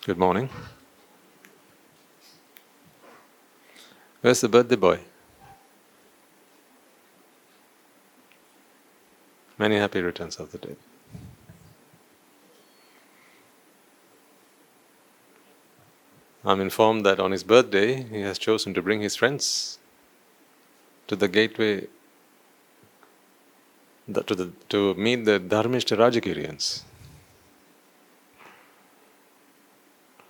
Good morning. Where's the birthday boy? Many happy returns of the day. I'm informed that on his birthday he has chosen to bring his friends to the Gateway to meet the Dharmishta Rajagiriyans.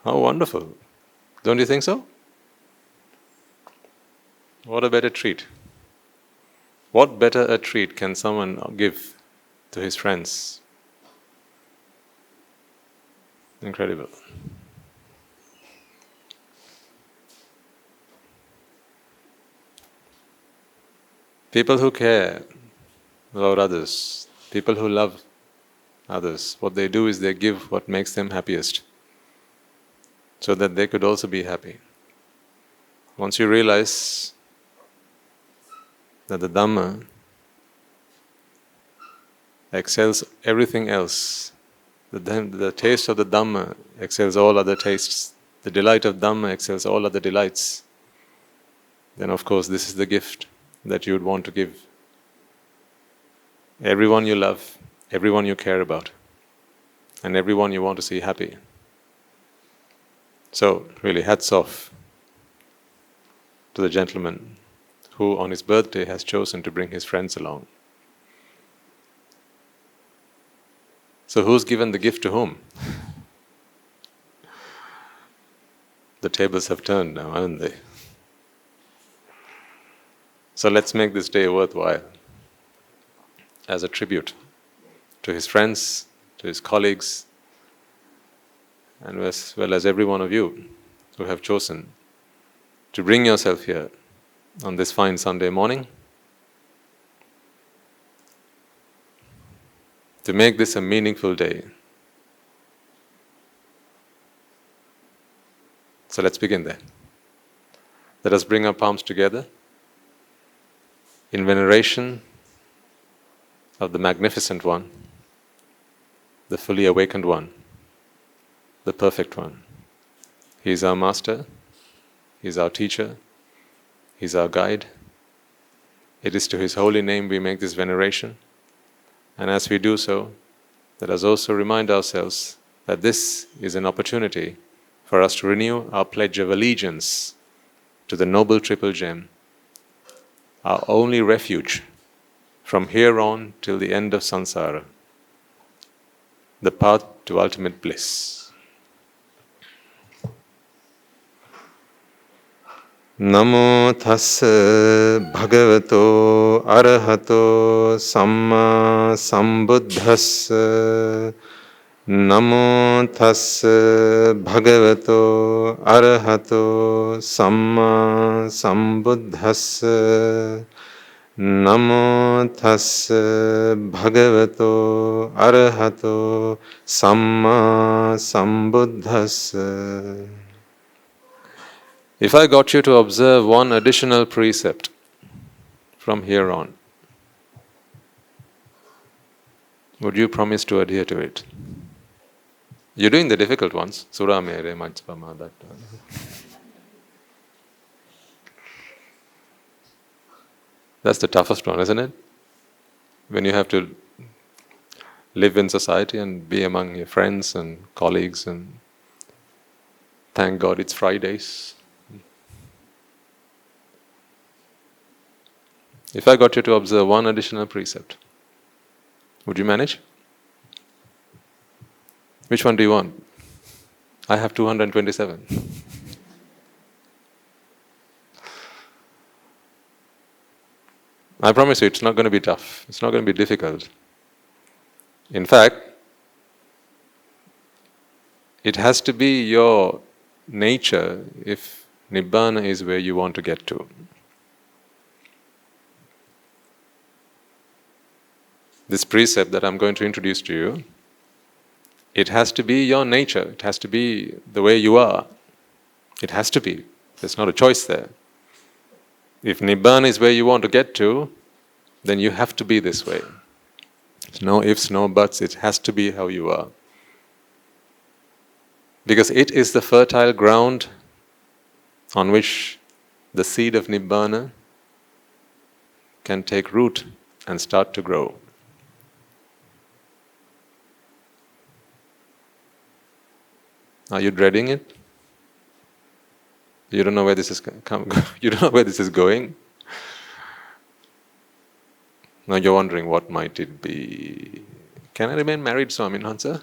How wonderful! Don't you think so? What a better treat. What better a treat can someone give to his friends? Incredible. People who care about others, people who love others, what they do is they give what makes them happiest, so that they could also be happy. Once you realize that the Dhamma excels everything else, the taste of the Dhamma excels all other tastes, the delight of Dhamma excels all other delights, then of course this is the gift that you would want to give everyone you love, everyone you care about, and everyone you want to see happy. So, really, hats off to the gentleman who on his birthday has chosen to bring his friends along. So who's given the gift to whom? The tables have turned now, haven't they? So let's make this day worthwhile as a tribute to his friends, to his colleagues, and as well as every one of you who have chosen to bring yourself here on this fine Sunday morning, to make this a meaningful day. So let's begin there. Let us bring our palms together in veneration of the Magnificent One, the fully awakened One, the Perfect One. He is our Master, He is our Teacher, He is our Guide. It is to His holy name we make this veneration. And as we do so, let us also remind ourselves that this is an opportunity for us to renew our pledge of allegiance to the Noble Triple Gem, our only refuge from here on till the end of samsara, the path to ultimate bliss. Namo tassa bhagavato arahato samma sambuddhassa. Namo tassa bhagavato arahato samma sambuddhassa. Namo tassa bhagavato arahato samma sambuddhassa. If I got you to observe one additional precept from here on, would you promise to adhere to it? You're doing the difficult ones. Sura mere majpama, that one. That's the toughest one, isn't it? When you have to live in society and be among your friends and colleagues, and thank God it's Fridays. If I got you to observe one additional precept, would you manage? Which one do you want? I have 227. I promise you, it's not going to be tough. It's not going to be difficult. In fact, it has to be your nature if Nibbāna is where you want to get to. This precept that I'm going to introduce to you, it has to be your nature. It has to be the way you are. It has to be. There's not a choice there. If Nibbāna is where you want to get to, then you have to be this way. No ifs, no buts. It has to be how you are. Because it is the fertile ground on which the seed of Nibbāna can take root and start to grow. Are you dreading it? You don't know where this is you don't know where this is going? Now you're wondering, what might it be? Can I remain married, Swaminathan?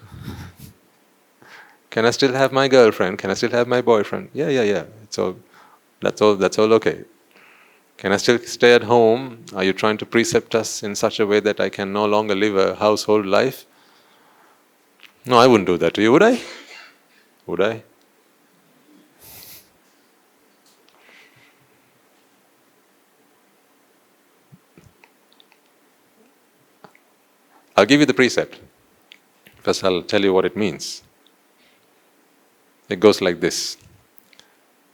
Can I still have my girlfriend? Can I still have my boyfriend? Yeah. That's all okay. Can I still stay at home? Are you trying to precept us in such a way that I can no longer live a household life? No, I wouldn't do that to you, would I? Would I? I'll give you the precept. First I'll tell you what it means. It goes like this.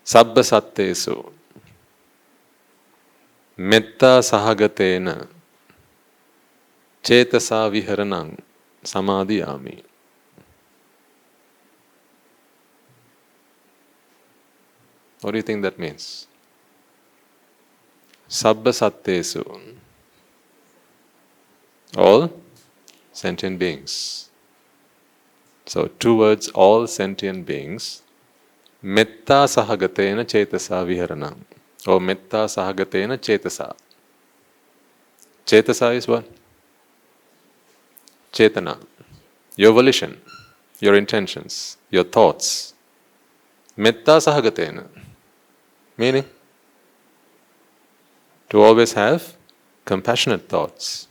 Sabba sattesu metta sahagatena cetasa viharanang samadhiyami. What do you think that means? Sabba sattesu, all sentient beings. So two words, all sentient beings. Metta sahagatena cetasa viharanam. Or metta sahagatena cetasa. Cetasa is what? Cetana. Your volition, your intentions, your thoughts. Metta sahagatena. Meaning? To always have compassionate thoughts.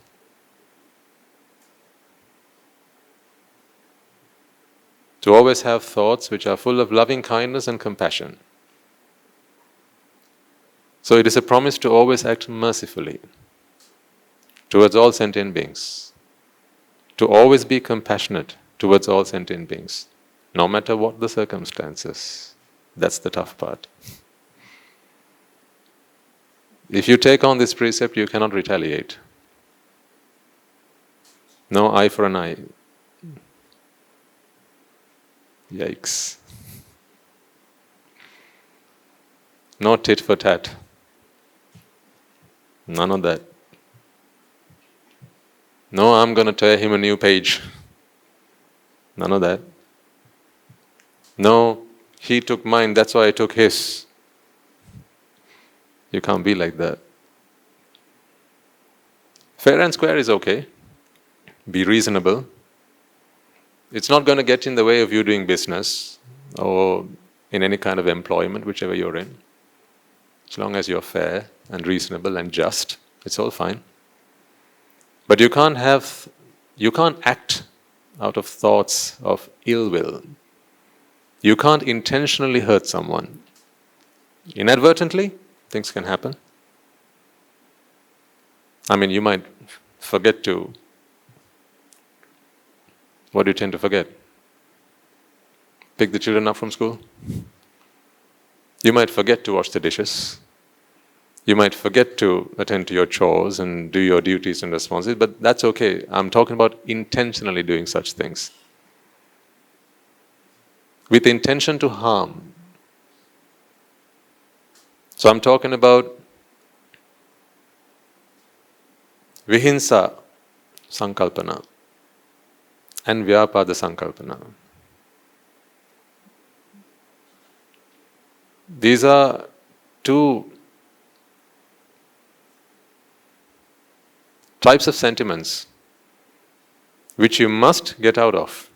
To always have thoughts which are full of loving kindness and compassion. So it is a promise to always act mercifully towards all sentient beings. To always be compassionate towards all sentient beings, no matter what the circumstances. That's the tough part. If you take on this precept, you cannot retaliate. No eye for an eye. Yikes. No tit for tat. None of that. No, I'm going to tear him a new page. None of that. No, he took mine, that's why I took his. You can't be like that. Fair and square is okay. Be reasonable. It's not going to get in the way of you doing business or in any kind of employment, whichever you're in. As long as you're fair and reasonable and just, it's all fine. But you can't act out of thoughts of ill will. You can't intentionally hurt someone. Inadvertently, things can happen. I mean, you might forget to... What do you tend to forget? Pick the children up from school? You might forget to wash the dishes. You might forget to attend to your chores and do your duties and responsibilities, but that's okay. I'm talking about intentionally doing such things. With intention to harm. So I'm talking about vihinsa sankalpana and vyapada sankalpana. These are two types of sentiments which you must get out of.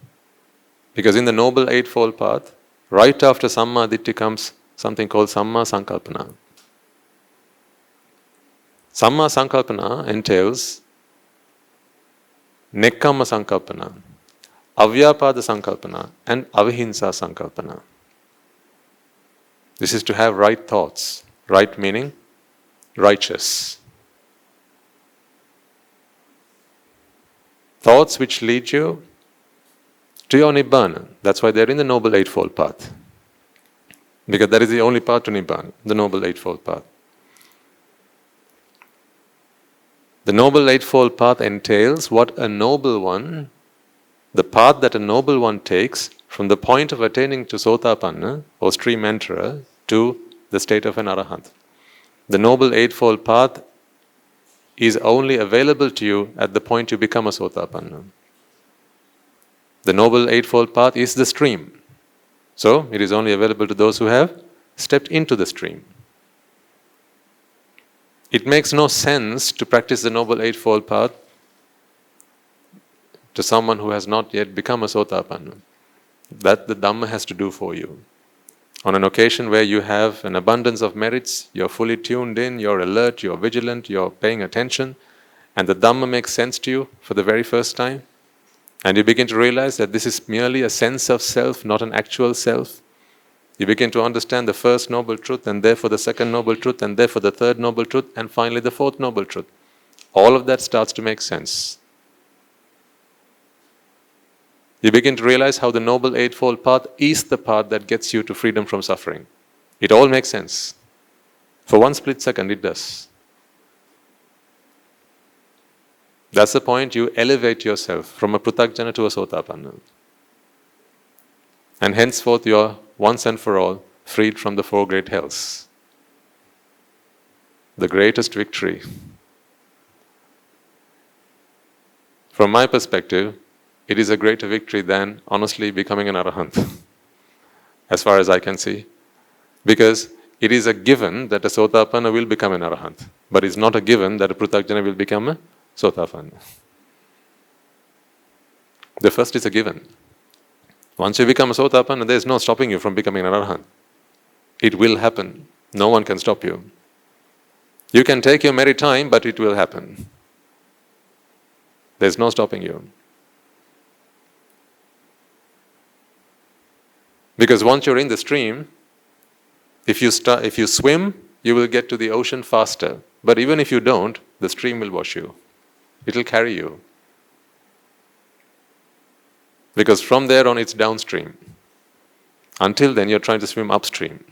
Because in the Noble Eightfold Path, right after Samma Ditthi comes something called Samma Sankalpana. Samma Sankalpana entails Nekkamma Sankalpana, Avyapada Sankalpana and Avihinsa Sankalpana. This is to have right thoughts. Right meaning righteous. Thoughts which lead you to your Nibbāna. That's why they're in the Noble Eightfold Path. Because that is the only path to Nibbāna, the Noble Eightfold Path. The Noble Eightfold Path entails what a noble one, the path that a noble one takes from the point of attaining to Sotapanna or stream enterer to the state of an Arahant. The Noble Eightfold Path is only available to you at the point you become a Sotapanna. The Noble Eightfold Path is the stream. So, it is only available to those who have stepped into the stream. It makes no sense to practice the Noble Eightfold Path to someone who has not yet become a Sotapanna. That the Dhamma has to do for you. On an occasion where you have an abundance of merits, you're fully tuned in, you're alert, you're vigilant, you're paying attention, and the Dhamma makes sense to you for the very first time, and you begin to realize that this is merely a sense of self, not an actual self. You begin to understand the first noble truth, and therefore the second noble truth, and therefore the third noble truth, and finally the fourth noble truth. All of that starts to make sense. You begin to realize how the Noble Eightfold Path is the path that gets you to freedom from suffering. It all makes sense. For one split second, it does. That's the point you elevate yourself from a Pruthakjana to a Sotapanna. And henceforth you are once and for all freed from the four great hells. The greatest victory. From my perspective, it is a greater victory than honestly becoming an Arahant, as far as I can see. Because it is a given that a Sotapanna will become an Arahant, but it's not a given that a Pruthakjana will become a Sotapanna. The first is a given. Once you become a Sotapanna, there is no stopping you from becoming an Arahant. It will happen. No one can stop you. You can take your merry time, but it will happen. There is no stopping you. Because once you're in the stream, if you swim, you will get to the ocean faster. But even if you don't, the stream will wash you. It will carry you. Because from there on, it's downstream. Until then, you're trying to swim upstream.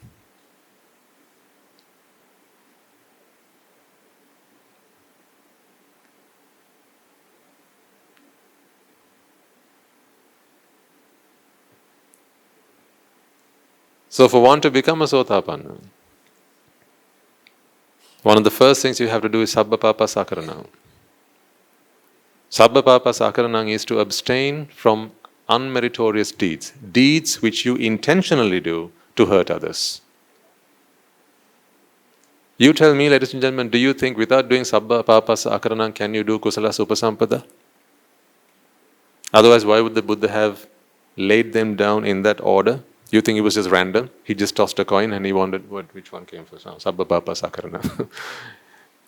So for one to become a Sotapanna, one of the first things you have to do is Sabba Papa Sakaranam. Sabba Papa Sakaranam is to abstain from unmeritorious deeds, deeds which you intentionally do to hurt others. You tell me, ladies and gentlemen, do you think without doing Sabba Papa Sakaranam can you do Kusala Upasampada? Otherwise, why would the Buddha have laid them down in that order? You think it was just random? He just tossed a coin and he wondered which one came first. Sabba Papa Sakarana.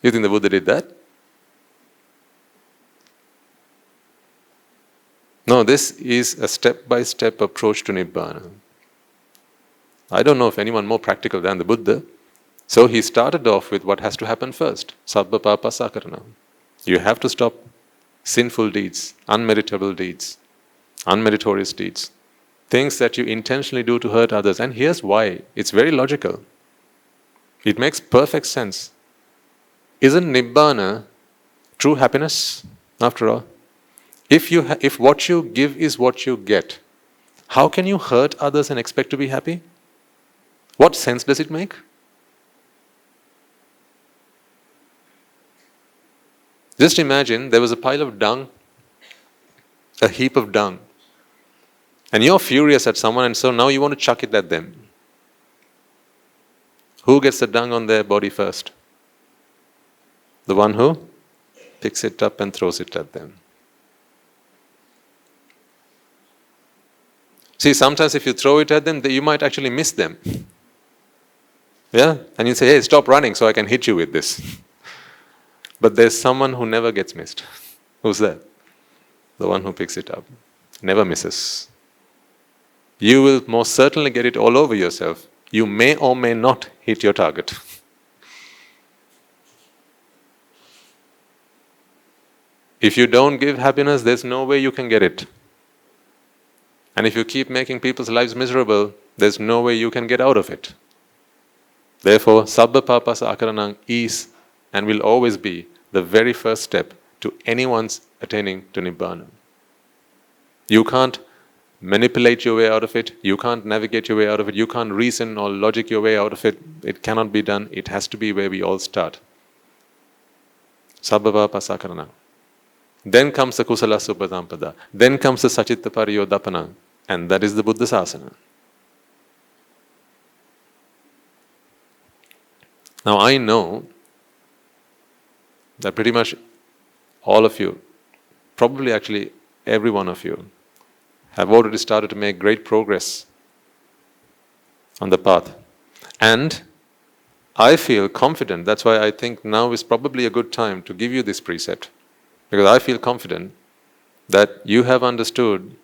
You think the Buddha did that? No, this is a step-by-step approach to Nibbana. I don't know if anyone more practical than the Buddha. So he started off with what has to happen first. Sabba Papa Sakarana. You have to stop sinful deeds, unmeritable deeds, unmeritorious deeds. Things that you intentionally do to hurt others. And here's why. It's very logical. It makes perfect sense. Isn't Nibbana true happiness, after all? If what you give is what you get, how can you hurt others and expect to be happy? What sense does it make? Just imagine there was a pile of dung, a heap of dung. And you're furious at someone, and so now you want to chuck it at them. Who gets the dung on their body first? The one who picks it up and throws it at them. See, sometimes if you throw it at them, you might actually miss them. Yeah? And you say, hey, stop running so I can hit you with this. But there's someone who never gets missed. Who's that? The one who picks it up. Never misses. You will most certainly get it all over yourself. You may or may not hit your target. If you don't give happiness, there's no way you can get it. And if you keep making people's lives miserable, there's no way you can get out of it. Therefore, Sabba Papa Sakaranam is and will always be the very first step to anyone's attaining to Nibbana. You can't manipulate your way out of it. You can't navigate your way out of it. You can't reason or logic your way out of it. It cannot be done. It has to be where we all start. Sabbha pasakarana. Then comes the kusala subhadampada. Then comes the sachitta pariyodapana. And that is the Buddha Sasana. Now I know that pretty much all of you, probably actually every one of you, have already started to make great progress on the path. And I feel confident, that's why I think now is probably a good time to give you this precept. Because I feel confident that you have understood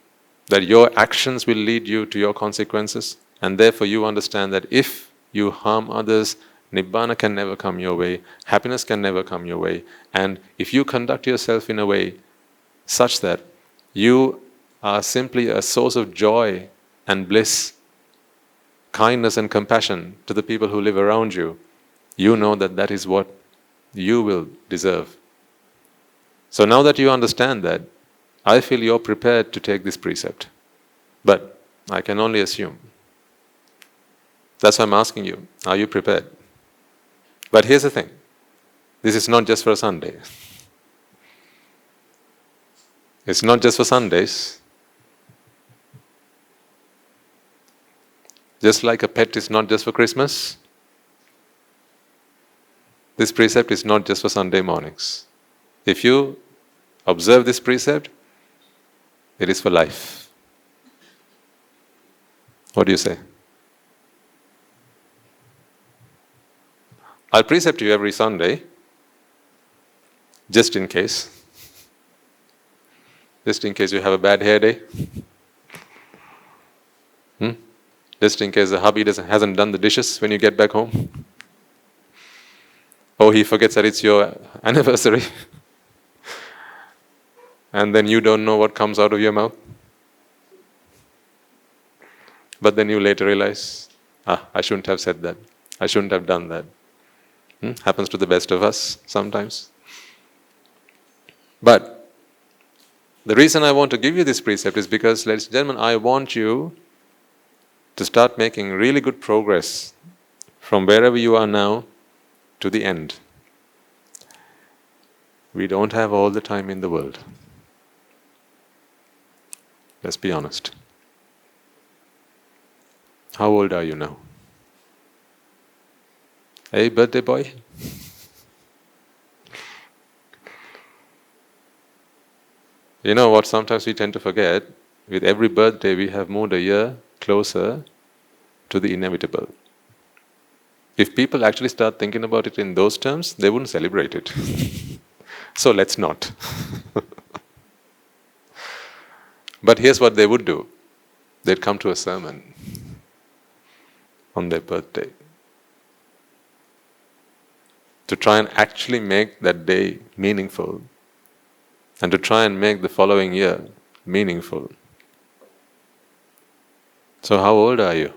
that your actions will lead you to your consequences, and therefore you understand that if you harm others, Nibbāna can never come your way, happiness can never come your way, and if you conduct yourself in a way such that you are simply a source of joy and bliss, kindness and compassion to the people who live around you, you know that that is what you will deserve. So now that you understand that, I feel you're prepared to take this precept. But I can only assume. That's why I'm asking you, are you prepared? But here's the thing, this is not just for a Sunday. It's not just for Sundays. Just like a pet is not just for Christmas, this precept is not just for Sunday mornings. If you observe this precept, it is for life. What do you say? I'll precept you every Sunday, just in case. Just in case you have a bad hair day. Just in case the hubby hasn't done the dishes when you get back home. Or he forgets that it's your anniversary. And then you don't know what comes out of your mouth. But then you later realize, I shouldn't have said that. I shouldn't have done that. Happens to the best of us sometimes. But the reason I want to give you this precept is because, ladies and gentlemen, I want you to start making really good progress from wherever you are now to the end. We don't have all the time in the world. Let's be honest. How old are you now? Hey, birthday boy? You know what sometimes we tend to forget? With every birthday we have moved a year closer to the inevitable. If people actually start thinking about it in those terms, they wouldn't celebrate it. So let's not. But here's what they would do. They'd come to a sermon on their birthday to try and actually make that day meaningful and to try and make the following year meaningful. So how old are you?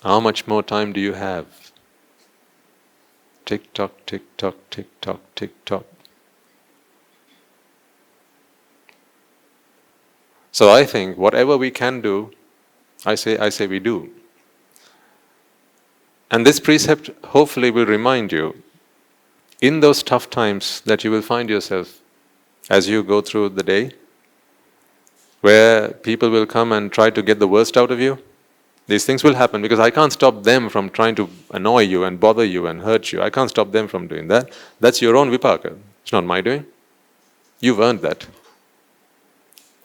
How much more time do you have? Tick tock, tick tock, tick tock, tick tock. So I think whatever we can do, I say we do. And this precept hopefully will remind you, in those tough times that you will find yourself as you go through the day, where people will come and try to get the worst out of you, these things will happen because I can't stop them from trying to annoy you and bother you and hurt you. I can't stop them from doing that. That's your own vipaka. It's not my doing. You've earned that.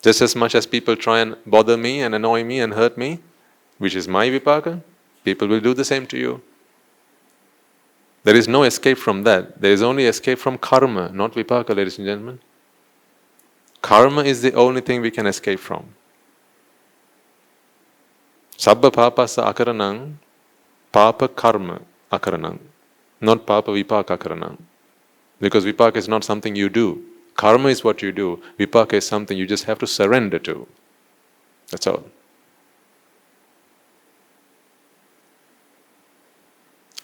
Just as much as people try and bother me and annoy me and hurt me, which is my vipaka, people will do the same to you. There is no escape from that. There is only escape from karma, not vipaka, ladies and gentlemen. Karma is the only thing we can escape from. Sabbha papasa akaranang, papa karma akaranang, not papa vipaka akaranang. Because vipaka is not something you do. Karma is what you do. Vipaka is something you just have to surrender to. That's all.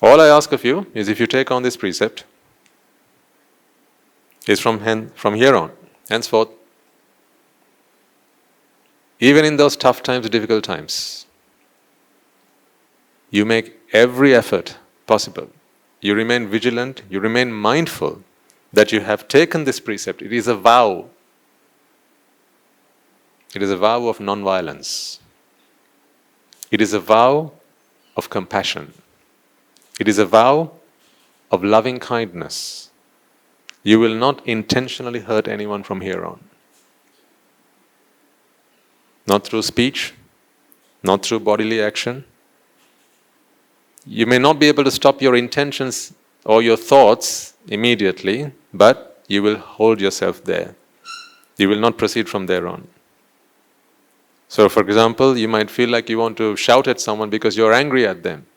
All I ask of you is if you take on this precept, is from here on, henceforth, Even in those tough times, difficult times, you make every effort possible. You remain vigilant, you remain mindful that you have taken this precept. It is a vow. It is a vow of non-violence. It is a vow of compassion. It is a vow of loving kindness. You will not intentionally hurt anyone from here on. Not through speech, not through bodily action. You may not be able to stop your intentions or your thoughts immediately, but you will hold yourself there. You will not proceed from there on. So, for example, you might feel like you want to shout at someone because you're angry at them.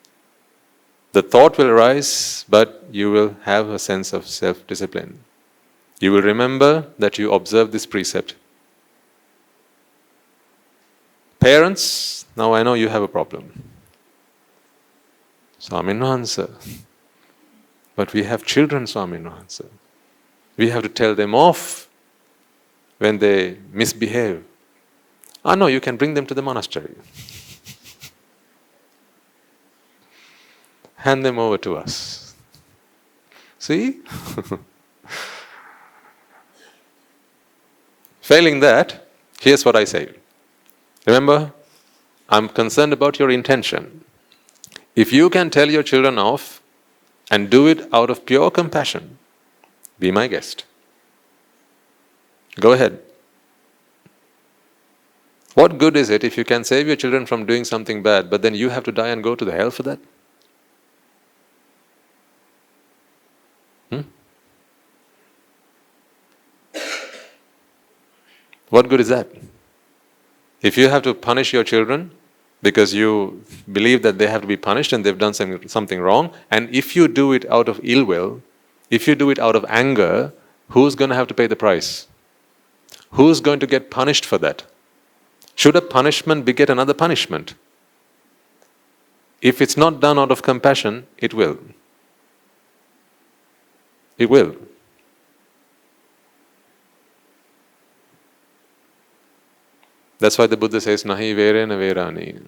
The thought will arise, but you will have a sense of self-discipline. You will remember that you observe this precept. Parents, now I know you have a problem. Swamin no answer. But we have children, Swamin no answer. We have to tell them off when they misbehave. No, you can bring them to the monastery. Hand them over to us. See? Failing that, here's what I say. Remember, I'm concerned about your intention. If you can tell your children off and do it out of pure compassion, be my guest. Go ahead. What good is it if you can save your children from doing something bad, but then you have to die and go to the hell for that? What good is that? If you have to punish your children because you believe that they have to be punished and they've done something wrong, and if you do it out of ill will, if you do it out of anger, who's going to have to pay the price? Who's going to get punished for that? Should a punishment beget another punishment? If it's not done out of compassion, it will. It will. That's why the Buddha says, Nahi verena verani,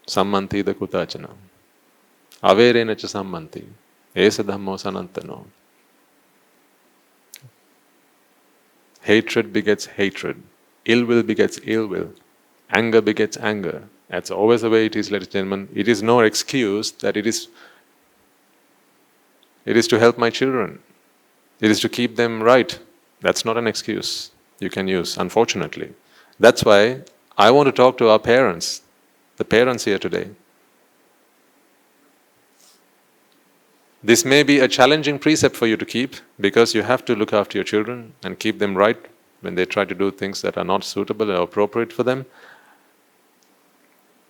sammanti da kutachana. Averena cha sammanti, esa dhammo sanantano. Hatred begets hatred. Ill will begets ill will. Anger begets anger. That's always the way it is, ladies and gentlemen. It is no excuse that it is to help my children. It is to keep them right. That's not an excuse you can use, unfortunately. That's why I want to talk to our parents, the parents here today. This may be a challenging precept for you to keep because you have to look after your children and keep them right when they try to do things that are not suitable or appropriate for them.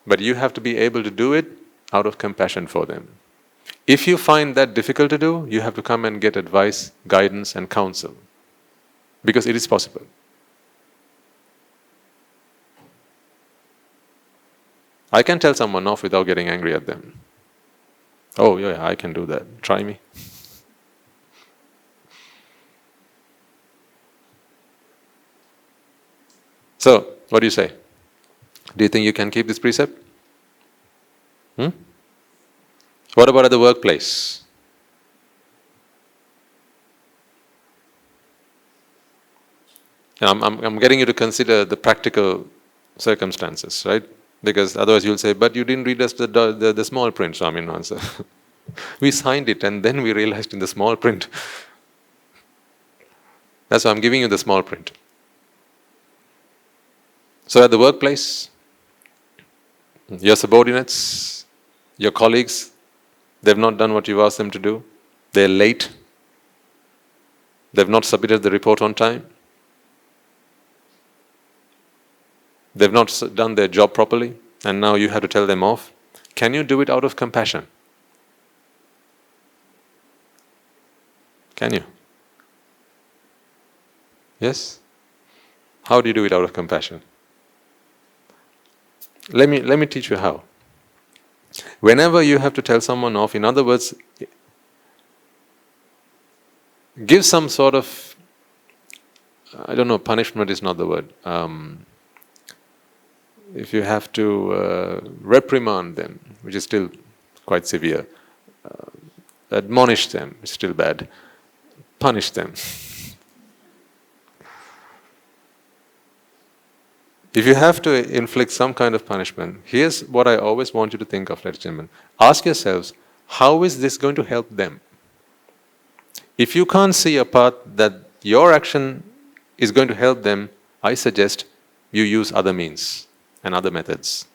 But you have to be able to do it out of compassion for them. If you find that difficult to do, you have to come and get advice, guidance and counsel. Because it is possible. I can tell someone off without getting angry at them. Oh yeah, I can do that. Try me. So, what do you say? Do you think you can keep this precept? What about at the workplace? I'm getting you to consider the practical circumstances, right? Because otherwise you'll say, but you didn't read us the small print, Swami no answer. We signed it and then we realized in the small print. That's why I'm giving you the small print. So at the workplace, your subordinates, your colleagues, they've not done what you've asked them to do. They're late. They've not submitted the report on time. They've not done their job properly, and now you have to tell them off. Can you do it out of compassion? Can you? Yes? How do you do it out of compassion? Let me teach you how. Whenever you have to tell someone off, in other words, give some sort of, I don't know, punishment is not the word. if you have to reprimand them, which is still quite severe, admonish them, it's still bad, punish them. If you have to inflict some kind of punishment, here's what I always want you to think of, ladies and gentlemen. Ask yourselves, how is this going to help them? If you can't see a path that your action is going to help them, I suggest you use other means and other methods.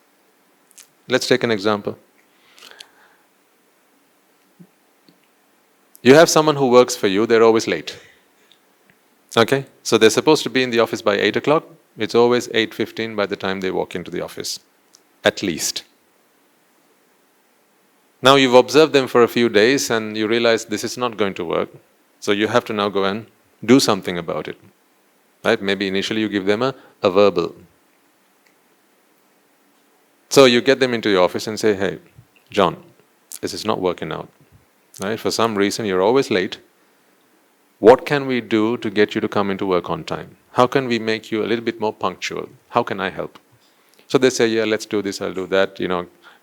Let's take an example. You have someone who works for you, they're always late. Okay? So they're supposed to be in the office by 8 o'clock. It's always 8:15 by the time they walk into the office. At least. Now you've observed them for a few days and you realize this is not going to work. So you have to now go and do something about it. Right? Maybe initially you give them a verbal. So you get them into your office and say, hey, John, this is not working out. Right? For some reason you're always late. What can we do to get you to come into work on time? How can we make you a little bit more punctual? How can I help? So they say, yeah, let's do this, I'll do that.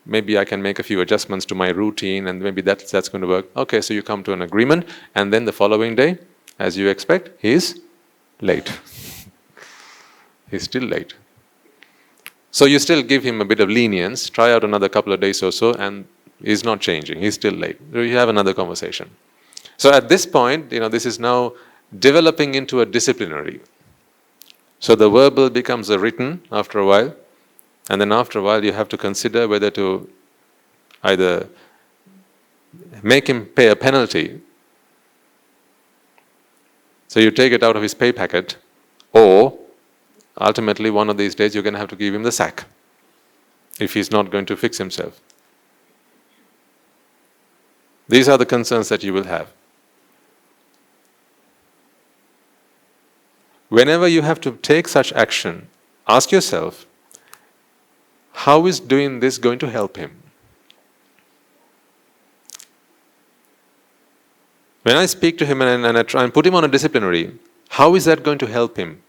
Maybe I can make a few adjustments to my routine and maybe that's going to work. Okay, so you come to an agreement and then the following day, as you expect, he's late. He's still late. So you still give him a bit of lenience, try out another couple of days or so, and he's not changing, he's still late. So you have another conversation. So at this point, this is now developing into a disciplinary. So the verbal becomes a written after a while, and then after a while you have to consider whether to either make him pay a penalty, so you take it out of his pay packet, or ultimately one of these days you're going to have to give him the sack if he's not going to fix himself. These are the concerns that you will have. Whenever you have to take such action, ask yourself, how is doing this going to help him? When I speak to him and I try and put him on a disciplinary, how is that going to help him?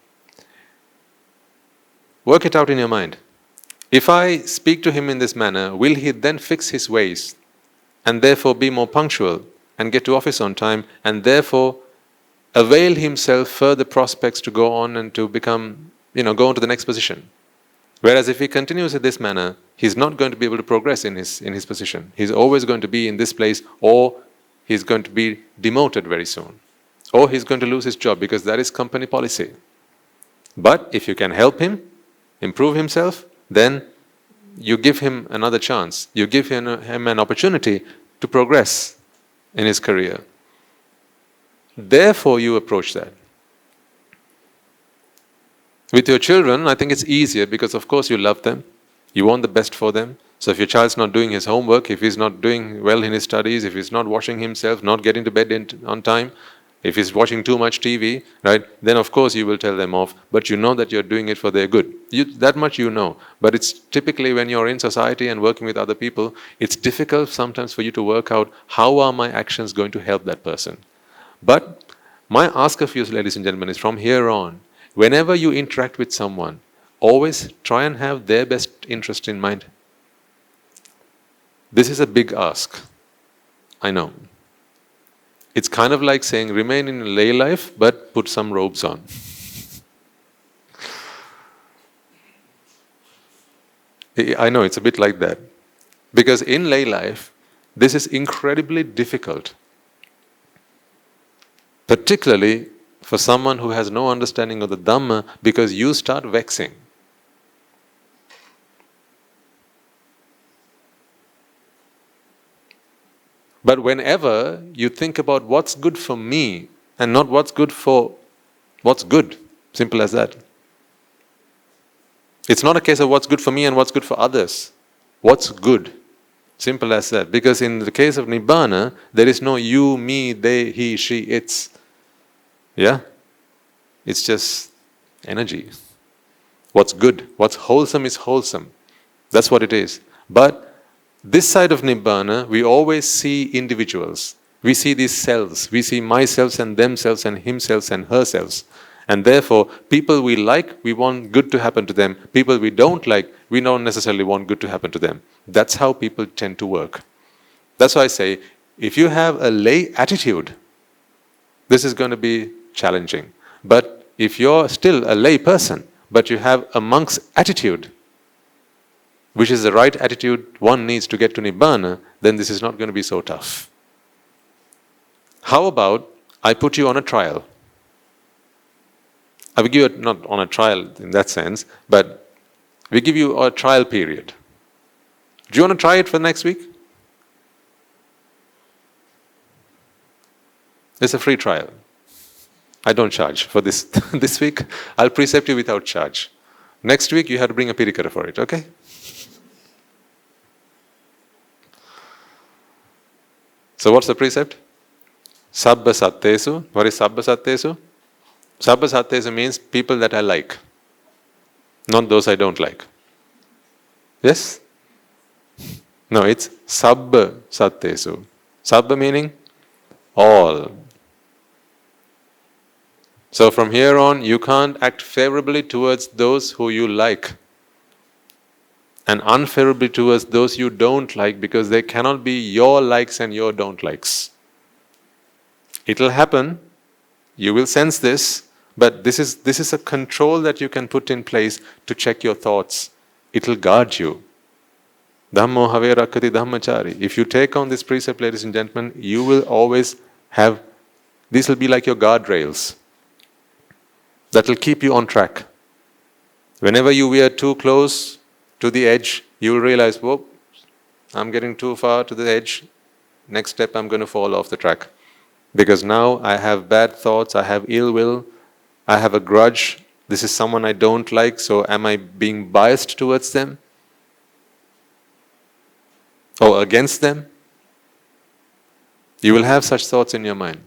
Work it out in your mind. If I speak to him in this manner, will he then fix his ways and therefore be more punctual and get to office on time and therefore avail himself further prospects to go on and to become, go on to the next position? Whereas if he continues in this manner, he's not going to be able to progress in his position. He's always going to be in this place, or he's going to be demoted very soon. Or he's going to lose his job, because that is company policy. But if you can help him improve himself, then you give him another chance. You give him an opportunity to progress in his career. Therefore, you approach that. With your children, I think it's easier because, of course, you love them. You want the best for them. So if your child's not doing his homework, if he's not doing well in his studies, if he's not washing himself, not getting to bed on time, if he's watching too much TV, right, then of course you will tell them off, but you know that you're doing it for their good. That much you know. But it's typically when you're in society and working with other people, it's difficult sometimes for you to work out how are my actions going to help that person. But my ask of you, ladies and gentlemen, is from here on, whenever you interact with someone, always try and have their best interest in mind. This is a big ask. I know. It's kind of like saying, remain in lay life, but put some robes on. I know, it's a bit like that. Because in lay life, this is incredibly difficult. Particularly for someone who has no understanding of the Dhamma, because you start vexing. But whenever you think about what's good for me and not what's good for what's good, simple as that. It's not a case of what's good for me and what's good for others. What's good? Simple as that. Because in the case of Nibbāna, there is no you, me, they, he, she, it's. Yeah? It's just energy. What's good, what's wholesome is wholesome. That's what it is. But this side of Nibbāna, we always see individuals. We see these selves. We see myself and themselves and himself and herself. And therefore, people we like, we want good to happen to them. People we don't like, we don't necessarily want good to happen to them. That's how people tend to work. That's why I say, if you have a lay attitude, this is going to be challenging. But if you're still a lay person, but you have a monk's attitude, which is the right attitude one needs to get to Nibbana, then this is not going to be so tough. How about I put you on a trial? I will give you, not on a trial in that sense, but we give you a trial period. Do you want to try it for next week? It's a free trial. I don't charge for this. This week, I'll precept you without charge. Next week, you have to bring a pirikara for it, okay? So what's the precept? Sabba sattesu. What is sabba sattesu? Sabba sattesu means people that I like, not those I don't like. Yes? No, it's sabba sattesu. Sabba meaning all. So from here on, you can't act favorably towards those who you like and unfavorably towards those you don't like, because they cannot be your likes and your don't likes. It'll happen, you will sense this, but this is a control that you can put in place to check your thoughts. It'll guard you. Dhammo have rakkati dhammachari. If you take on this precept, ladies and gentlemen, you will always have, these will be like your guardrails that will keep you on track. Whenever you veer too close to the edge, you will realize, whoa, I'm getting too far to the edge. Next step, I'm going to fall off the track. Because now I have bad thoughts, I have ill will, I have a grudge. This is someone I don't like, so am I being biased towards them? Or against them? You will have such thoughts in your mind.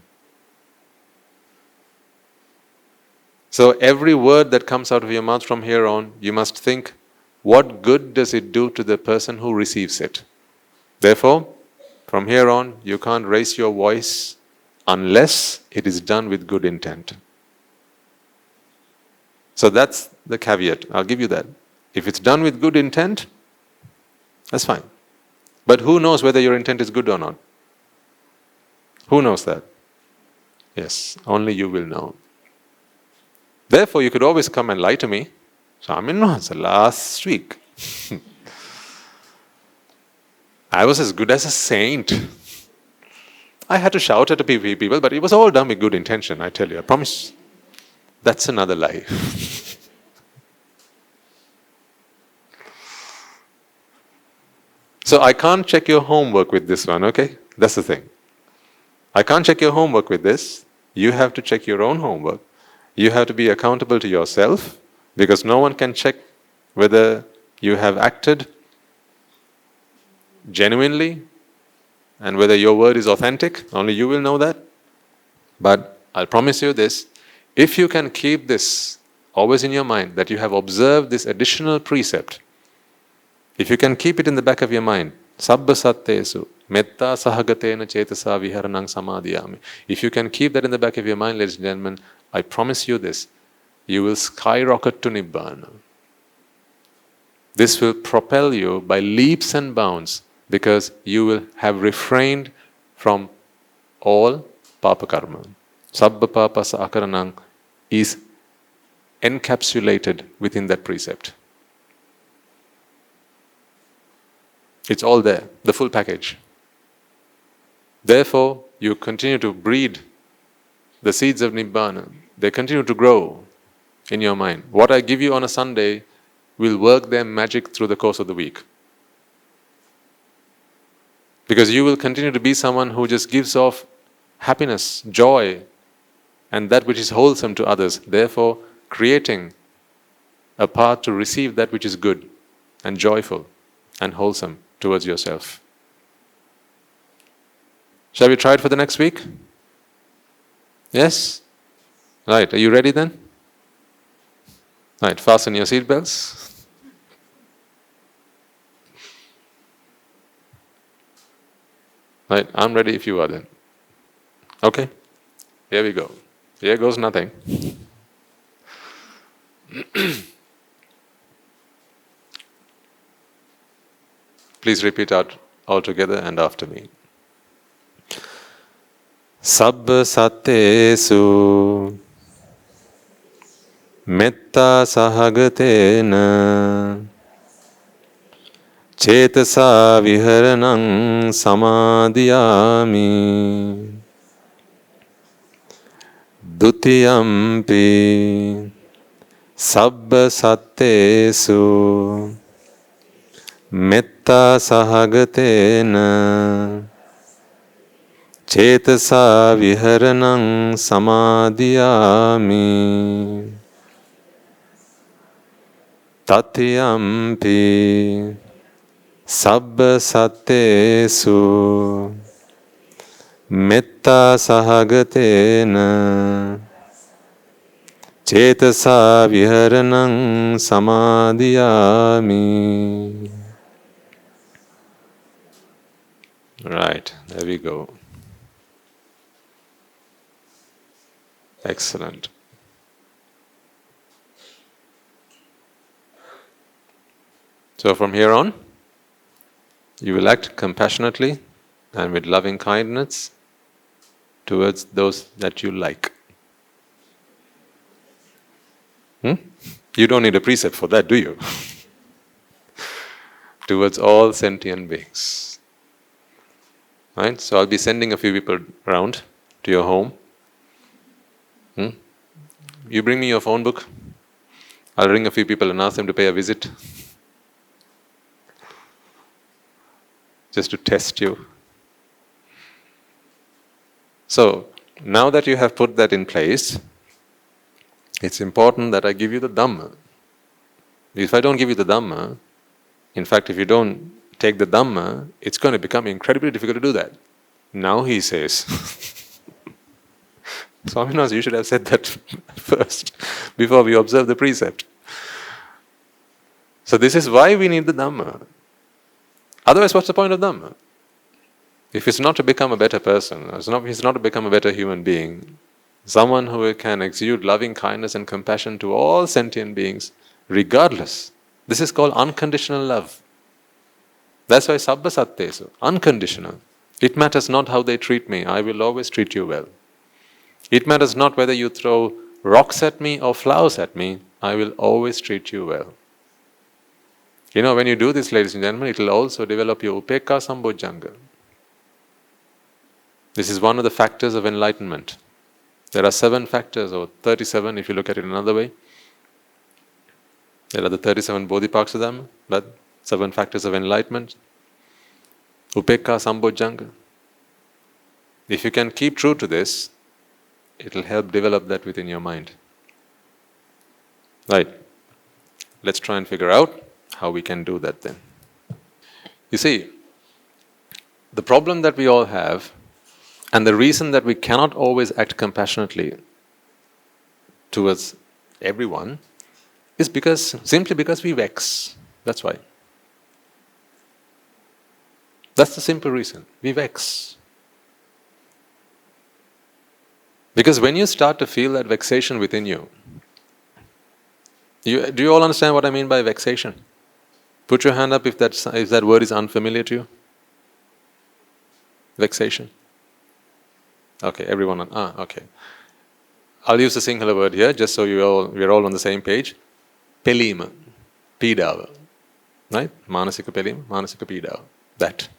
So every word that comes out of your mouth from here on, you must think, what good does it do to the person who receives it? Therefore, from here on, you can't raise your voice unless it is done with good intent. So that's the caveat. I'll give you that. If it's done with good intent, that's fine. But who knows whether your intent is good or not? Who knows that? Yes, only you will know. Therefore, you could always come and lie to me. Swamin Wahanse, last week, I was as good as a saint. I had to shout at the people, but it was all done with good intention, I tell you, I promise. That's another lie. So I can't check your homework with this one, okay? That's the thing. I can't check your homework with this. You have to check your own homework. You have to be accountable to yourself, because no one can check whether you have acted genuinely and whether your word is authentic. Only you will know that. But I'll promise you this, if you can keep this always in your mind, that you have observed this additional precept, if you can keep it in the back of your mind, sabba sattesu, metta sahagatena cetasa viharanang samadhiyami. If you can keep that in the back of your mind, ladies and gentlemen, I promise you this, you will skyrocket to Nibbana. This will propel you by leaps and bounds, because you will have refrained from all papa karma. Sabba papa sa akaranang is encapsulated within that precept. It's all there, the full package. Therefore, you continue to breed the seeds of Nibbana. They continue to grow in your mind. What I give you on a Sunday will work their magic through the course of the week. Because you will continue to be someone who just gives off happiness, joy, and that which is wholesome to others. Therefore, creating a path to receive that which is good and joyful and wholesome towards yourself. Shall we try it for the next week? Yes? Right, are you ready then? Right, fasten your seatbelts. Right, I'm ready if you are then. Okay, here we go. Here goes nothing. Please repeat out all together and after me. Sabba sattesu metta sahagatena cetasa viharanang samadhiyami dutiyampi sabba sattesu metta sahagatena cetasa viharanang samadhiyami tatiyampi sabba sattesu metta sahagatena cetasa viharanang samadhiyami. Right, there we go. Excellent. So from here on, you will act compassionately and with loving kindness towards those that you like. You don't need a precept for that, do you? Towards all sentient beings. Right? So I'll be sending a few people around to your home. You bring me your phone book. I'll ring a few people and ask them to pay a visit. Just to test you. So, now that you have put that in place, it's important that I give you the dhamma. If I don't give you the dhamma, in fact, if you don't take the dhamma, it's going to become incredibly difficult to do that. Now he says, Swaminathan, you should have said that first, before we observe the precept. So this is why we need the dhamma. Otherwise, what's the point of dhamma? If it's not to become a better person, if it's not to become a better human being, someone who can exude loving kindness and compassion to all sentient beings, regardless. This is called unconditional love. That's why sabba sattesu, unconditional. It matters not how they treat me, I will always treat you well. It matters not whether you throw rocks at me or flowers at me, I will always treat you well. You know, when you do this, ladies and gentlemen, it will also develop your upekkha sambojjhanga. This is one of the factors of enlightenment. There are 7 factors, or 37 if you look at it another way. There are the 37 bodhiparks of Dhamma, but 7 factors of enlightenment. Upekkha sambojjhanga. If you can keep true to this, it will help develop that within your mind. Right. Let's try and figure out how we can do that then. You see, the problem that we all have, and the reason that we cannot always act compassionately towards everyone, is simply because we vex. That's why. That's the simple reason. We vex. Because when you start to feel that vexation within you, do you all understand what I mean by vexation? Put your hand up if that word is unfamiliar to you. Vexation. Okay, everyone okay. I'll use the singular word here just so we're all on the same page. Pelima. Pīdāva. Right? Mānasika pelima, mānasika pīdāva. That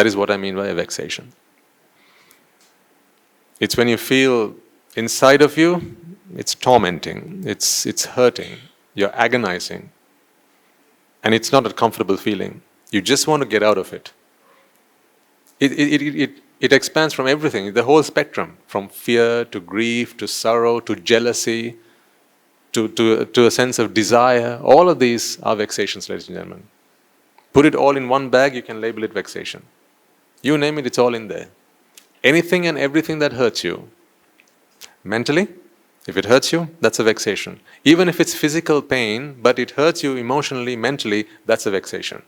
is what I mean by a vexation. It's when you feel inside of you, it's tormenting, it's hurting, you're agonizing. And it's not a comfortable feeling. You just want to get out of it. It expands from everything, the whole spectrum, from fear to grief to sorrow to jealousy to a sense of desire. All of these are vexations, ladies and gentlemen. Put it all in one bag, you can label it vexation. You name it, it's all in there. Anything and everything that hurts you, mentally, if it hurts you, that's a vexation. Even if it's physical pain, but it hurts you emotionally, mentally, that's a vexation.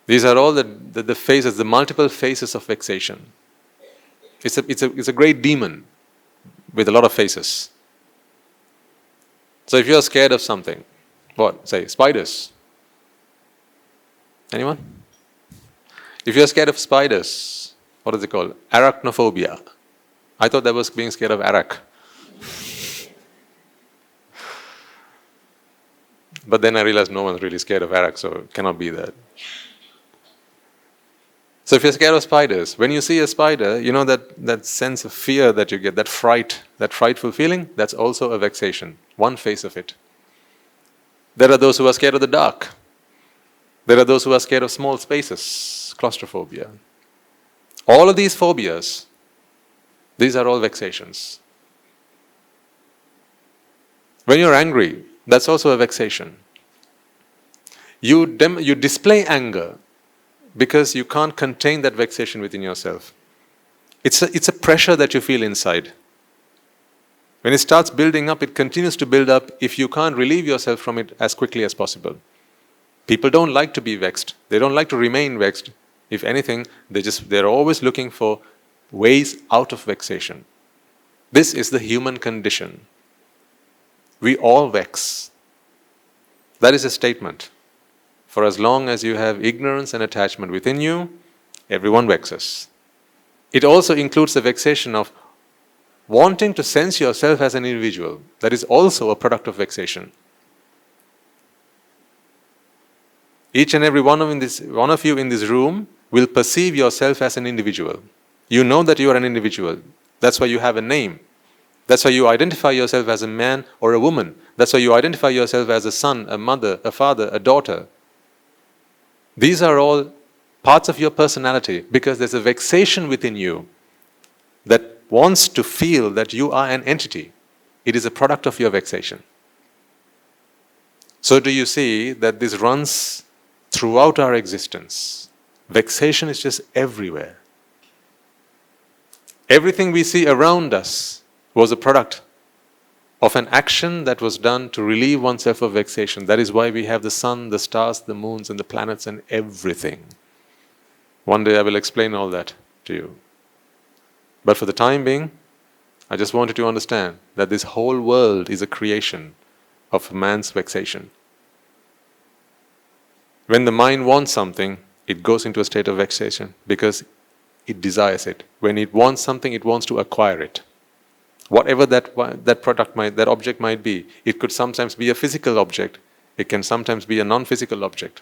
These are all the phases, the multiple phases of vexation. It's a great demon with a lot of faces. So if you're scared of something, what? Say, spiders. Anyone? If you're scared of spiders, what is it called? Arachnophobia. I thought that was being scared of arak. But then I realized no one's really scared of arak, so it cannot be that. So if you're scared of spiders, when you see a spider, you know that sense of fear that you get, that fright, that frightful feeling, that's also a vexation, one face of it. There are those who are scared of the dark. There are those who are scared of small spaces, claustrophobia. All of these phobias, these are all vexations. When you're angry, that's also a vexation. You display anger because you can't contain that vexation within yourself. It's a pressure that you feel inside. When it starts building up, it continues to build up if you can't relieve yourself from it as quickly as possible. People don't like to be vexed. They don't like to remain vexed. If anything, they're always looking for ways out of vexation. This is the human condition. We all vex. That is a statement. For as long as you have ignorance and attachment within you, everyone vexes. It also includes the vexation of wanting to sense yourself as an individual. That is also a product of vexation. Each and every one of you in this room will perceive yourself as an individual. You know that you are an individual. That's why you have a name. That's why you identify yourself as a man or a woman. That's why you identify yourself as a son, a mother, a father, a daughter. These are all parts of your personality because there's a vexation within you that wants to feel that you are an entity. It is a product of your vexation. So do you see that this runs throughout our existence? Vexation is just everywhere. Everything we see around us was a product of an action that was done to relieve oneself of vexation. That is why we have the sun, the stars, the moons, and the planets, and everything. One day I will explain all that to you. But for the time being, I just want you to understand that this whole world is a creation of man's vexation. When the mind wants something, it goes into a state of vexation because it desires it. When it wants something, it wants to acquire it. Whatever that object might be, it could sometimes be a physical object. It can sometimes be a non-physical object.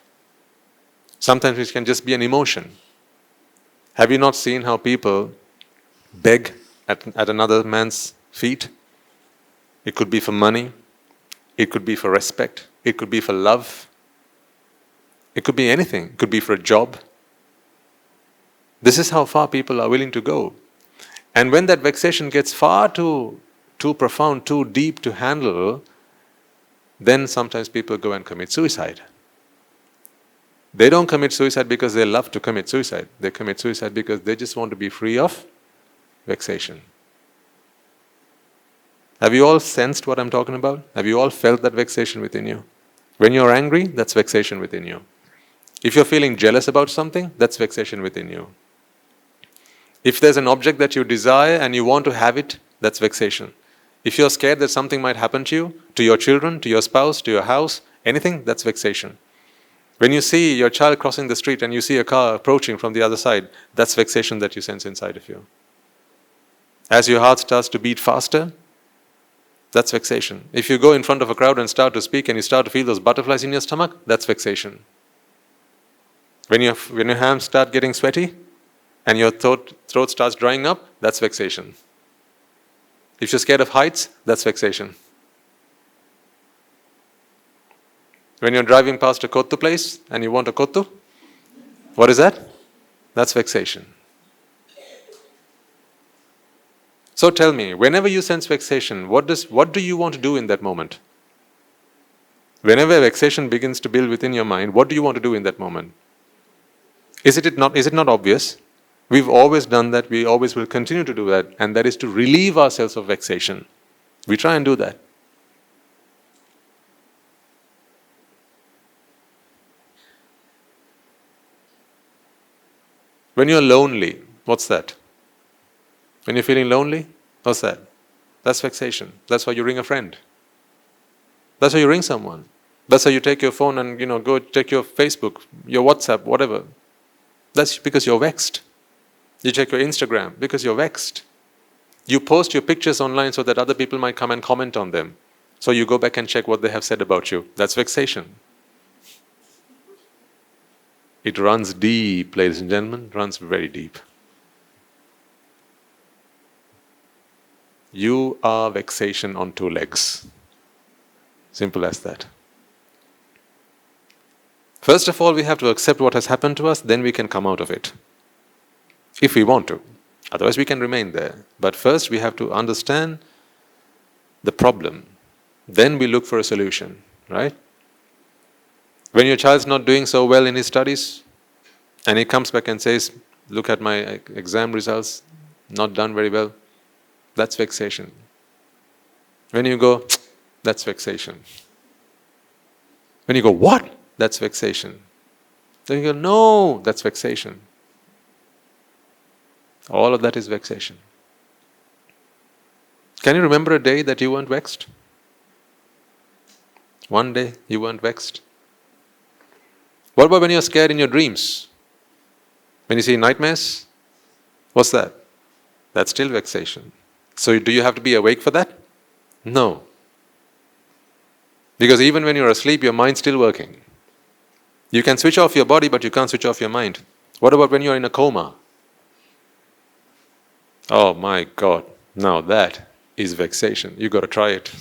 Sometimes it can just be an emotion. Have you not seen how people beg at another man's feet? It could be for money. It could be for respect. It could be for love. It could be anything. It could be for a job. This is how far people are willing to go. And when that vexation gets far too profound, too deep to handle, then sometimes people go and commit suicide. They don't commit suicide because they love to commit suicide. They commit suicide because they just want to be free of vexation. Have you all sensed what I'm talking about? Have you all felt that vexation within you? When you're angry, that's vexation within you. If you're feeling jealous about something, that's vexation within you. If there's an object that you desire and you want to have it, that's vexation. If you're scared that something might happen to you, to your children, to your spouse, to your house, anything, that's vexation. When you see your child crossing the street and you see a car approaching from the other side, that's vexation that you sense inside of you. As your heart starts to beat faster, that's vexation. If you go in front of a crowd and start to speak and you start to feel those butterflies in your stomach, that's vexation. When your hands start getting sweaty and your throat starts drying up, that's vexation. If you're scared of heights, that's vexation. When you're driving past a kottu place and you want a kottu, what is that? That's vexation. So tell me, whenever you sense vexation, what do you want to do in that moment? Whenever vexation begins to build within your mind, what do you want to do in that moment? Is it not obvious? We've always done that, we always will continue to do that, and that is to relieve ourselves of vexation. We try and do that. When you're lonely, what's that? When you're feeling lonely, what's that? That's vexation. That's why you ring a friend. That's why you ring someone. That's how you take your phone and go check your Facebook, your WhatsApp, whatever. That's because you're vexed. You check your Instagram because you're vexed. You post your pictures online so that other people might come and comment on them. So you go back and check what they have said about you. That's vexation. It runs deep, ladies and gentlemen, runs very deep. You are vexation on two legs. Simple as that. First of all, we have to accept what has happened to us, then we can come out of it. If we want to. Otherwise, we can remain there. But first, we have to understand the problem. Then we look for a solution, right? When your child's not doing so well in his studies, and he comes back and says, look at my exam results, not done very well, that's vexation. When you go, that's vexation. When you go, what? That's vexation. Then you go, no, that's vexation. All of that is vexation. Can you remember a day that you weren't vexed? One day you weren't vexed? What about when you're scared in your dreams? When you see nightmares? What's that? That's still vexation. So do you have to be awake for that? No. Because even when you're asleep, your mind's still working. You can switch off your body, but you can't switch off your mind. What about when you're in a coma? Oh my God, now that is vexation. You got to try it.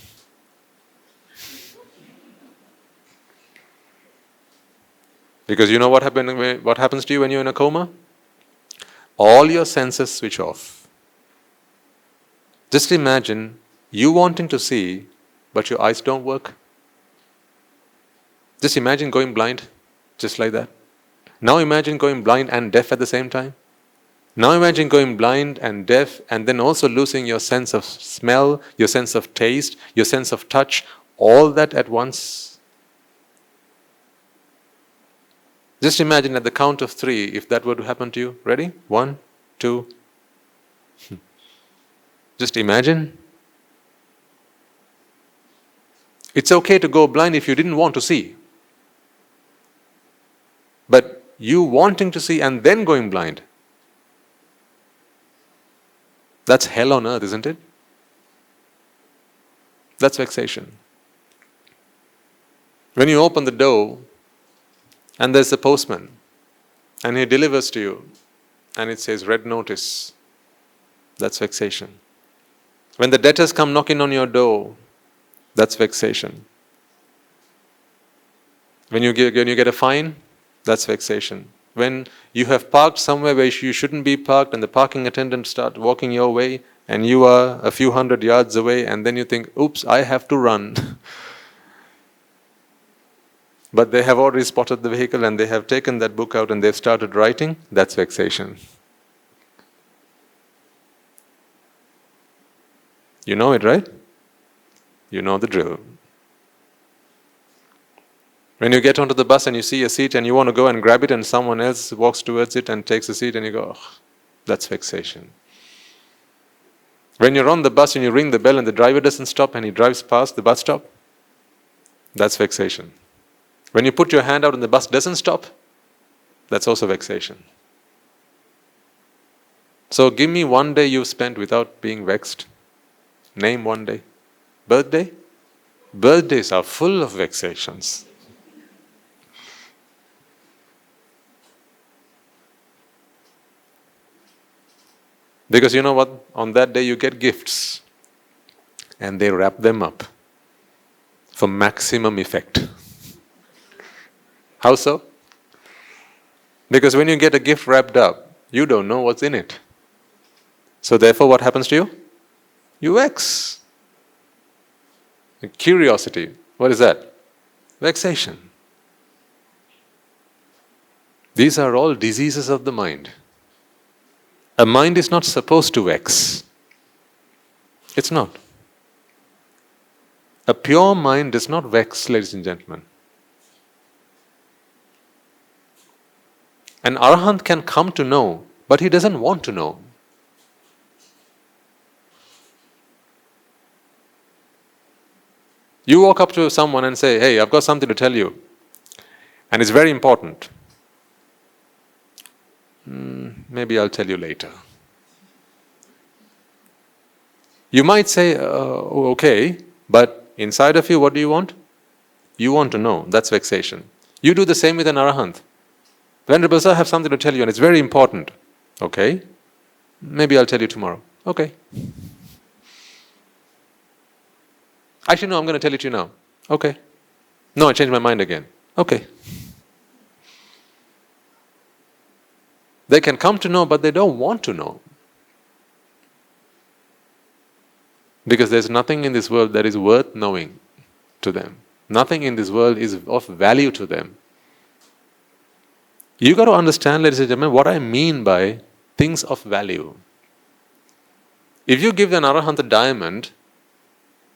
Because you know what happens to you when you're in a coma? All your senses switch off. Just imagine you wanting to see, but your eyes don't work. Just imagine going blind, just like that. Now imagine going blind and deaf at the same time. Now imagine going blind and deaf and then also losing your sense of smell, your sense of taste, your sense of touch, all that at once. Just imagine at the count of 3 if that were to happen to you. Ready? 1, 2. Just imagine. It's okay to go blind if you didn't want to see. But you wanting to see and then going blind, that's hell on earth, isn't it? That's vexation. When you open the door and there's a postman and he delivers to you and it says red notice, that's vexation. When the debtors come knocking on your door, that's vexation. When you get a fine, that's vexation. When you have parked somewhere where you shouldn't be parked and the parking attendant starts walking your way and you are a few hundred yards away and then you think, oops, I have to run. But they have already spotted the vehicle and they have taken that book out and they've started writing, that's vexation. You know it, right? You know the drill. When you get onto the bus and you see a seat and you want to go and grab it and someone else walks towards it and takes a seat and you go, oh, that's vexation. When you're on the bus and you ring the bell and the driver doesn't stop and he drives past the bus stop, that's vexation. When you put your hand out and the bus doesn't stop, that's also vexation. So give me one day you've spent without being vexed. Name one day. Birthday? Birthdays are full of vexations. Because you know what? On that day you get gifts and they wrap them up for maximum effect. How so? Because when you get a gift wrapped up, you don't know what's in it. So therefore what happens to you? You vex. Curiosity. What is that? Vexation. These are all diseases of the mind. A mind is not supposed to vex. It's not. A pure mind does not vex, ladies and gentlemen. An arahant can come to know, but he doesn't want to know. You walk up to someone and say, hey, I've got something to tell you. And it's very important. Maybe I'll tell you later. You might say, okay, but inside of you, what do you want? You want to know. That's vexation. You do the same with an arahant. Venerable sir, I have something to tell you and it's very important. Okay, maybe I'll tell you tomorrow. Okay. Actually, no, I'm going to tell it to you now. Okay. No, I changed my mind again. Okay. They can come to know, but they don't want to know. Because there's nothing in this world that is worth knowing to them. Nothing in this world is of value to them. You got to understand, ladies and gentlemen, what I mean by things of value. If you give an arahant a diamond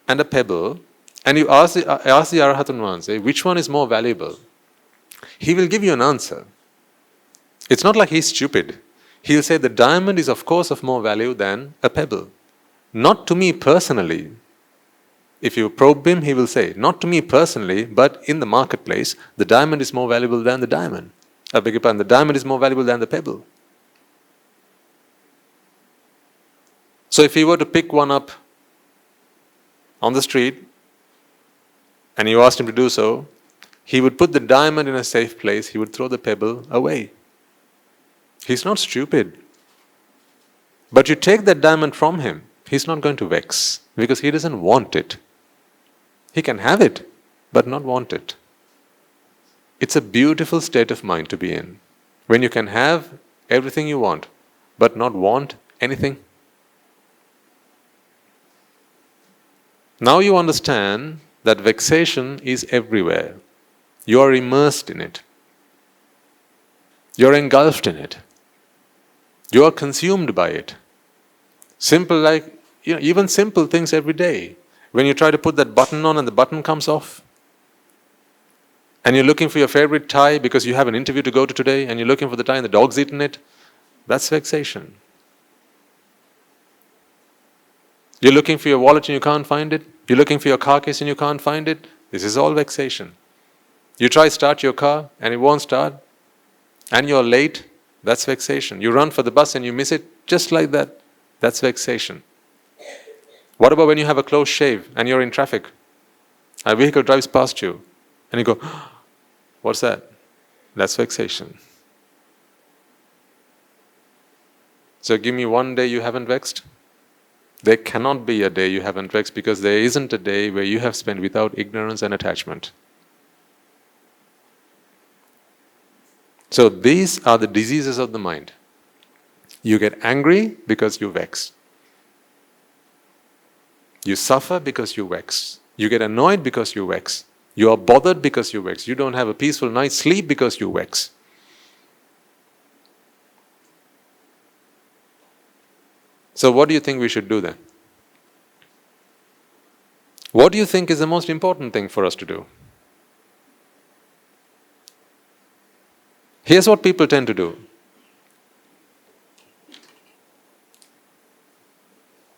and a pebble, and you ask the arahant one, say, which one is more valuable? He will give you an answer. It's not like he's stupid. He'll say the diamond is of course of more value than a pebble. Not to me personally. If you probe him, he will say, not to me personally, but in the marketplace, the diamond is more valuable than the diamond. I beg your pardon, the diamond is more valuable than the pebble. So if he were to pick one up on the street, and you asked him to do so, he would put the diamond in a safe place, he would throw the pebble away. He's not stupid. But you take that diamond from him, he's not going to vex, because he doesn't want it. He can have it, but not want it. It's a beautiful state of mind to be in, when you can have everything you want, but not want anything. Now you understand that vexation is everywhere. You are immersed in it. You're engulfed in it. You are consumed by it. Simple, like, even simple things every day. When you try to put that button on and the button comes off, and you're looking for your favorite tie because you have an interview to go to today, and you're looking for the tie and the dog's eaten it, that's vexation. You're looking for your wallet and you can't find it. You're looking for your car keys and you can't find it. This is all vexation. You try to start your car and it won't start, and you're late, that's vexation. You run for the bus and you miss it, just like that, that's vexation. What about when you have a close shave and you're in traffic? A vehicle drives past you and you go, what's that? That's vexation. So give me one day you haven't vexed. There cannot be a day you haven't vexed, because there isn't a day where you have spent without ignorance and attachment. So these are the diseases of the mind. You get angry because you vex. You suffer because you vex. You get annoyed because you vex. You are bothered because you vex. You don't have a peaceful night's sleep because you vex. So what do you think we should do then? What do you think is the most important thing for us to do? Here's what people tend to do.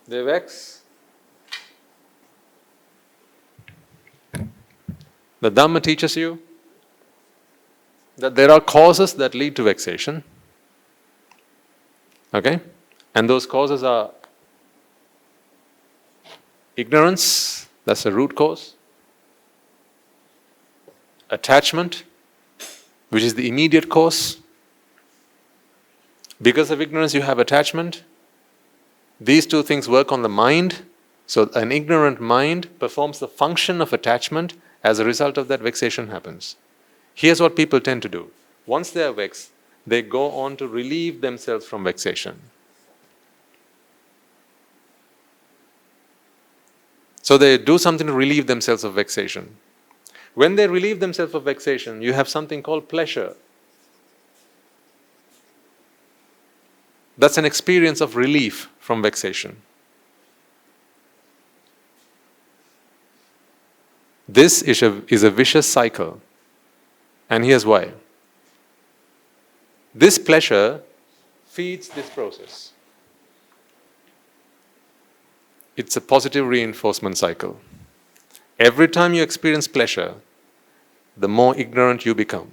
They vex. The Dhamma teaches you that there are causes that lead to vexation. Okay? And those causes are ignorance, that's the root cause. Attachment, which is the immediate cause. Because of ignorance you have attachment. These two things work on the mind. So an ignorant mind performs the function of attachment. As a result of that, vexation happens. Here's what people tend to do. Once they are vexed, they go on to relieve themselves from vexation. So they do something to relieve themselves of vexation. When they relieve themselves of vexation, you have something called pleasure. That's an experience of relief from vexation. This is a vicious cycle. And here's why. This pleasure feeds this process. It's a positive reinforcement cycle. Every time you experience pleasure, the more ignorant you become.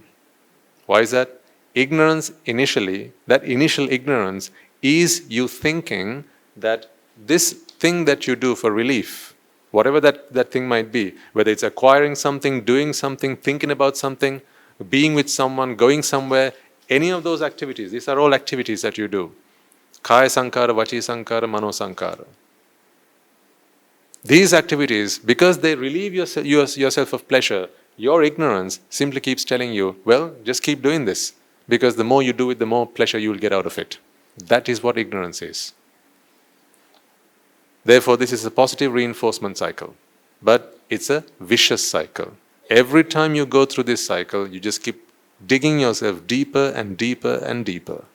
Why is that? Ignorance initially, that initial ignorance is you thinking that this thing that you do for relief, whatever that thing might be, whether it's acquiring something, doing something, thinking about something, being with someone, going somewhere, any of those activities, these are all activities that you do. Kaya sankara, vachi sankara, mano sankara. These activities, because they relieve yourself of pleasure, your ignorance simply keeps telling you, well, just keep doing this. Because the more you do it, the more pleasure you will get out of it. That is what ignorance is. Therefore, this is a positive reinforcement cycle. But it's a vicious cycle. Every time you go through this cycle, you just keep digging yourself deeper and deeper and deeper.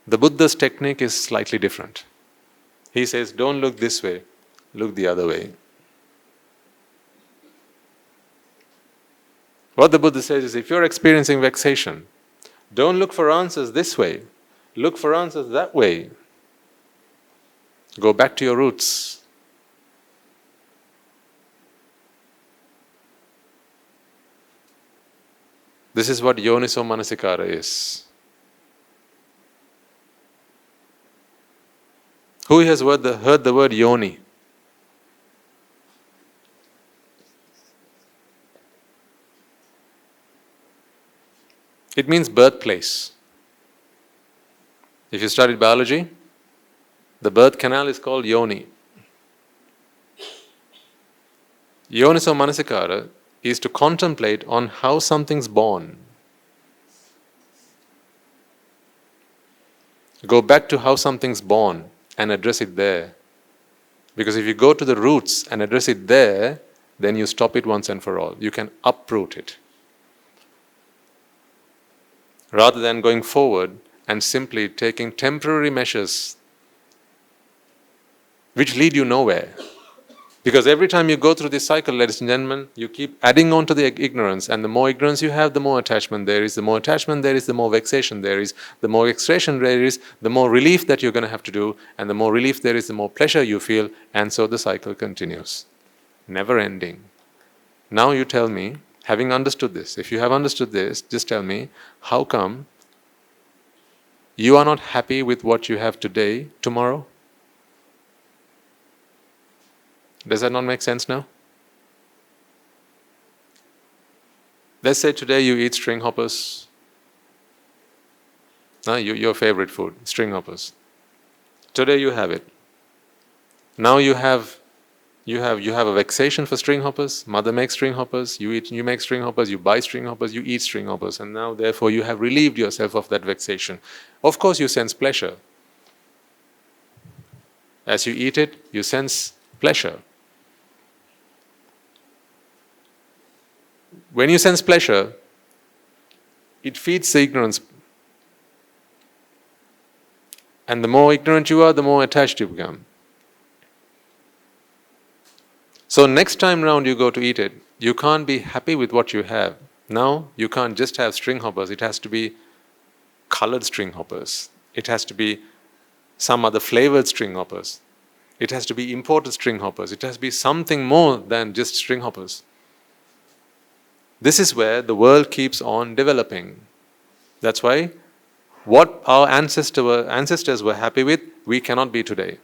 The Buddha's technique is slightly different. He says, don't look this way, look the other way. What the Buddha says is, if you're experiencing vexation, don't look for answers this way, look for answers that way. Go back to your roots. This is what yoniso manasikara is. Who has heard the word yoni? It means birthplace. If you studied biology, the birth canal is called yoni. Yoniso manasikara is to contemplate on how something's born. Go back to how something's born and address it there. Because if you go to the roots and address it there, then you stop it once and for all. You can uproot it. Rather than going forward and simply taking temporary measures which lead you nowhere. Because every time you go through this cycle, ladies and gentlemen, you keep adding on to the ignorance, and the more ignorance you have, the more attachment there is. The more attachment there is, the more vexation there is. The more vexation there is, the more relief that you're going to have to do, and the more relief there is, the more pleasure you feel, and so the cycle continues. Never ending. Now you tell me, having understood this, if you have understood this, just tell me, how come you are not happy with what you have today, tomorrow? Does that not make sense now? Let's say today you eat string hoppers. Your favorite food, string hoppers. Today you have it. Now you have a vexation for string hoppers. Mother makes string hoppers. You make string hoppers. You buy string hoppers. You eat string hoppers, and now therefore you have relieved yourself of that vexation. Of course, you sense pleasure. As you eat it, you sense pleasure. When you sense pleasure, it feeds the ignorance. And the more ignorant you are, the more attached you become. So next time round you go to eat it, you can't be happy with what you have. Now you can't just have string hoppers. It has to be colored string hoppers. It has to be some other flavored string hoppers. It has to be imported string hoppers. It has to be something more than just string hoppers. This is where the world keeps on developing. That's why what our ancestors were happy with, we cannot be today.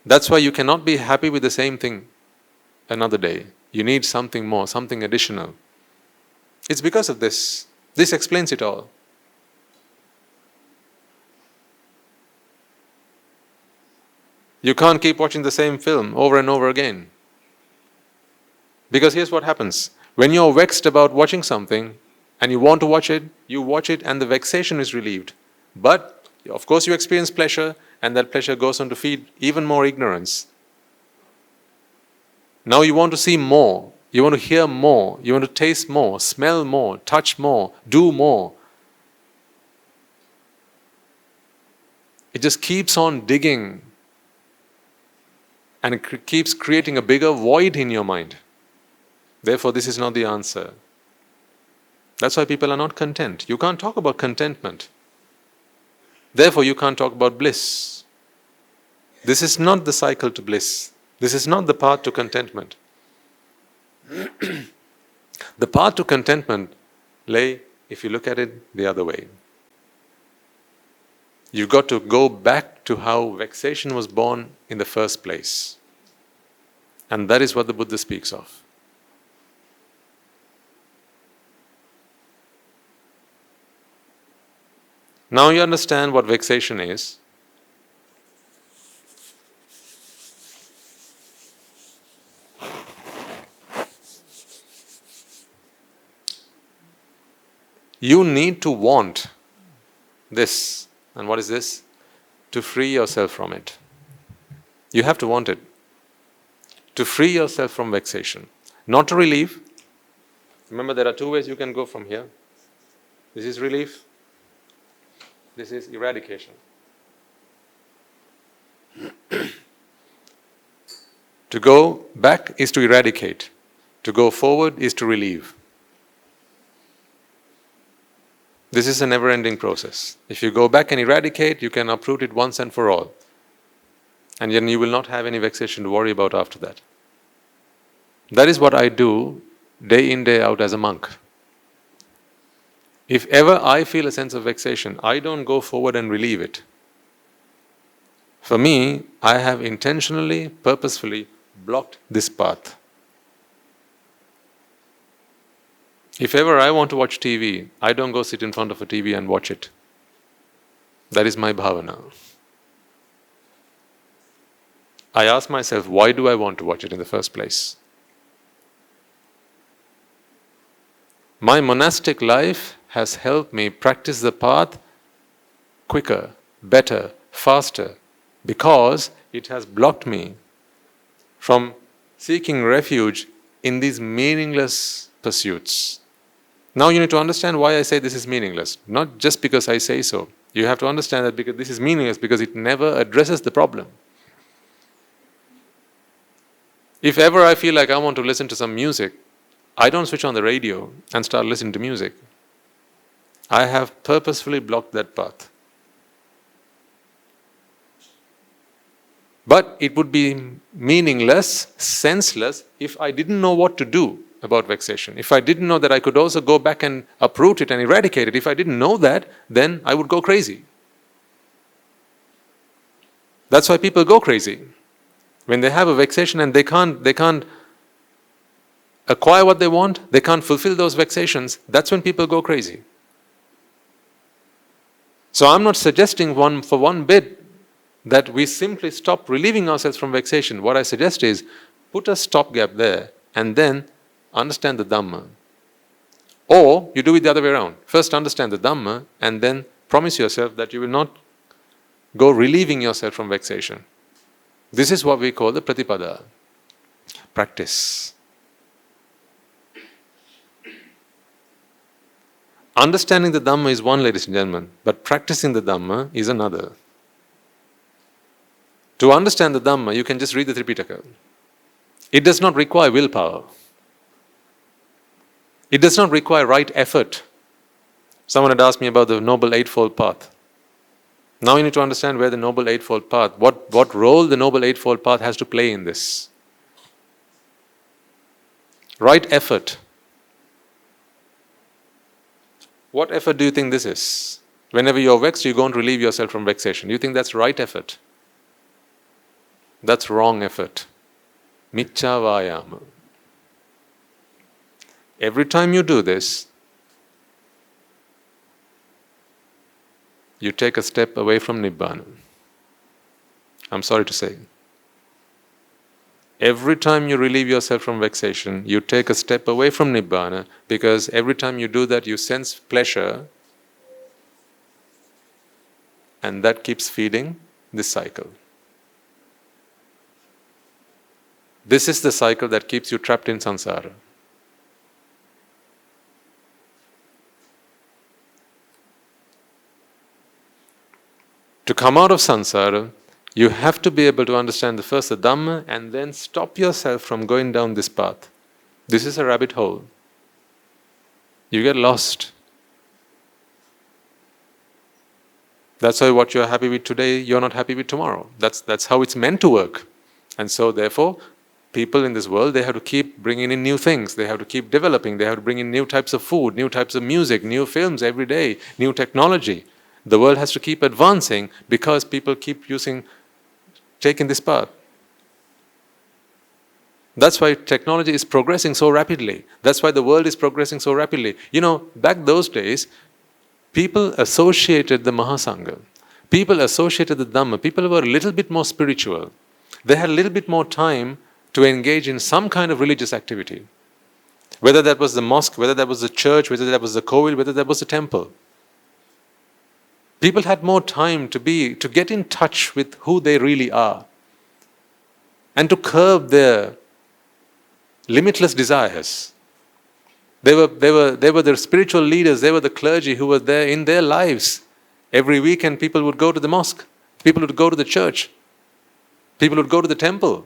That's why you cannot be happy with the same thing another day. You need something more, something additional. It's because of this. This explains it all. You can't keep watching the same film over and over again. Because here's what happens. When you're vexed about watching something and you want to watch it and the vexation is relieved. But, of course, you experience pleasure, and that pleasure goes on to feed even more ignorance. Now you want to see more. You want to hear more. You want to taste more, smell more, touch more, do more. It just keeps on digging. And it keeps creating a bigger void in your mind. Therefore, this is not the answer. That's why people are not content. You can't talk about contentment. Therefore, you can't talk about bliss. This is not the cycle to bliss. This is not the path to contentment. The path to contentment lay, if you look at it, the other way. You've got to go back to how vexation was born in the first place. And that is what the Buddha speaks of. Now you understand what vexation is. You need to want this. And what is this? To free yourself from it. You have to want it. To free yourself from vexation. Not to relieve. Remember, there are two ways you can go from here. This is relief. This is eradication. To go back is to eradicate. To go forward is to relieve. This is a never-ending process. If you go back and eradicate, you can uproot it once and for all. And then you will not have any vexation to worry about after that. That is what I do day in, day out as a monk. If ever I feel a sense of vexation, I don't go forward and relieve it. For me, I have intentionally, purposefully blocked this path. If ever I want to watch TV, I don't go sit in front of a TV and watch it. That is my bhavana. I ask myself, why do I want to watch it in the first place? My monastic life has helped me practice the path quicker, better, faster, because it has blocked me from seeking refuge in these meaningless pursuits. Now you need to understand why I say this is meaningless. Not just because I say so. You have to understand that because this is meaningless because it never addresses the problem. If ever I feel like I want to listen to some music, I don't switch on the radio and start listening to music. I have purposefully blocked that path. But it would be meaningless, senseless, if I didn't know what to do about vexation. If I didn't know that I could also go back and uproot it and eradicate it, if I didn't know that, then I would go crazy. That's why people go crazy. When they have a vexation and they can't acquire what they want, they can't fulfill those vexations, that's when people go crazy. So I'm not suggesting for one bit that we simply stop relieving ourselves from vexation. What I suggest is put a stopgap there and then understand the Dhamma. Or you do it the other way around. First understand the Dhamma and then promise yourself that you will not go relieving yourself from vexation. This is what we call the pratipada, practice. Understanding the Dhamma is one, ladies and gentlemen, but practicing the Dhamma is another. To understand the Dhamma, you can just read the Tripitaka. It does not require willpower. It does not require right effort. Someone had asked me about the Noble Eightfold Path. Now you need to understand where the Noble Eightfold Path, what role the Noble Eightfold Path has to play in this. Right effort. What effort do you think this is? Whenever you're vexed, you go and relieve yourself from vexation. You think that's right effort? That's wrong effort. Miccha vayama. Every time you do this, you take a step away from Nibbana. I'm sorry to say. Every time you relieve yourself from vexation, you take a step away from Nibbana, because every time you do that, you sense pleasure, and that keeps feeding this cycle. This is the cycle that keeps you trapped in samsara. To come out of samsara, you have to be able to understand first the Dhamma and then stop yourself from going down this path. This is a rabbit hole. You get lost. That's why what you're happy with today, you're not happy with tomorrow. That's how it's meant to work. And so therefore, people in this world, they have to keep bringing in new things. They have to keep developing. They have to bring in new types of food, new types of music, new films every day, new technology. The world has to keep advancing because people keep taking this path. That's why technology is progressing so rapidly. That's why the world is progressing so rapidly. Back those days, people associated the Mahasangha. People associated the Dhamma. People were a little bit more spiritual. They had a little bit more time to engage in some kind of religious activity. Whether that was the mosque, whether that was the church, whether that was the kovil, whether that was the temple. People had more time to get in touch with who they really are and to curb their limitless desires. They were the spiritual leaders, they were the clergy who were there in their lives. Every weekend people would go to the mosque, people would go to the church, people would go to the temple.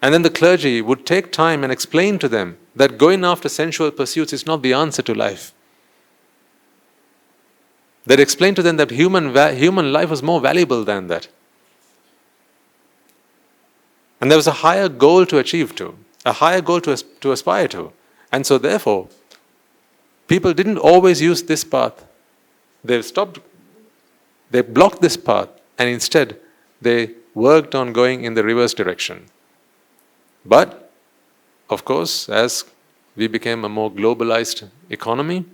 And then the clergy would take time and explain to them that going after sensual pursuits is not the answer to life. They'd explain to them that human life was more valuable than that. And there was a higher goal to achieve to, a higher goal to aspire to. And so therefore, people didn't always use this path. They blocked this path, and instead they worked on going in the reverse direction. But, of course, as we became a more globalized economy,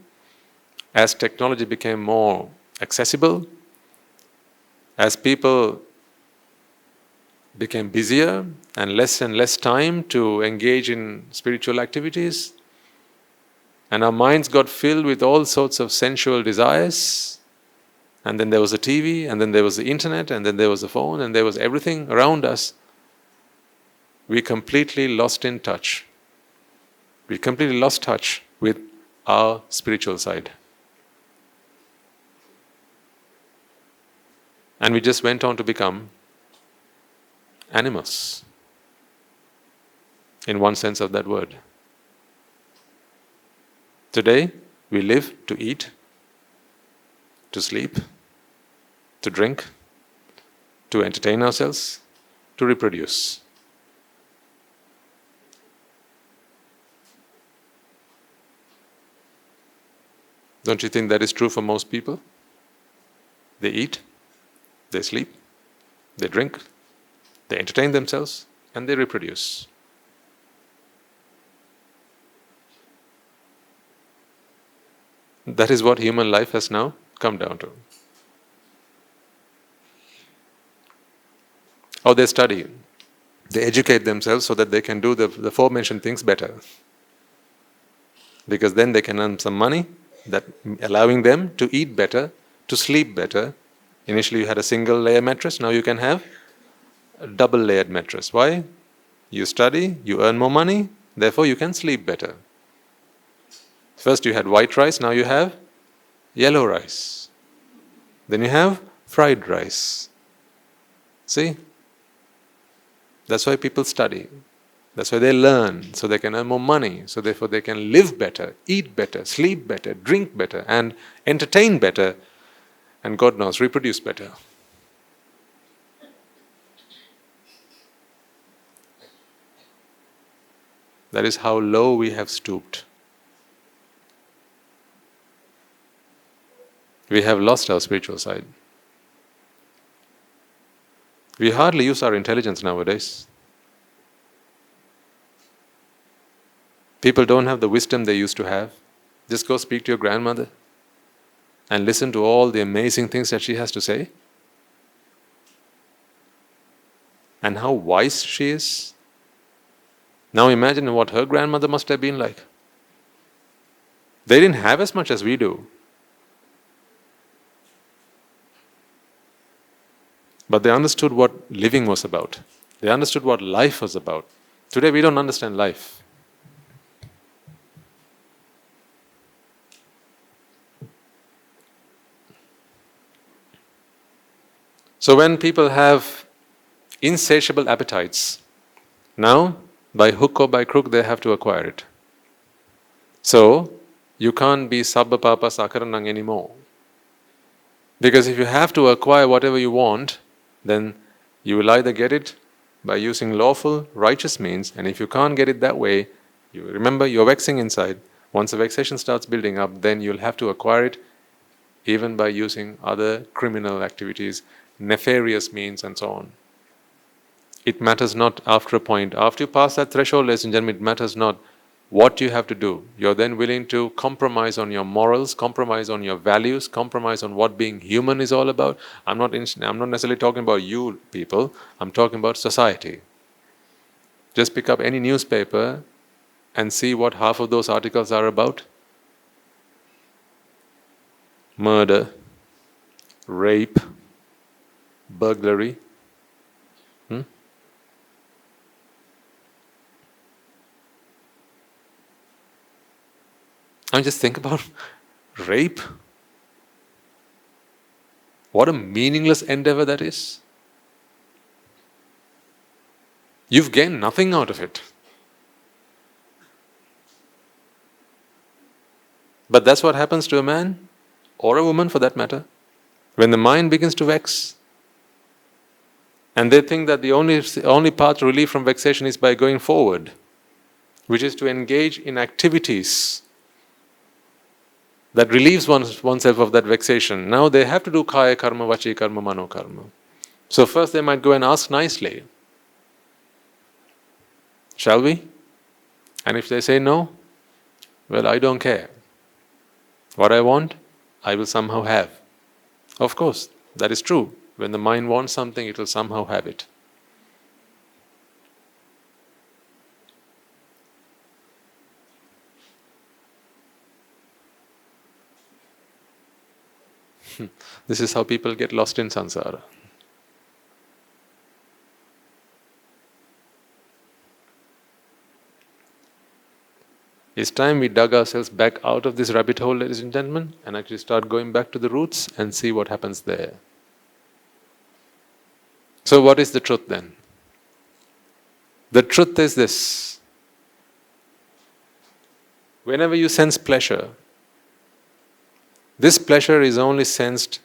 as technology became more accessible, as people became busier and less time to engage in spiritual activities, and our minds got filled with all sorts of sensual desires, and then there was the TV, and then there was the internet, and then there was the phone, and there was everything around us, we completely lost in touch. We completely lost touch with our spiritual side. And we just went on to become animals, in one sense of that word. Today, we live to eat, to sleep, to drink, to entertain ourselves, to reproduce. Don't you think that is true for most people? They eat, they sleep, they drink, they entertain themselves, and they reproduce. That is what human life has now come down to. Or they study, they educate themselves so that they can do the aforementioned things better. Because then they can earn some money, that allowing them to eat better, to sleep better. Initially you had a single layer mattress, now you can have a double layered mattress. Why? You study, you earn more money, therefore you can sleep better. First you had white rice, now you have yellow rice. Then you have fried rice. See? That's why people study. That's why they learn, so they can earn more money, so therefore they can live better, eat better, sleep better, drink better, and entertain better, and God knows, reproduce better. That is how low we have stooped. We have lost our spiritual side. We hardly use our intelligence nowadays. People don't have the wisdom they used to have. Just go speak to your grandmother and listen to all the amazing things that she has to say. And how wise she is. Now imagine what her grandmother must have been like. They didn't have as much as we do. But they understood what living was about. They understood what life was about. Today we don't understand life. So when people have insatiable appetites, now by hook or by crook they have to acquire it. So you can't be sabba papa sakaranang anymore. Because if you have to acquire whatever you want, then you will either get it by using lawful, righteous means, and if you can't get it that way, you remember you're vexing inside. Once the vexation starts building up, then you'll have to acquire it even by using other criminal activities, nefarious means, and so on. It matters not after a point. After you pass that threshold, ladies and gentlemen, it matters not what you have to do. You're then willing to compromise on your morals, compromise on your values, compromise on what being human is all about. I'm not necessarily talking about you people, I'm talking about society. Just pick up any newspaper and see what half of those articles are about. Murder, rape, burglary. I mean, just think about rape. What a meaningless endeavor that is. You've gained nothing out of it. But that's what happens to a man, or a woman for that matter, when the mind begins to vex. And they think that the only path to relief from vexation is by going forward, which is to engage in activities that relieves oneself of that vexation. Now they have to do kaya karma, vachi karma, mano karma. So first they might go and ask nicely, shall we? And if they say no, well, I don't care. What I want, I will somehow have. Of course, that is true. When the mind wants something, it will somehow have it. This is how people get lost in samsara. It's time we dug ourselves back out of this rabbit hole, ladies and gentlemen, and actually start going back to the roots and see what happens there. So what is the truth then? The truth is this. Whenever you sense pleasure, this pleasure is only sensed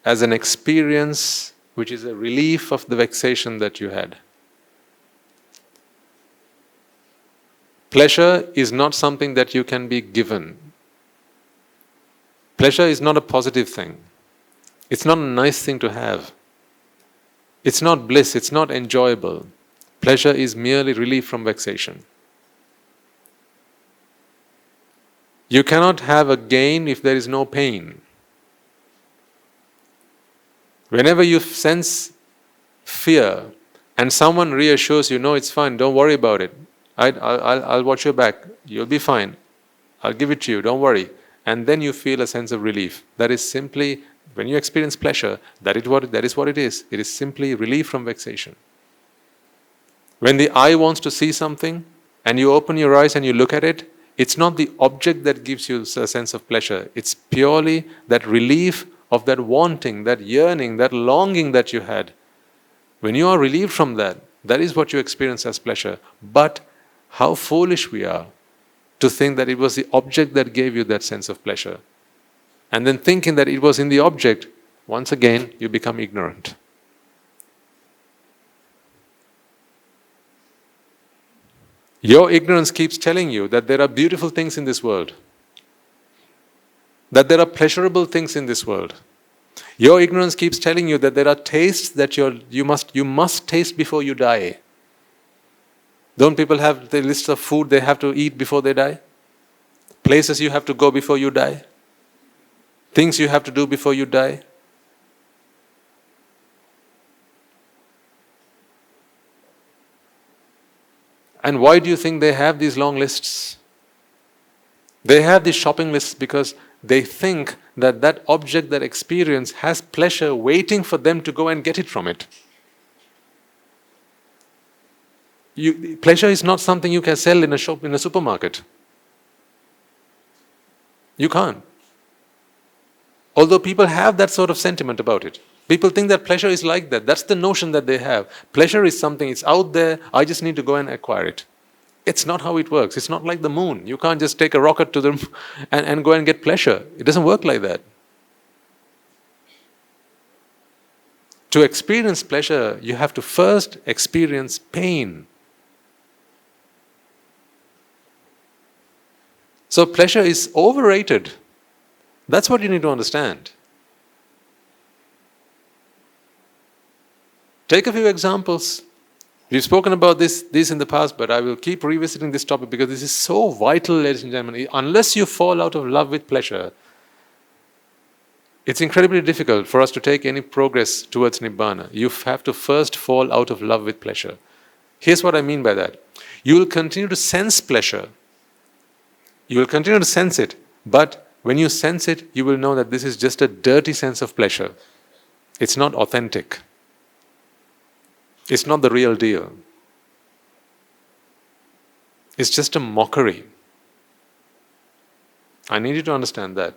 as an experience which is a relief of the vexation that you had. Pleasure is not something that you can be given. Pleasure is not a positive thing. It's not a nice thing to have. It's not bliss, it's not enjoyable. Pleasure is merely relief from vexation. You cannot have a gain if there is no pain. Whenever you sense fear and someone reassures you, no, it's fine, don't worry about it. I'll watch your back, you'll be fine. I'll give it to you, don't worry. And then you feel a sense of relief. That is simply, when you experience pleasure, that is what it is. It is simply relief from vexation. When the eye wants to see something and you open your eyes and you look at it, it's not the object that gives you a sense of pleasure. It's purely that relief of that wanting, that yearning, that longing that you had. When you are relieved from that, that is what you experience as pleasure. But how foolish we are to think that it was the object that gave you that sense of pleasure. And then thinking that it was in the object, once again, you become ignorant. Your ignorance keeps telling you that there are beautiful things in this world, that there are pleasurable things in this world. Your ignorance keeps telling you that there are tastes that you must taste before you die. Don't people have the list of food they have to eat before they die? Places you have to go before you die? Things you have to do before you die? And why do you think they have these long lists? They have these shopping lists because they think that that object, that experience has pleasure waiting for them to go and get it from it. Pleasure is not something you can sell in a shop, in a supermarket. You can't. Although people have that sort of sentiment about it. People think that pleasure is like that. That's the notion that they have. Pleasure is something, it's out there, I just need to go and acquire it. It's not how it works. It's not like the moon. You can't just take a rocket to the moon and go and get pleasure. It doesn't work like that. To experience pleasure, you have to first experience pain. So pleasure is overrated. That's what you need to understand. Take a few examples. We've spoken about this in the past, but I will keep revisiting this topic because this is so vital, ladies and gentlemen. Unless you fall out of love with pleasure, it's incredibly difficult for us to take any progress towards Nibbana. You have to first fall out of love with pleasure. Here's what I mean by that. You will continue to sense pleasure. You will continue to sense it, but when you sense it, you will know that this is just a dirty sense of pleasure. It's not authentic. It's not the real deal. It's just a mockery. I need you to understand that.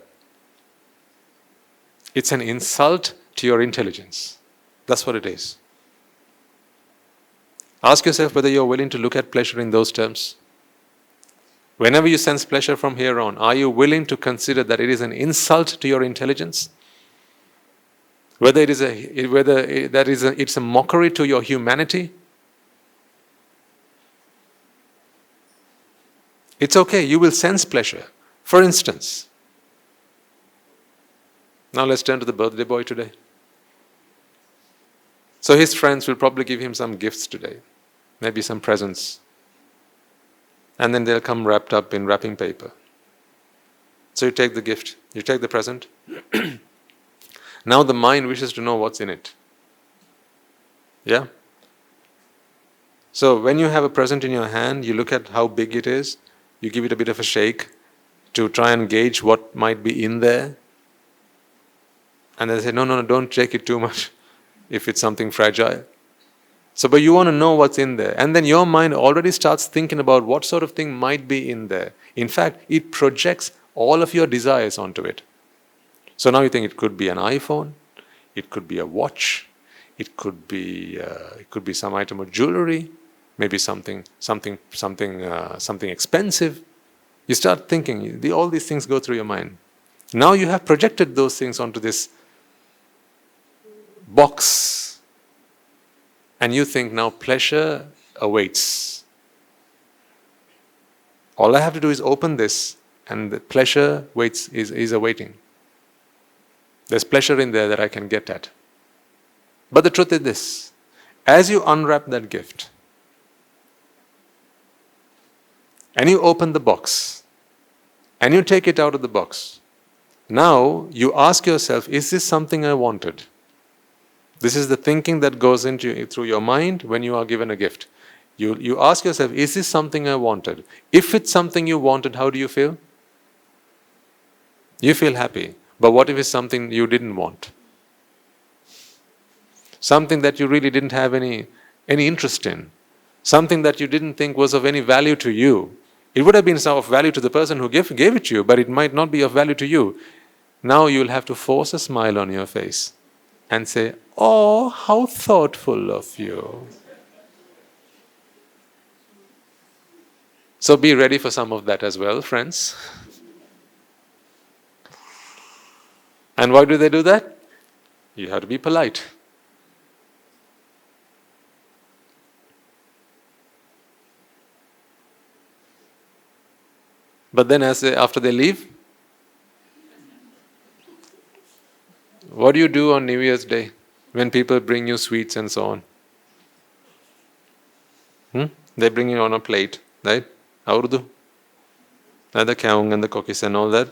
It's an insult to your intelligence. That's what it is. Ask yourself whether you're willing to look at pleasure in those terms. Whenever you sense pleasure from here on, are you willing to consider that it is an insult to your intelligence? Whether it's a mockery to your humanity? It's okay, you will sense pleasure. For instance, now let's turn to the birthday boy today. So his friends will probably give him some gifts today, maybe some presents. And then they'll come wrapped up in wrapping paper. So you take the gift, you take the present. Now the mind wishes to know what's in it. Yeah? So when you have a present in your hand, you look at how big it is, you give it a bit of a shake to try and gauge what might be in there. And they say, no, don't shake it too much if it's something fragile. So, but you want to know what's in there. And then your mind already starts thinking about what sort of thing might be in there. In fact, it projects all of your desires onto it. So now you think it could be an iPhone, it could be a watch, it could be some item of jewelry, maybe something expensive. You start thinking, all these things go through your mind. Now you have projected those things onto this box. And you think now pleasure awaits. All I have to do is open this and the pleasure waits is awaiting. There's pleasure in there that I can get at. But the truth is this, as you unwrap that gift and you open the box and you take it out of the box, now you ask yourself, is this something I wanted? This is the thinking that goes through your mind when you are given a gift. You ask yourself, is this something I wanted? If it's something you wanted, how do you feel? You feel happy. But what if it's something you didn't want? Something that you really didn't have any interest in. Something that you didn't think was of any value to you. It would have been of value to the person who gave it to you, but it might not be of value to you. Now you'll have to force a smile on your face and say, "Oh, how thoughtful of you." So be ready for some of that as well, friends. And why do they do that? You have to be polite. But then after they leave, what do you do on New Year's Day when people bring you sweets and so on? They bring you on a plate, right? Aurdu. The kaung and the cookies and all that.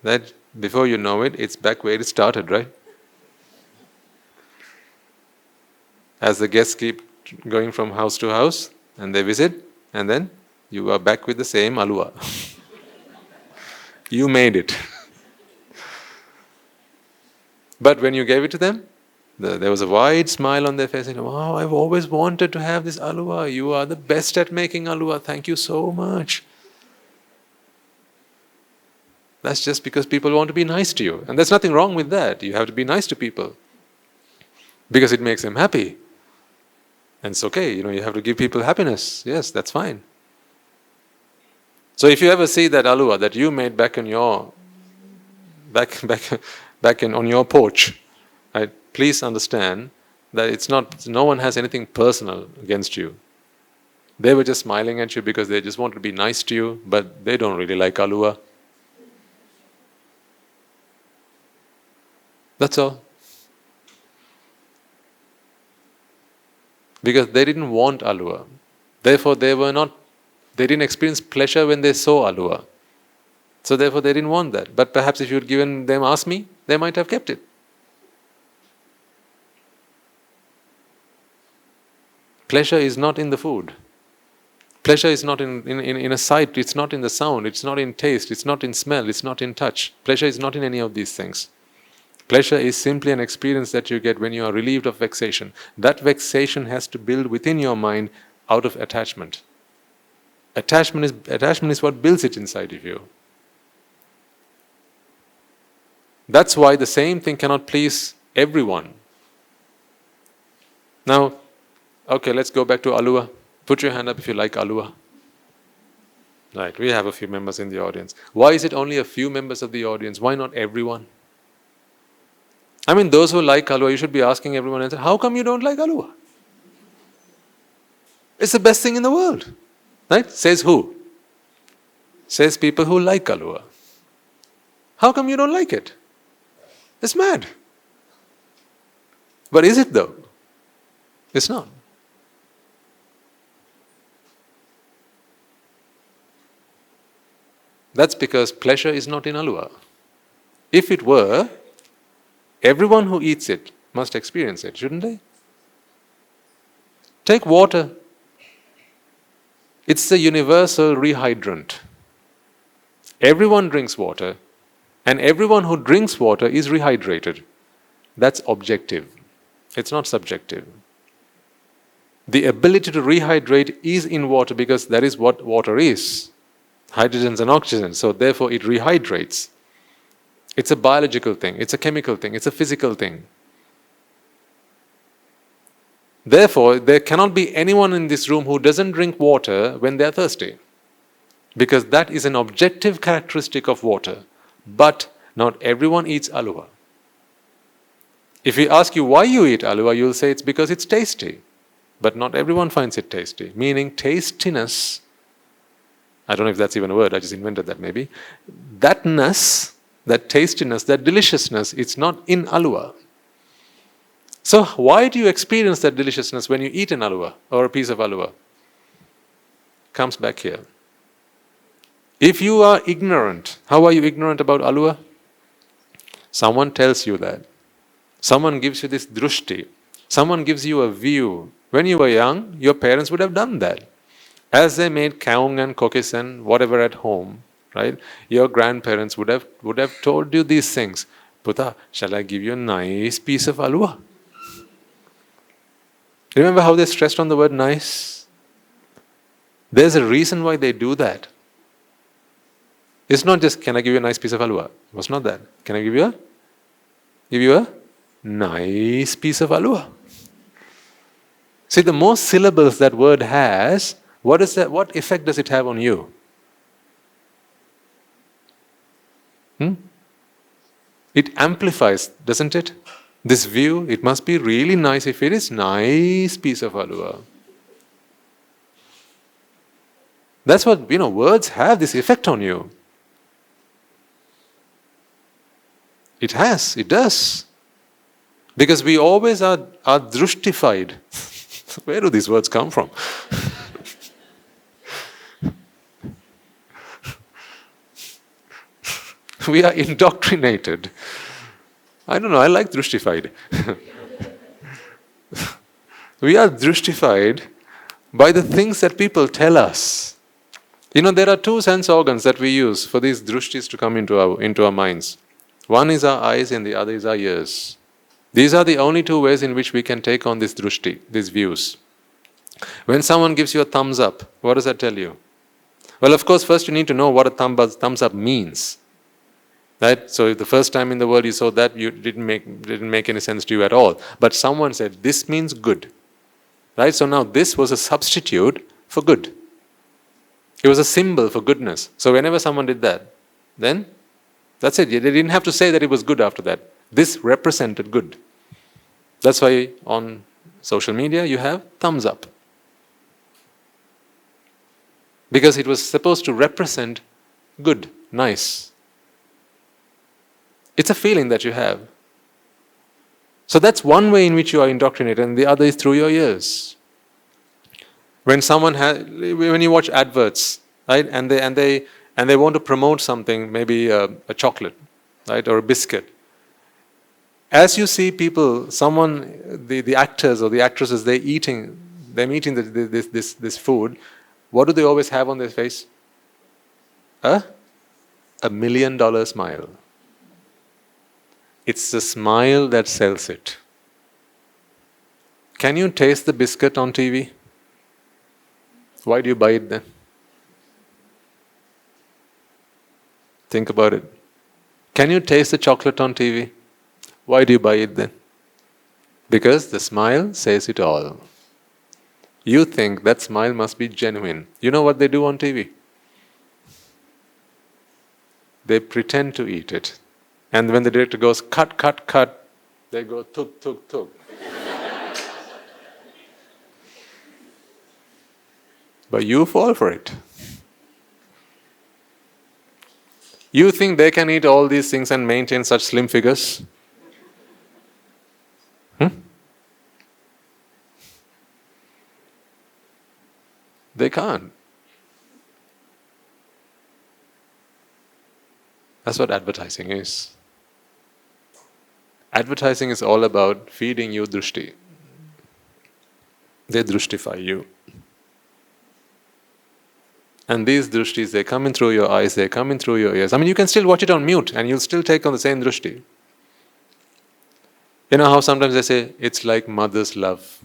That before you know it, it's back where it started, right? As the guests keep going from house to house and they visit, and then you are back with the same alua. You made it. But when you gave it to them, there was a wide smile on their face, and "Wow, I've always wanted to have this alua. You are the best at making alua. Thank you so much." That's just because people want to be nice to you. And there's nothing wrong with that. You have to be nice to people because it makes them happy. And it's okay, you have to give people happiness. Yes, that's fine. So if you ever see that alua that you made back on your on your porch, right, please understand that it's not, no one has anything personal against you. They were just smiling at you because they just wanted to be nice to you, but they don't really like alua. That's all. Because they didn't want alua. Therefore they didn't experience pleasure when they saw alua. So therefore they didn't want that. But perhaps if you had given them asmi, they might have kept it. Pleasure is not in the food. Pleasure is not in a sight, it's not in the sound, it's not in taste, it's not in smell, it's not in touch. Pleasure is not in any of these things. Pleasure is simply an experience that you get when you are relieved of vexation. That vexation has to build within your mind out of attachment. Attachment is what builds it inside of you. That's why the same thing cannot please everyone. Now, okay, let's go back to alua. Put your hand up if you like alua. Right, we have a few members in the audience. Why is it only a few members of the audience? Why not everyone? I mean, those who like alua, you should be asking everyone else, how come you don't like alua? It's the best thing in the world. Right? Says who? Says people who like alua. How come you don't like it? It's mad. But is it though? It's not. That's because pleasure is not in alua. If it were, everyone who eats it must experience it, shouldn't they? Take water. It's the universal rehydrant. Everyone drinks water, and everyone who drinks water is rehydrated. That's objective. It's not subjective. The ability to rehydrate is in water because that is what water is. Hydrogens and oxygens, so therefore it rehydrates. It's a biological thing, it's a chemical thing, it's a physical thing. Therefore, there cannot be anyone in this room who doesn't drink water when they are thirsty. Because that is an objective characteristic of water. But not everyone eats alua. If we ask you why you eat alua, you'll say it's because it's tasty. But not everyone finds it tasty. Meaning tastiness, I don't know if that's even a word, I just invented that maybe. Thatness, that tastiness, that deliciousness, it's not in alua. So why do you experience that deliciousness when you eat an alua or a piece of alua? Comes back here. If you are ignorant, how are you ignorant about alua? Someone tells you that. Someone gives you this drushti. Someone gives you a view. When you were young, your parents would have done that. As they made kaung and kokis and whatever at home, right? Your grandparents would have told you these things. Puta, shall I give you a nice piece of alua? Remember how they stressed on the word nice? There's a reason why they do that. It's not just, can I give you a nice piece of alua? It's not that. Can I give you a nice piece of alua? See, the more syllables that word has, what effect does it have on you? It amplifies, doesn't it? This view, it must be really nice if it is nice piece of alua. That's what, words have this effect on you. It does. Because we always are drushtified. Where do these words come from? We are indoctrinated. I don't know, I like drushtified. We are drushtified by the things that people tell us. There are two sense organs that we use for these drushtis to come into our minds. One is our eyes and the other is our ears. These are the only two ways in which we can take on this drushti, these views. When someone gives you a thumbs up, what does that tell you? Well, of course, first you need to know what a thumbs up means. Right? So if the first time in the world you saw that, you didn't make any sense to you at all. But someone said, this means good. Right? So now this was a substitute for good. It was a symbol for goodness. So whenever someone did that, then that's it. They didn't have to say that it was good after that. This represented good. That's why on social media you have thumbs up. Because it was supposed to represent good, nice. It's a feeling that you have. So that's one way in which you are indoctrinated, and the other is through your ears. When you watch adverts, right, and they want to promote something, maybe a chocolate, right, or a biscuit. As you see people, the actors or the actresses, they're eating this food. What do they always have on their face? $1 million smile. It's the smile that sells it. Can you taste the biscuit on TV? Why do you buy it then? Think about it. Can you taste the chocolate on TV? Why do you buy it then? Because the smile says it all. You think that smile must be genuine. You know what they do on TV? They pretend to eat it. And when the director goes, cut, cut, cut, they go, tuk, tuk, tuk. But you fall for it. You think they can eat all these things and maintain such slim figures? They can't. That's what advertising is. Advertising is all about feeding you drushti. They drushtify you. And these drushtis, they come in through your eyes, they come in through your ears. I mean, you can still watch it on mute and you'll still take on the same drushti. You know how sometimes they say, it's like mother's love.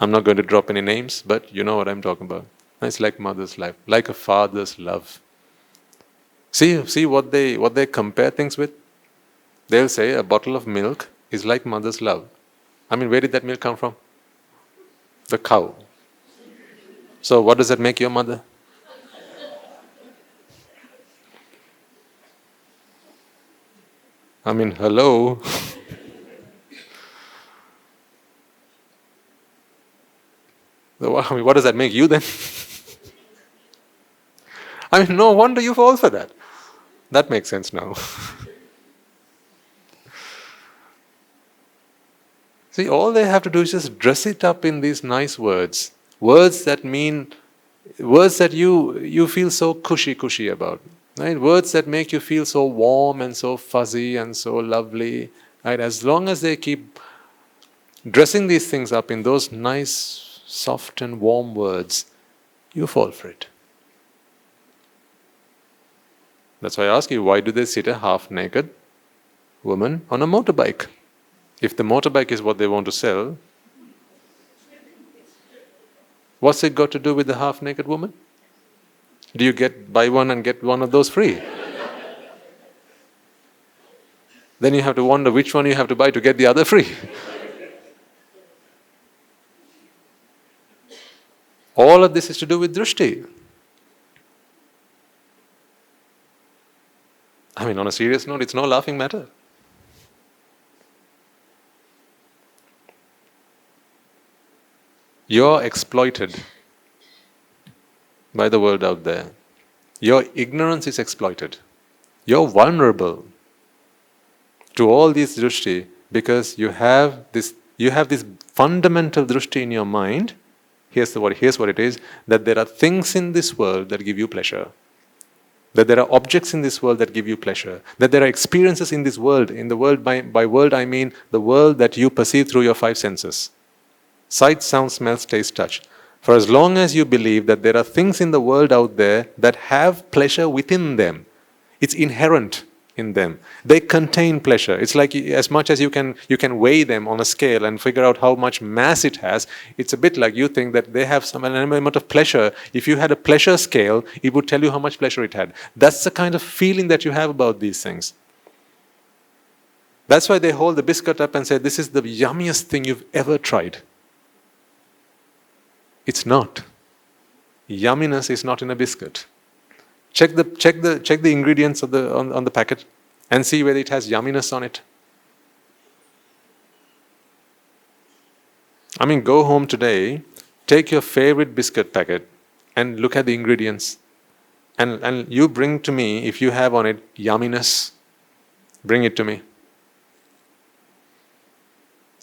I'm not going to drop any names, but you know what I'm talking about. It's like mother's love, like a father's love. See what they compare things with? They'll say a bottle of milk is like mother's love. I mean, where did that milk come from? The cow. So what does that make your mother? I mean, hello. What does that make you then? I mean, no wonder you fall for that. That makes sense now. See, all they have to do is just dress it up in these nice words. Words that you feel so cushy about. Right? Words that make you feel so warm and so fuzzy and so lovely. Right? As long as they keep dressing these things up in those nice, soft and warm words, you fall for it. That's why I ask you, why do they sit a half-naked woman on a motorbike? If the motorbike is what they want to sell, what's it got to do with the half-naked woman? Do you buy one and get one of those free? Then you have to wonder which one you have to buy to get the other free. All of this is to do with drushti. I mean, on a serious note, it's no laughing matter. You're exploited by the world out there. Your ignorance is exploited. You're vulnerable to all these drushti because you have this fundamental drushti in your mind. Here's what it is, that there are things in this world that give you pleasure. That there are objects in this world that give you pleasure. That there are experiences in this world. In the world, by world I mean the world that you perceive through your 5 senses. Sight, sound, smell, taste, touch. For as long as you believe that there are things in the world out there that have pleasure within them, it's inherent in them. They contain pleasure. It's like as much as you can weigh them on a scale and figure out how much mass it has. It's a bit like you think that they have some element of pleasure. If you had a pleasure scale, it would tell you how much pleasure it had. That's the kind of feeling that you have about these things. That's why they hold the biscuit up and say, this is the yummiest thing you've ever tried. It's not. Yumminess is not in a biscuit. Check the ingredients of on the packet and see whether it has yumminess on it. I mean, go home today, take your favorite biscuit packet and look at the ingredients. And you bring to me, if you have on it yumminess, bring it to me.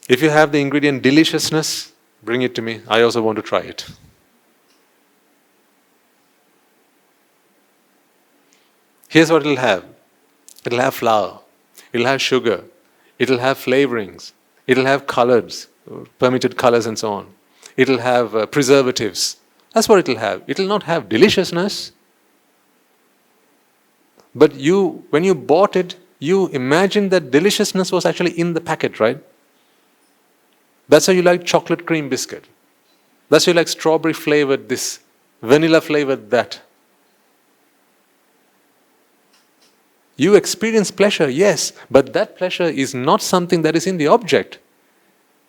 If you have the ingredient deliciousness, bring it to me. I also want to try it. Here's what it'll have. It'll have flour. It'll have sugar. It'll have flavorings. It'll have colors, permitted colors and so on. It'll have preservatives. That's what it'll have. It'll not have deliciousness. But when you bought it, you imagined that deliciousness was actually in the packet, right? That's how you like chocolate cream biscuit. That's how you like strawberry flavored this, vanilla flavored that. You experience pleasure, yes, but that pleasure is not something that is in the object.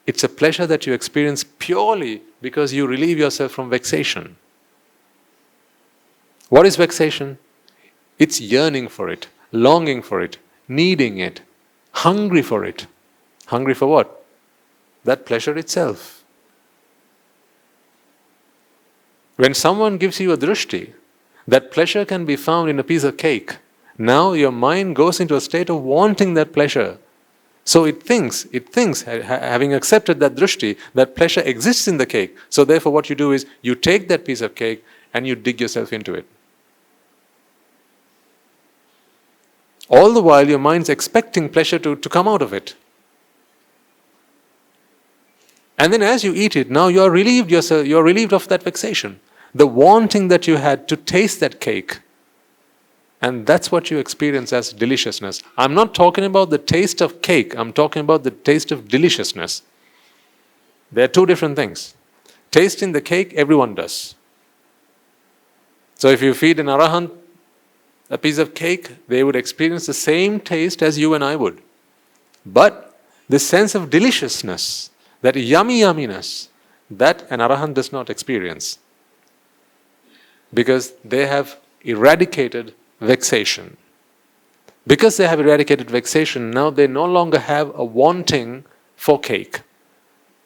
It's a pleasure that you experience purely because you relieve yourself from vexation. What is vexation? It's yearning for it, longing for it, needing it, hungry for it. Hungry for what? That pleasure itself. When someone gives you a drishti, that pleasure can be found in a piece of cake. Now your mind goes into a state of wanting that pleasure. So it thinks, having accepted that drishti, that pleasure exists in the cake. So therefore what you do is, you take that piece of cake and you dig yourself into it. All the while your mind's expecting pleasure to come out of it. And then as you eat it, now you're relieved of that vexation. The wanting that you had to taste that cake. And that's what you experience as deliciousness. I'm not talking about the taste of cake. I'm talking about the taste of deliciousness. They're two different things. Tasting the cake, everyone does. So if you feed an arahant a piece of cake, they would experience the same taste as you and I would. But the sense of deliciousness, that yumminess, that an arahant does not experience. Because they have eradicated vexation. Because they have eradicated vexation, now they no longer have a wanting for cake,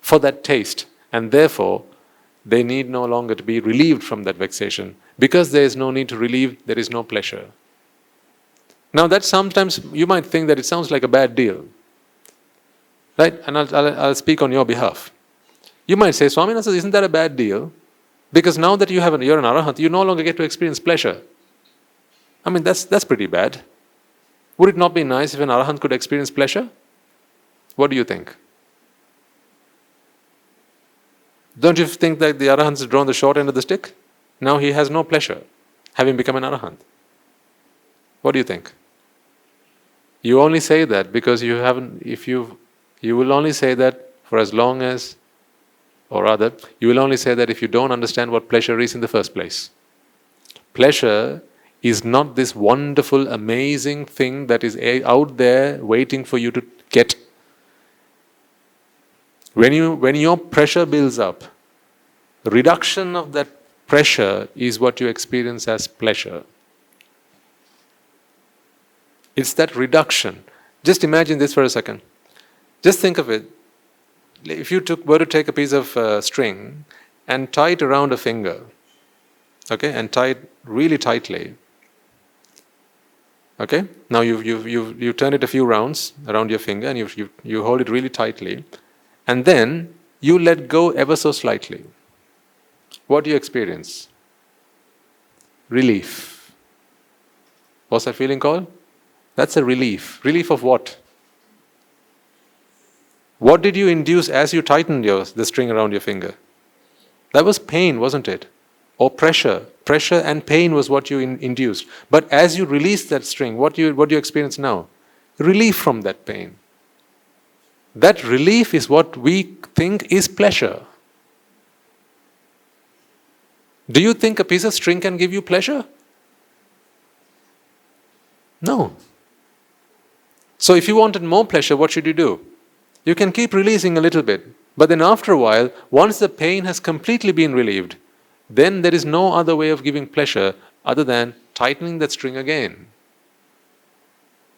for that taste, and therefore they need no longer to be relieved from that vexation. Because there is no need to relieve, there is no pleasure. Now that sometimes you might think that it sounds like a bad deal, right? And I'll speak on your behalf. You might say, Swaminatha, isn't that a bad deal? Because now that you're an arahant, you no longer get to experience pleasure. I mean, that's pretty bad. Would it not be nice if an arahant could experience pleasure? What do you think? Don't you think that the arahant has drawn the short end of the stick? Now he has no pleasure, having become an arahant. What do you think? You only say that because you will only say that for as long as, or rather, you will only say that if you don't understand what pleasure is in the first place. Pleasure is not this wonderful, amazing thing that is out there waiting for you to get. When your pressure builds up, reduction of that pressure is what you experience as pleasure. It's that reduction. Just imagine this for a second. Just think of it. If you were to take a piece of string and tie it around a finger, okay, and tie it really tightly. Okay, now you turn it a few rounds around your finger and you hold it really tightly, and then you let go ever so slightly. What do you experience? Relief. What's that feeling called? That's a relief. Relief of what? What did you induce as you tightened the string around your finger? That was pain, wasn't it? Or pressure. Pressure and pain was what you induced. But as you release that string, what do you experience now? Relief from that pain. That relief is what we think is pleasure. Do you think a piece of string can give you pleasure? No. So if you wanted more pleasure, what should you do? You can keep releasing a little bit. But then after a while, once the pain has completely been relieved, then there is no other way of giving pleasure other than tightening that string again.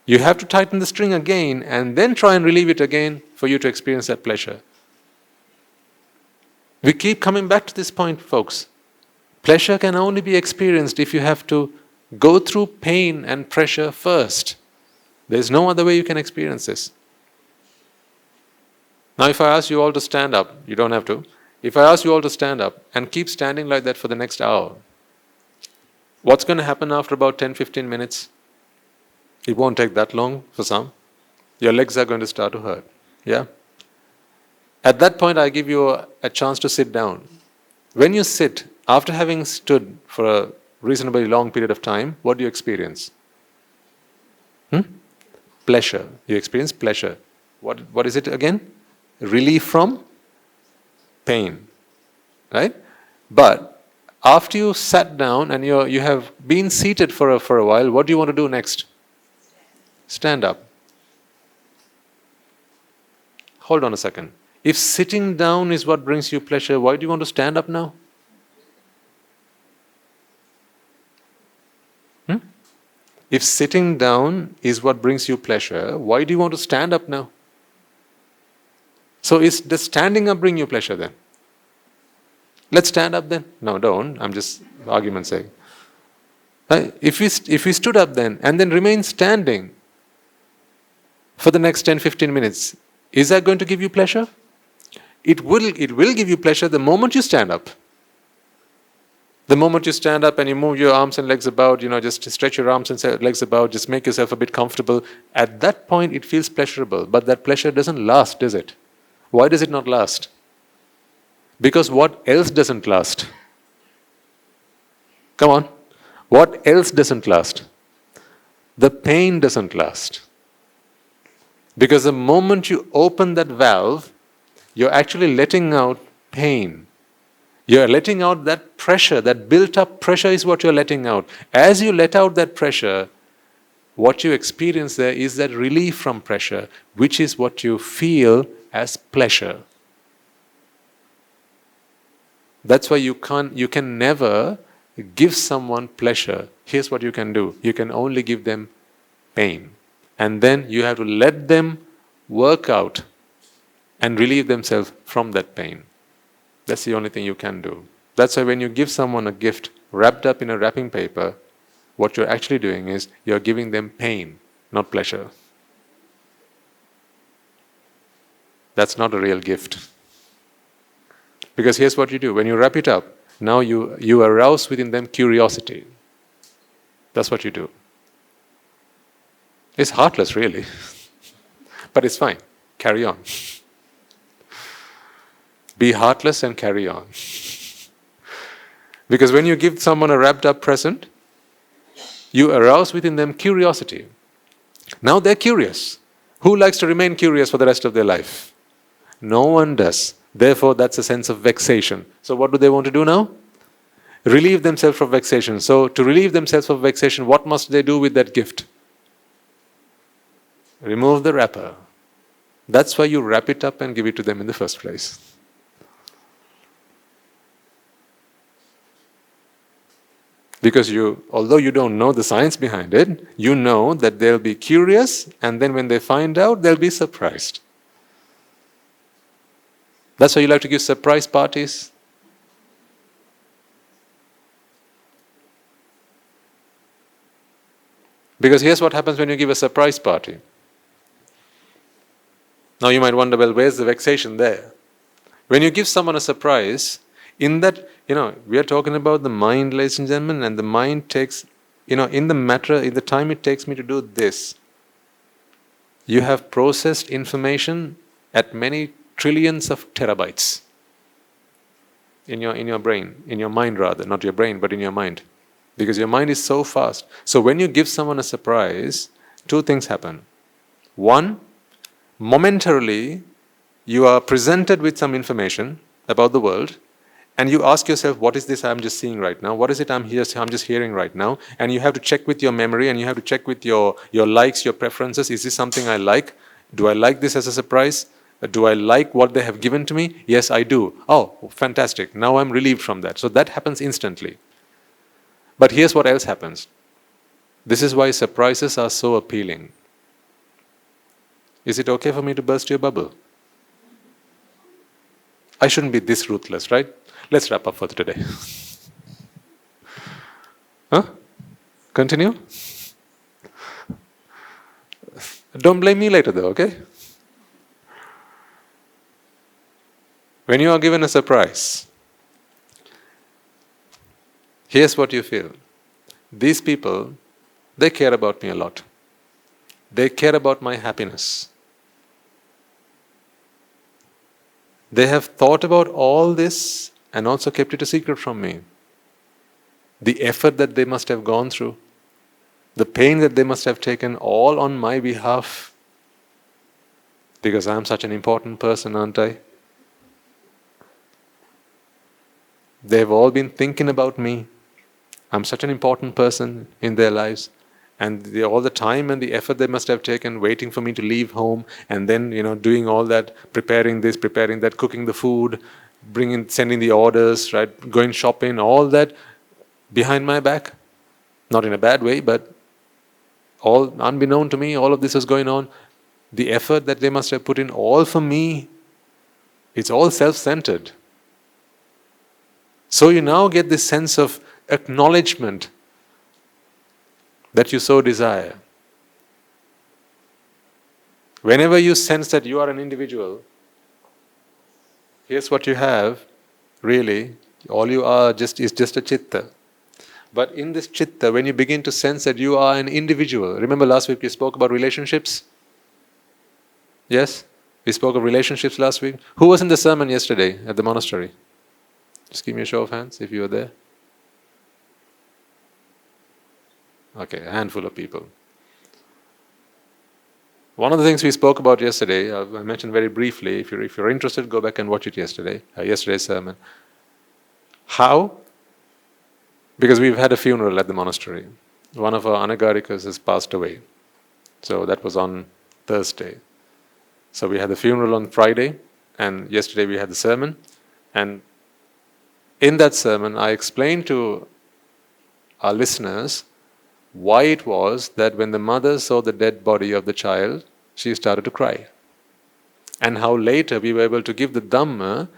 You have to tighten the string again and then try and relieve it again for you to experience that pleasure. We keep coming back to this point, folks. Pleasure can only be experienced if you have to go through pain and pressure first. There's no other way you can experience this. Now if I ask you all to stand up, you don't have to. If I ask you all to stand up and keep standing like that for the next hour, what's going to happen after about 10-15 minutes? It won't take that long for some. Your legs are going to start to hurt. Yeah? At that point, I give you a chance to sit down. When you sit, after having stood for a reasonably long period of time, what do you experience? Pleasure. You experience pleasure. What is it again? Relief from pain. Right? But after you sat down and you have been seated for a while, what do you want to do next? Stand up. Hold on a second. If sitting down is what brings you pleasure, why do you want to stand up now? If sitting down is what brings you pleasure, why do you want to stand up now? So does standing up bring you pleasure then? Let's stand up then. No, don't. I'm just argument's sake. If we stood up then and then remain standing for the next 10-15 minutes, is that going to give you pleasure? It will give you pleasure the moment you stand up. The moment you stand up and you move your arms and legs about, just stretch your arms and legs about, just make yourself a bit comfortable. At that point, it feels pleasurable. But that pleasure doesn't last, does it? Why does it not last? Because what else doesn't last? Come on. What else doesn't last? The pain doesn't last. Because the moment you open that valve, you're actually letting out pain. You're letting out that pressure, that built-up pressure is what you're letting out. As you let out that pressure, what you experience there is that relief from pressure, which is what you feel as pleasure. That's why you can never give someone pleasure. Here's what you can do. You can only give them pain. And then you have to let them work out and relieve themselves from that pain. That's the only thing you can do. That's why when you give someone a gift wrapped up in a wrapping paper, what you're actually doing is you're giving them pain, not pleasure. That's not a real gift. Because here's what you do. When you wrap it up, now you arouse within them curiosity. That's what you do. It's heartless, really. But it's fine. Carry on. Be heartless and carry on. Because when you give someone a wrapped up present, you arouse within them curiosity. Now they're curious. Who likes to remain curious for the rest of their life? No one does. Therefore, that's a sense of vexation. So what do they want to do now? Relieve themselves from vexation. So to relieve themselves from vexation, what must they do with that gift? Remove the wrapper. That's why you wrap it up and give it to them in the first place. Because although you don't know the science behind it, you know that they'll be curious, and then when they find out, they'll be surprised. That's why you like to give surprise parties. Because here's what happens when you give a surprise party. Now you might wonder, well, where's the vexation there? When you give someone a surprise, in that, we are talking about the mind, ladies and gentlemen, and the mind takes, in the time it takes me to do this, you have processed information at many trillions of terabytes in your brain, in your mind rather, not your brain, but in your mind. Because your mind is so fast. So when you give someone a surprise, two things happen. One, momentarily, you are presented with some information about the world, and you ask yourself, what is this I'm just seeing right now? What is it I'm just hearing right now? And you have to check with your memory, and you have to check with your likes, your preferences. Is this something I like? Do I like this as a surprise? Do I like what they have given to me? Yes, I do. Oh, fantastic. Now I'm relieved from that. So that happens instantly. But here's what else happens. This is why surprises are so appealing. Is it okay for me to burst your bubble? I shouldn't be this ruthless, right? Let's wrap up for today. Huh? Continue? Don't blame me later though, okay? When you are given a surprise, here's what you feel. These people, they care about me a lot. They care about my happiness. They have thought about all this and also kept it a secret from me. The effort that they must have gone through, the pain that they must have taken, all on my behalf, because I'm such an important person, aren't I? They've all been thinking about me. I'm such an important person in their lives. And all the time and the effort they must have taken waiting for me to leave home, and then, doing all that, preparing this, preparing that, cooking the food, sending the orders, right, going shopping, all that behind my back. Not in a bad way, but all unbeknown to me, all of this is going on. The effort that they must have put in, all for me, it's all self-centered. So you now get this sense of acknowledgement that you so desire. Whenever you sense that you are an individual, here's what you have, really, all you are is just a chitta. But in this chitta, when you begin to sense that you are an individual, remember last week we spoke about relationships? Yes? We spoke of relationships last week. Who was in the sermon yesterday at the monastery? Just give me a show of hands if you were there. Okay, a handful of people. One of the things we spoke about yesterday, I mentioned very briefly, if you're interested, go back and watch it yesterday's sermon. How? Because we've had a funeral at the monastery. One of our anagarikas has passed away. So that was on Thursday. So we had the funeral on Friday, and yesterday we had the sermon. And in that sermon, I explained to our listeners why it was that when the mother saw the dead body of the child, she started to cry. And how later we were able to give the dhamma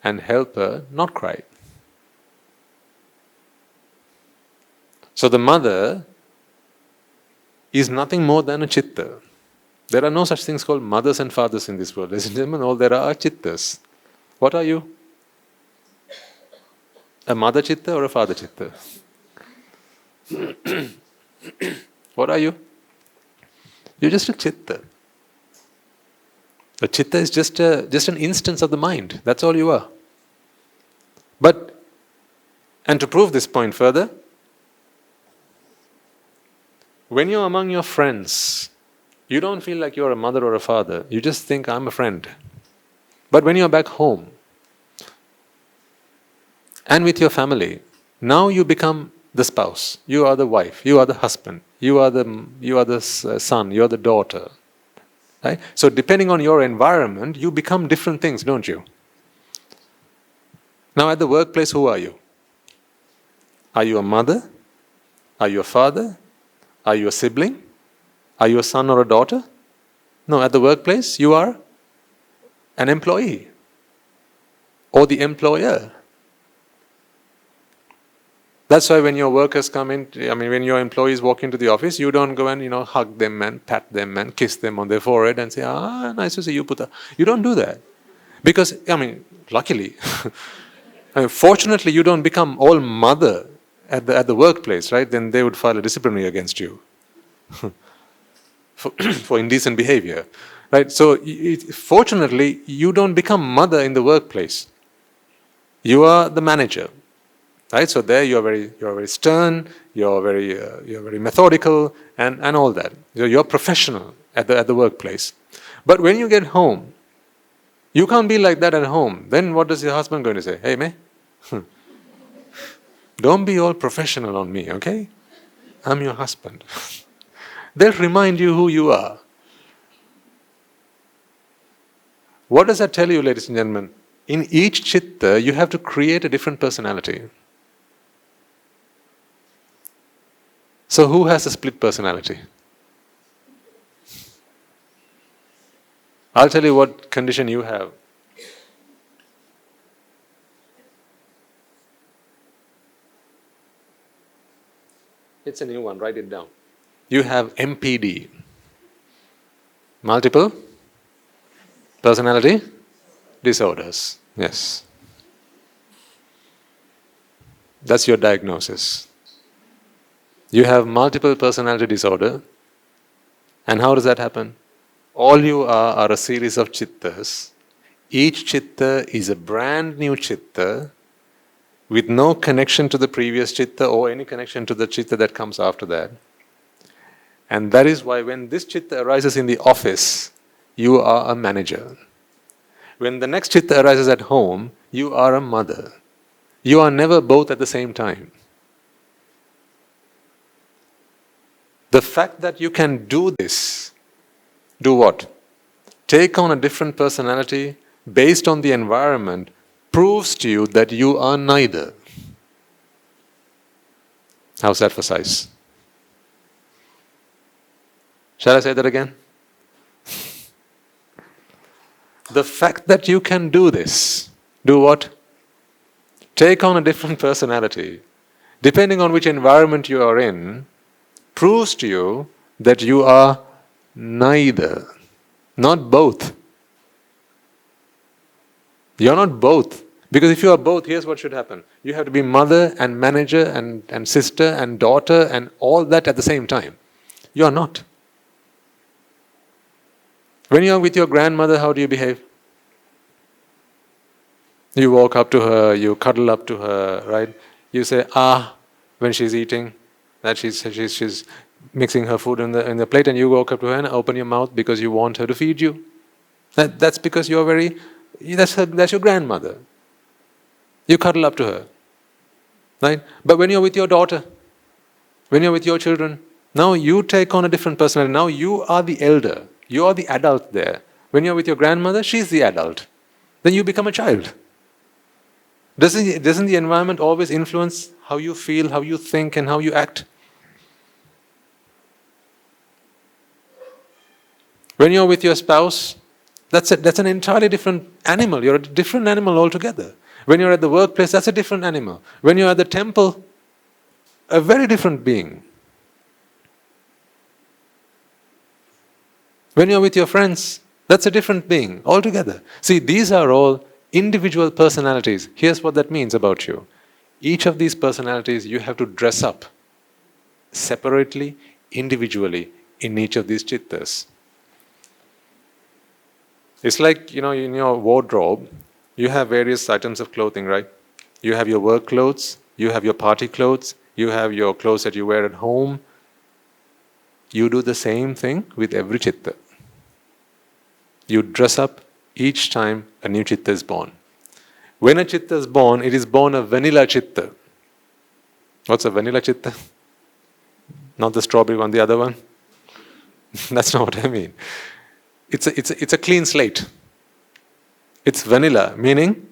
and help her not cry. So the mother is nothing more than a chitta. There are no such things called mothers and fathers in this world. Ladies and gentlemen, all there are chittas. What are you? A mother chitta or a father chitta? What are you? You're just a chitta. A chitta is just an instance of the mind. That's all you are. And to prove this point further, when you're among your friends, you don't feel like you're a mother or a father. You just think, I'm a friend. But when you're back home and with your family, now you become the spouse. You are the wife. You are the husband. You are the son. You are the daughter. Right? So depending on your environment, you become different things, don't you? Now at the workplace, who are you? Are you a mother? Are you a father? Are you a sibling? Are you a son or a daughter? No, at the workplace, you are an employee or the employer. That's why when your workers come in, when your employees walk into the office, you don't go and, hug them and pat them and kiss them on their forehead and say, nice to see you, Putta. You don't do that. Because, luckily, fortunately, you don't become all mother at the workplace, right? Then they would file a disciplinary against you for indecent behavior, right? So, fortunately, you don't become mother in the workplace. You are the manager. Right, so there you're very stern, you're very methodical, and all that. You're professional at the workplace. But when you get home, you can't be like that at home. Then what does your husband going to say? Hey, me, don't be all professional on me, okay? I'm your husband. They'll remind you who you are. What does that tell you, ladies and gentlemen? In each chitta, you have to create a different personality. So who has a split personality? I'll tell you what condition you have. It's a new one, write it down. You have MPD. Multiple personality disorders. Yes. That's your diagnosis. You have multiple personality disorder. And how does that happen? All you are a series of chittas. Each chitta is a brand new chitta with no connection to the previous chitta or any connection to the chitta that comes after that. And that is why when this chitta arises in the office, you are a manager. When the next chitta arises at home, you are a mother. You are never both at the same time. The fact that you can do this, do what? Take on a different personality based on the environment, proves to you that you are neither. How's that for size? Shall I say that again? The fact that you can do this, do what? Take on a different personality, depending on which environment you are in, proves to you that you are neither, not both. You're not both. Because if you are both, here's what should happen. You have to be mother and manager and sister and daughter and all that at the same time. You are not. When you are with your grandmother, how do you behave? You walk up to her, you cuddle up to her, right? You say, when she's eating, that she's mixing her food in the plate, and you walk up to her and open your mouth because you want her to feed you. That's because you're that's your grandmother. You cuddle up to her, right? But when you're with your daughter, when you're with your children, now you take on a different personality. Now you are the elder. You are the adult there. When you're with your grandmother, she's the adult. Then you become a child. Doesn't the environment always influence how you feel, how you think, and how you act? When you're with your spouse, that's an entirely different animal. You're a different animal altogether. When you're at the workplace, that's a different animal. When you're at the temple, a very different being. When you're with your friends, that's a different being altogether. See, these are all individual personalities. Here's what that means about you. Each of these personalities you have to dress up separately, individually, in each of these chittas. It's like, in your wardrobe, you have various items of clothing, right? You have your work clothes, you have your party clothes, you have your clothes that you wear at home. You do the same thing with every chitta. You dress up each time a new chitta is born. When a chitta is born, it is born a vanilla chitta. What's a vanilla chitta? Not the strawberry one, the other one? That's not what I mean. It's a clean slate. It's vanilla, meaning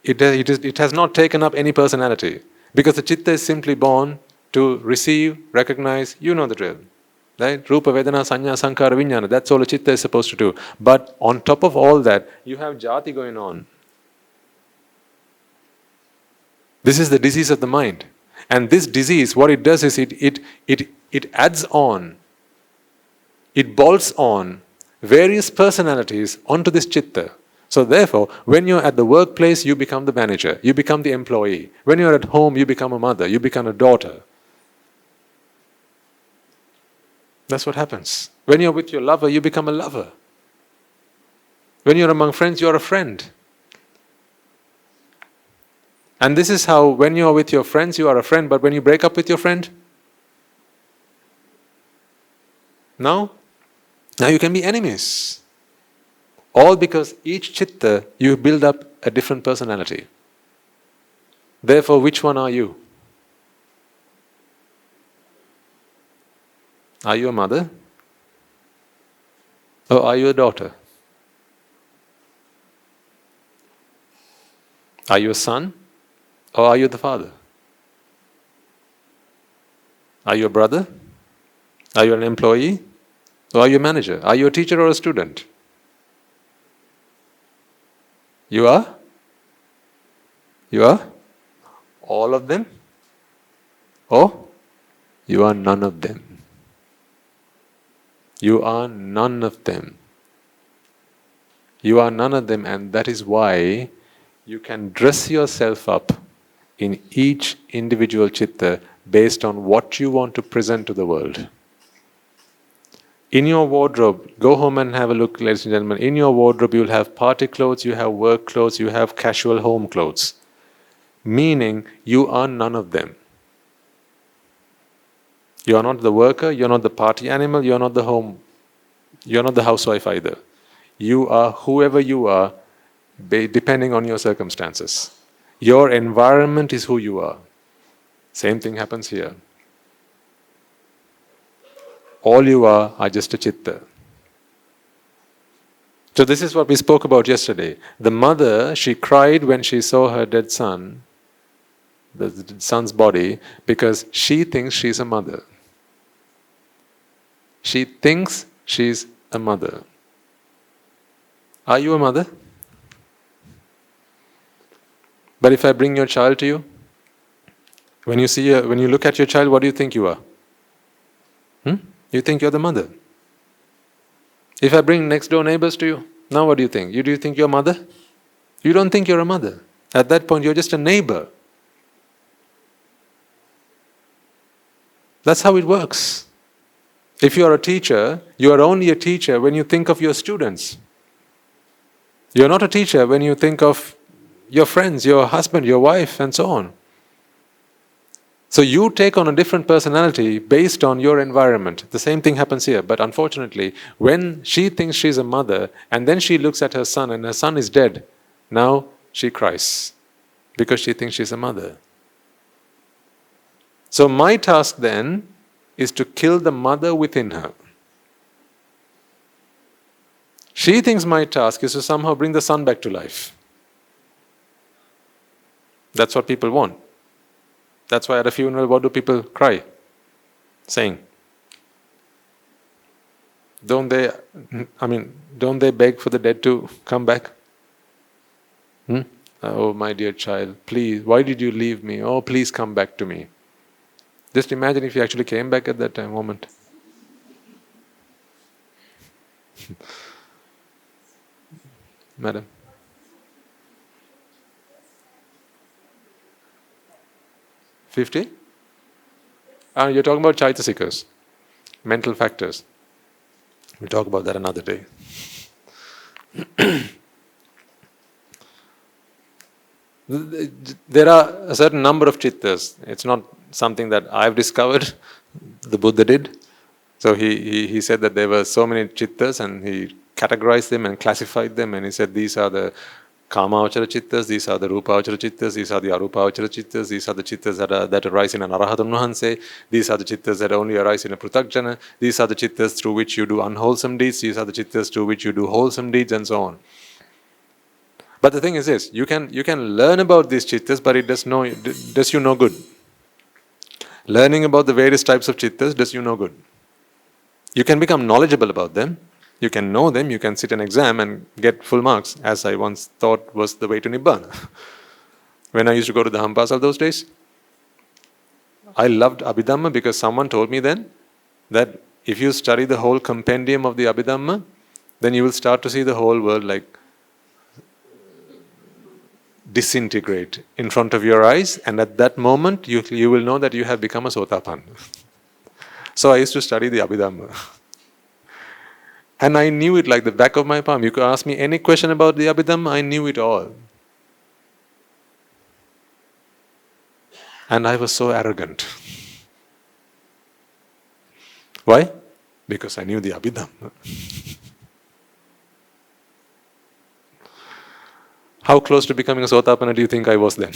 it has not taken up any personality. Because the chitta is simply born to receive, recognize, you know the drill. Right? Rupa, Vedana, Sanya, Sankara, Vijnana. That's all a chitta is supposed to do. But on top of all that, you have jati going on. This is the disease of the mind. And this disease, what it does is it adds on, it bolts on various personalities onto this chitta. So therefore, when you're at the workplace, you become the manager, you become the employee. When you're at home, you become a mother, you become a daughter. That's what happens. When you're with your lover, you become a lover. When you're among friends, you're a friend. And this is how, when you're with your friends, you are a friend, but when you break up with your friend, now you can be enemies. All because each chitta, you build up a different personality. Therefore, which one are you? Are you a mother? Or are you a daughter? Are you a son or are you the father? Are you a brother? Are you an employee? Or are you a manager? Are you a teacher or a student? You are? You are? All of them? Or you are none of them? You are none of them. You are none of them, and that is why you can dress yourself up in each individual chitta based on what you want to present to the world. In your wardrobe, go home and have a look, ladies and gentlemen. In your wardrobe, you'll have party clothes, you have work clothes, you have casual home clothes. Meaning, you are none of them. You are not the worker, you are not the party animal, you are not the housewife either. You are whoever you are, depending on your circumstances. Your environment is who you are. Same thing happens here. All you are just a chitta. So this is what we spoke about yesterday. The mother, she cried when she saw her dead son, the son's body, because she thinks she's a mother. She thinks she's a mother. Are you a mother? But if I bring your child to you, when you look at your child, what do you think you are? You think you're the mother. If I bring next door neighbors to you, now what do you think? Do you think you're a mother? You don't think you're a mother. At that point, you're just a neighbor. That's how it works. If you are a teacher, you are only a teacher when you think of your students. You're not a teacher when you think of your friends, your husband, your wife, and so on. So you take on a different personality based on your environment. The same thing happens here. But unfortunately, when she thinks she's a mother, and then she looks at her son, and her son is dead, now she cries because she thinks she's a mother. So my task then is to kill the mother within her. She thinks my task is to somehow bring the son back to life. That's what people want. That's why at a funeral, what do people cry? Saying. Don't they beg for the dead to come back? Oh, my dear child, please, why did you leave me? Oh, please come back to me. Just imagine if you actually came back at that moment. Madam. $50? You're talking about chaitasikas, mental factors. We'll talk about that another day. There are a certain number of chittas. It's not something that I've discovered. The Buddha did. So he said that there were so many chittas, and he categorized them and classified them, and he said these are the Kama-avachara chittas, these are the Rupa-avachara chittas, these are the Arupa-avachara chittas, these are the chittas that arise in an Arahatun Vahanse, these are the chittas that only arise in a Prutakjana, these are the chittas through which you do unwholesome deeds, these are the chittas through which you do wholesome deeds, and so on. But the thing is this, you can learn about these chittas, but it does you no good. Learning about the various types of chittas does you no good. You can become knowledgeable about them, you can know them, you can sit an exam and get full marks, as I once thought was the way to Nibbana. When I used to go to the Hampasal those days, I loved Abhidhamma because someone told me then that if you study the whole compendium of the Abhidhamma, then you will start to see the whole world like disintegrate in front of your eyes, and at that moment you will know that you have become a Sotapanna. So I used to study the Abhidhamma. And I knew it like the back of my palm. You could ask me any question about the Abhidhamma, I knew it all. And I was so arrogant. Why? Because I knew the Abhidhamma. How close to becoming a Sotapanna do you think I was then?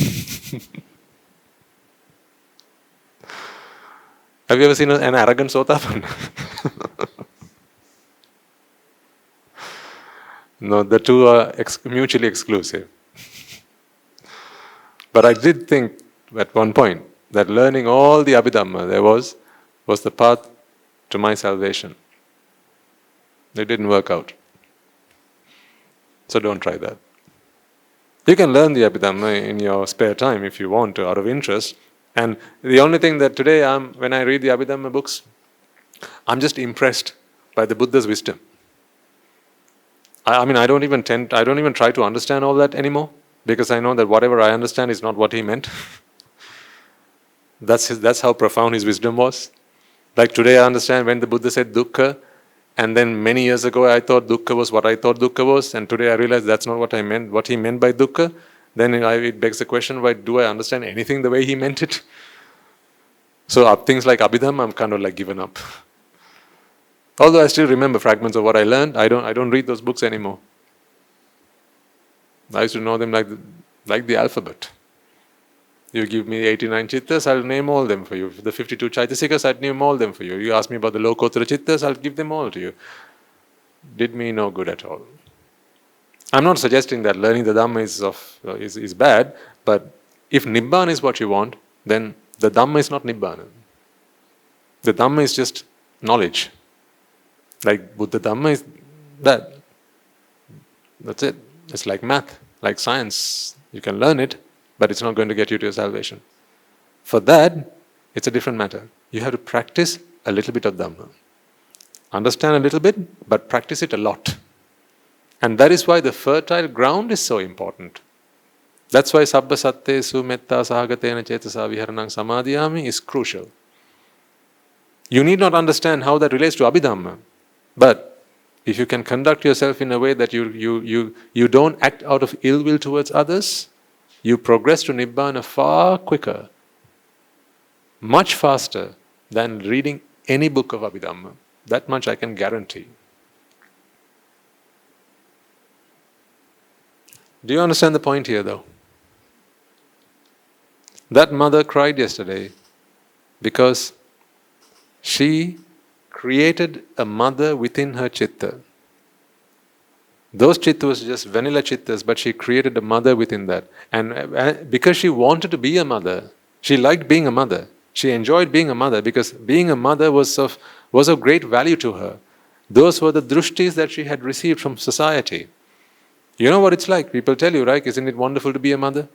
Have you ever seen an arrogant Sotapanna? No, the two are mutually exclusive. But I did think at one point that learning all the Abhidhamma there was the path to my salvation. It didn't work out. So don't try that. You can learn the Abhidhamma in your spare time if you want to, out of interest. And the only thing that today, when I read the Abhidhamma books, I'm just impressed by the Buddha's wisdom. I mean, I don't even try to understand all that anymore, because I know that whatever I understand is not what he meant. That's how profound his wisdom was. Like today I understand when the Buddha said dukkha, and then many years ago I thought dukkha was what I thought dukkha was, and today I realize that's not what I meant, what he meant by dukkha. Then it begs the question, why do I understand anything the way he meant it? So things like Abhidhamma, I'm kind of like given up. Although I still remember fragments of what I learned, I don't read those books anymore. I used to know them like the alphabet. You give me 89 chittas, I'll name all them for you. The 52 chaitasikas, I'd name all them for you. You ask me about the Lokottara chittas, I'll give them all to you. Did me no good at all. I'm not suggesting that learning the Dhamma is bad, but if Nibbāna is what you want, then the Dhamma is not Nibbāna. The Dhamma is just knowledge. Like Buddha Dhamma is that. That's it. It's like math, like science. You can learn it, but it's not going to get you to your salvation. For that, it's a different matter. You have to practice a little bit of Dhamma. Understand a little bit, but practice it a lot. And that is why the fertile ground is so important. That's why Sabba Sattesu Metta Sahagatena Cetasa Viharanang Samadhiyami is crucial. You need not understand how that relates to Abhidhamma, but if you can conduct yourself in a way that you don't act out of ill will towards others, you progress to Nibbāna far quicker, much faster than reading any book of Abhidhamma. That much I can guarantee. Do you understand the point here though? That mother cried yesterday because she created a mother within her chitta. Those chitta was just vanilla chittas, but she created a mother within that. And because she wanted to be a mother, she liked being a mother. She enjoyed being a mother because being a mother was of great value to her. Those were the drushtis that she had received from society. You know what it's like? People tell you, right? Isn't it wonderful to be a mother?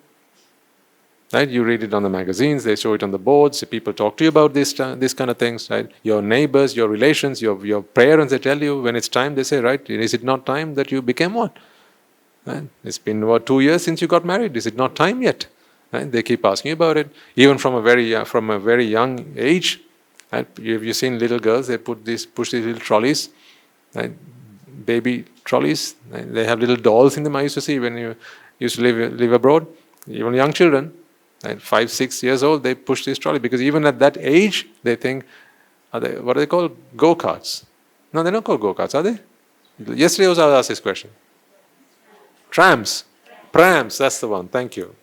Right? You read it on the magazines, they show it on the boards, people talk to you about this kind of things, right? Your neighbors, your relations, your parents, they tell you when it's time, they say, right, is it not time that you became what? Right? It's been about 2 years since you got married. Is it not time yet? Right? They keep asking about it. Even from a very young age, right? Have you seen little girls? They push these little trolleys, right? Baby trolleys. Right? They have little dolls in them. I used to see when you used to live abroad. Even young children, right? 5, 6 years old, they push this trolley because even at that age, they think, what are they called? Go-karts. No, they're not called go-karts, are they? Yesterday I was asked this question. Trams. Prams, that's the one. Thank you.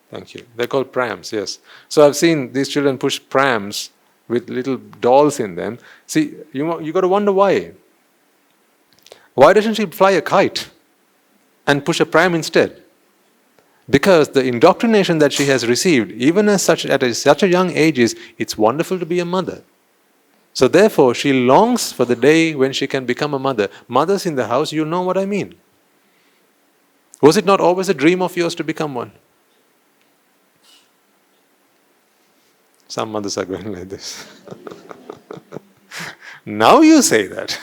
Thank you. They're called prams, yes. So I've seen these children push prams with little dolls in them. See, you got to wonder why. Why doesn't she fly a kite and push a pram instead? Because the indoctrination that she has received, even at such a young age, is it's wonderful to be a mother. So therefore, she longs for the day when she can become a mother. Mothers in the house, you know what I mean. Was it not always a dream of yours to become one? Some mothers are going like this. Now you say that.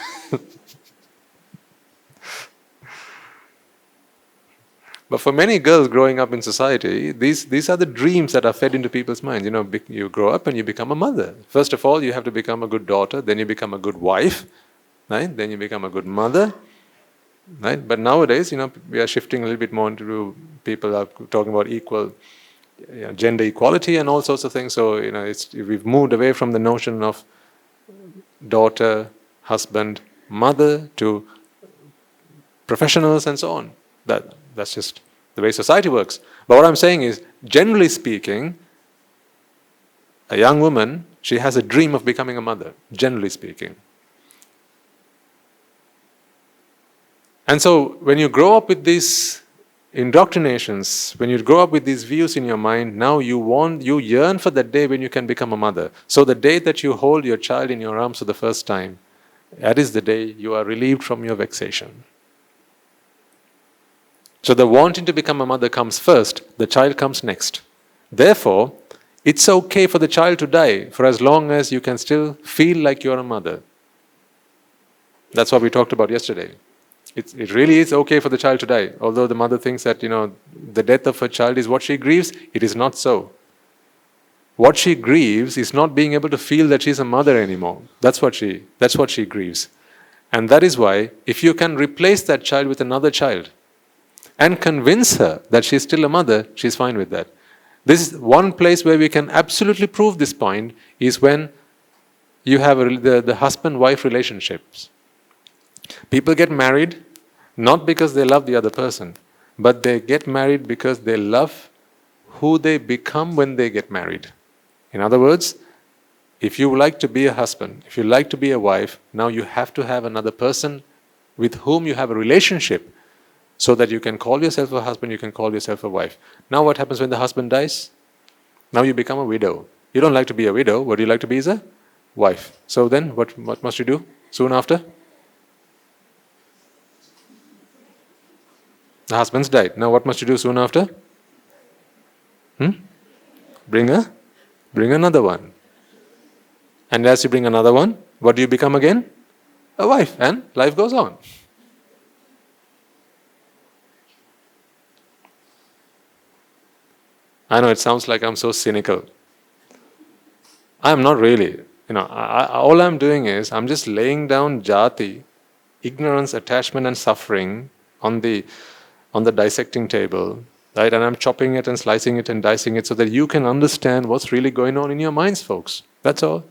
But for many girls growing up in society, these are the dreams that are fed into people's minds. You know, you grow up and you become a mother. First of all, you have to become a good daughter, then you become a good wife, right? Then you become a good mother, right? But nowadays, you know, we are shifting a little bit more into people are talking about equal, gender equality and all sorts of things. So, you know, we've moved away from the notion of daughter, husband, mother to professionals and so on. That's just the way society works. But what I'm saying is, generally speaking, a young woman, she has a dream of becoming a mother, generally speaking. And so when you grow up with this indoctrinations, when you grow up with these views in your mind, now you yearn for that day when you can become a mother. So the day that you hold your child in your arms for the first time, that is the day you are relieved from your vexation. So the wanting to become a mother comes first, the child comes next. Therefore, it's okay for the child to die for as long as you can still feel like you're a mother. That's what we talked about yesterday. It really is okay for the child to die. Although the mother thinks that, the death of her child is what she grieves, it is not so. What she grieves is not being able to feel that she's a mother anymore. That's what she grieves. And that is why, if you can replace that child with another child and convince her that she's still a mother, she's fine with that. This is one place where we can absolutely prove this point, is when you have the husband-wife relationships. People get married not because they love the other person, but they get married because they love who they become when they get married. In other words, if you like to be a husband, if you like to be a wife, now you have to have another person with whom you have a relationship, so that you can call yourself a husband, you can call yourself a wife. Now what happens when the husband dies? Now you become a widow. You don't like to be a widow. What do you like to be is a wife. So then what must you do soon after? The husband's died. Now what must you do soon after? Bring another one. And as you bring another one, what do you become again? A wife. And life goes on. I know it sounds like I'm so cynical. I'm not really. All I'm doing is, I'm just laying down jati, ignorance, attachment and suffering on the dissecting table, right? And I'm chopping it and slicing it and dicing it so that you can understand what's really going on in your minds, folks. That's all.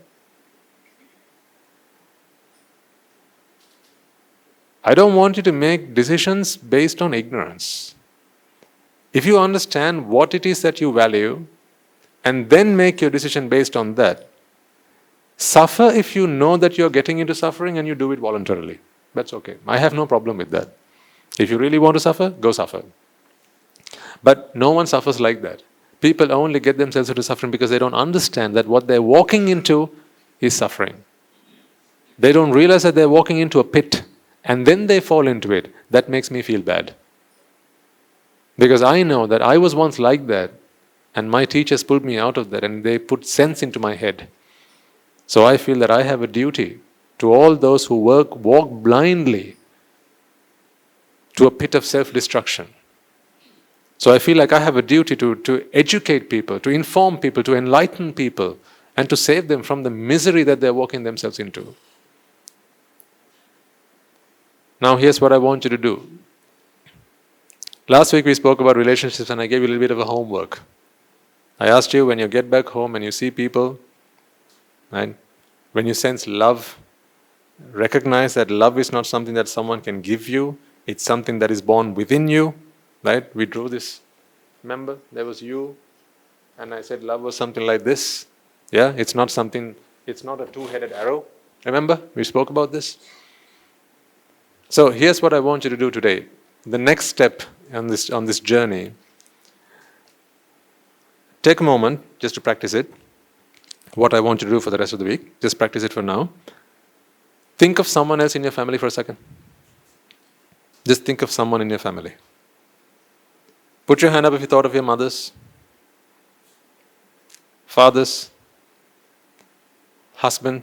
I don't want you to make decisions based on ignorance. If you understand what it is that you value, and then make your decision based on that, suffer if you know that you're getting into suffering and you do it voluntarily. That's okay. I have no problem with that. If you really want to suffer, go suffer. But no one suffers like that. People only get themselves into suffering because they don't understand that what they're walking into is suffering. They don't realize that they're walking into a pit, and then they fall into it. That makes me feel bad. Because I know that I was once like that, and my teachers pulled me out of that, and they put sense into my head. So I feel that I have a duty to all those who walk blindly to a pit of self-destruction. So I feel like I have a duty to educate people, to inform people, to enlighten people, and to save them from the misery that they're walking themselves into. Now here's what I want you to do. Last week we spoke about relationships, and I gave you a little bit of a homework. I asked you, when you get back home and you see people, right, when you sense love, recognize that love is not something that someone can give you, it's something that is born within you, right? We drew this. Remember, there was you, and I said love was something like this. Yeah, it's not a two-headed arrow. Remember, we spoke about this. So here's what I want you to do today. The next step on this journey, take a moment just to practice it. What I want you to do for the rest of the week, just practice it for now. Think of someone else in your family for a second. Just think of someone in your family. Put your hand up if you thought of your mothers, fathers, husband,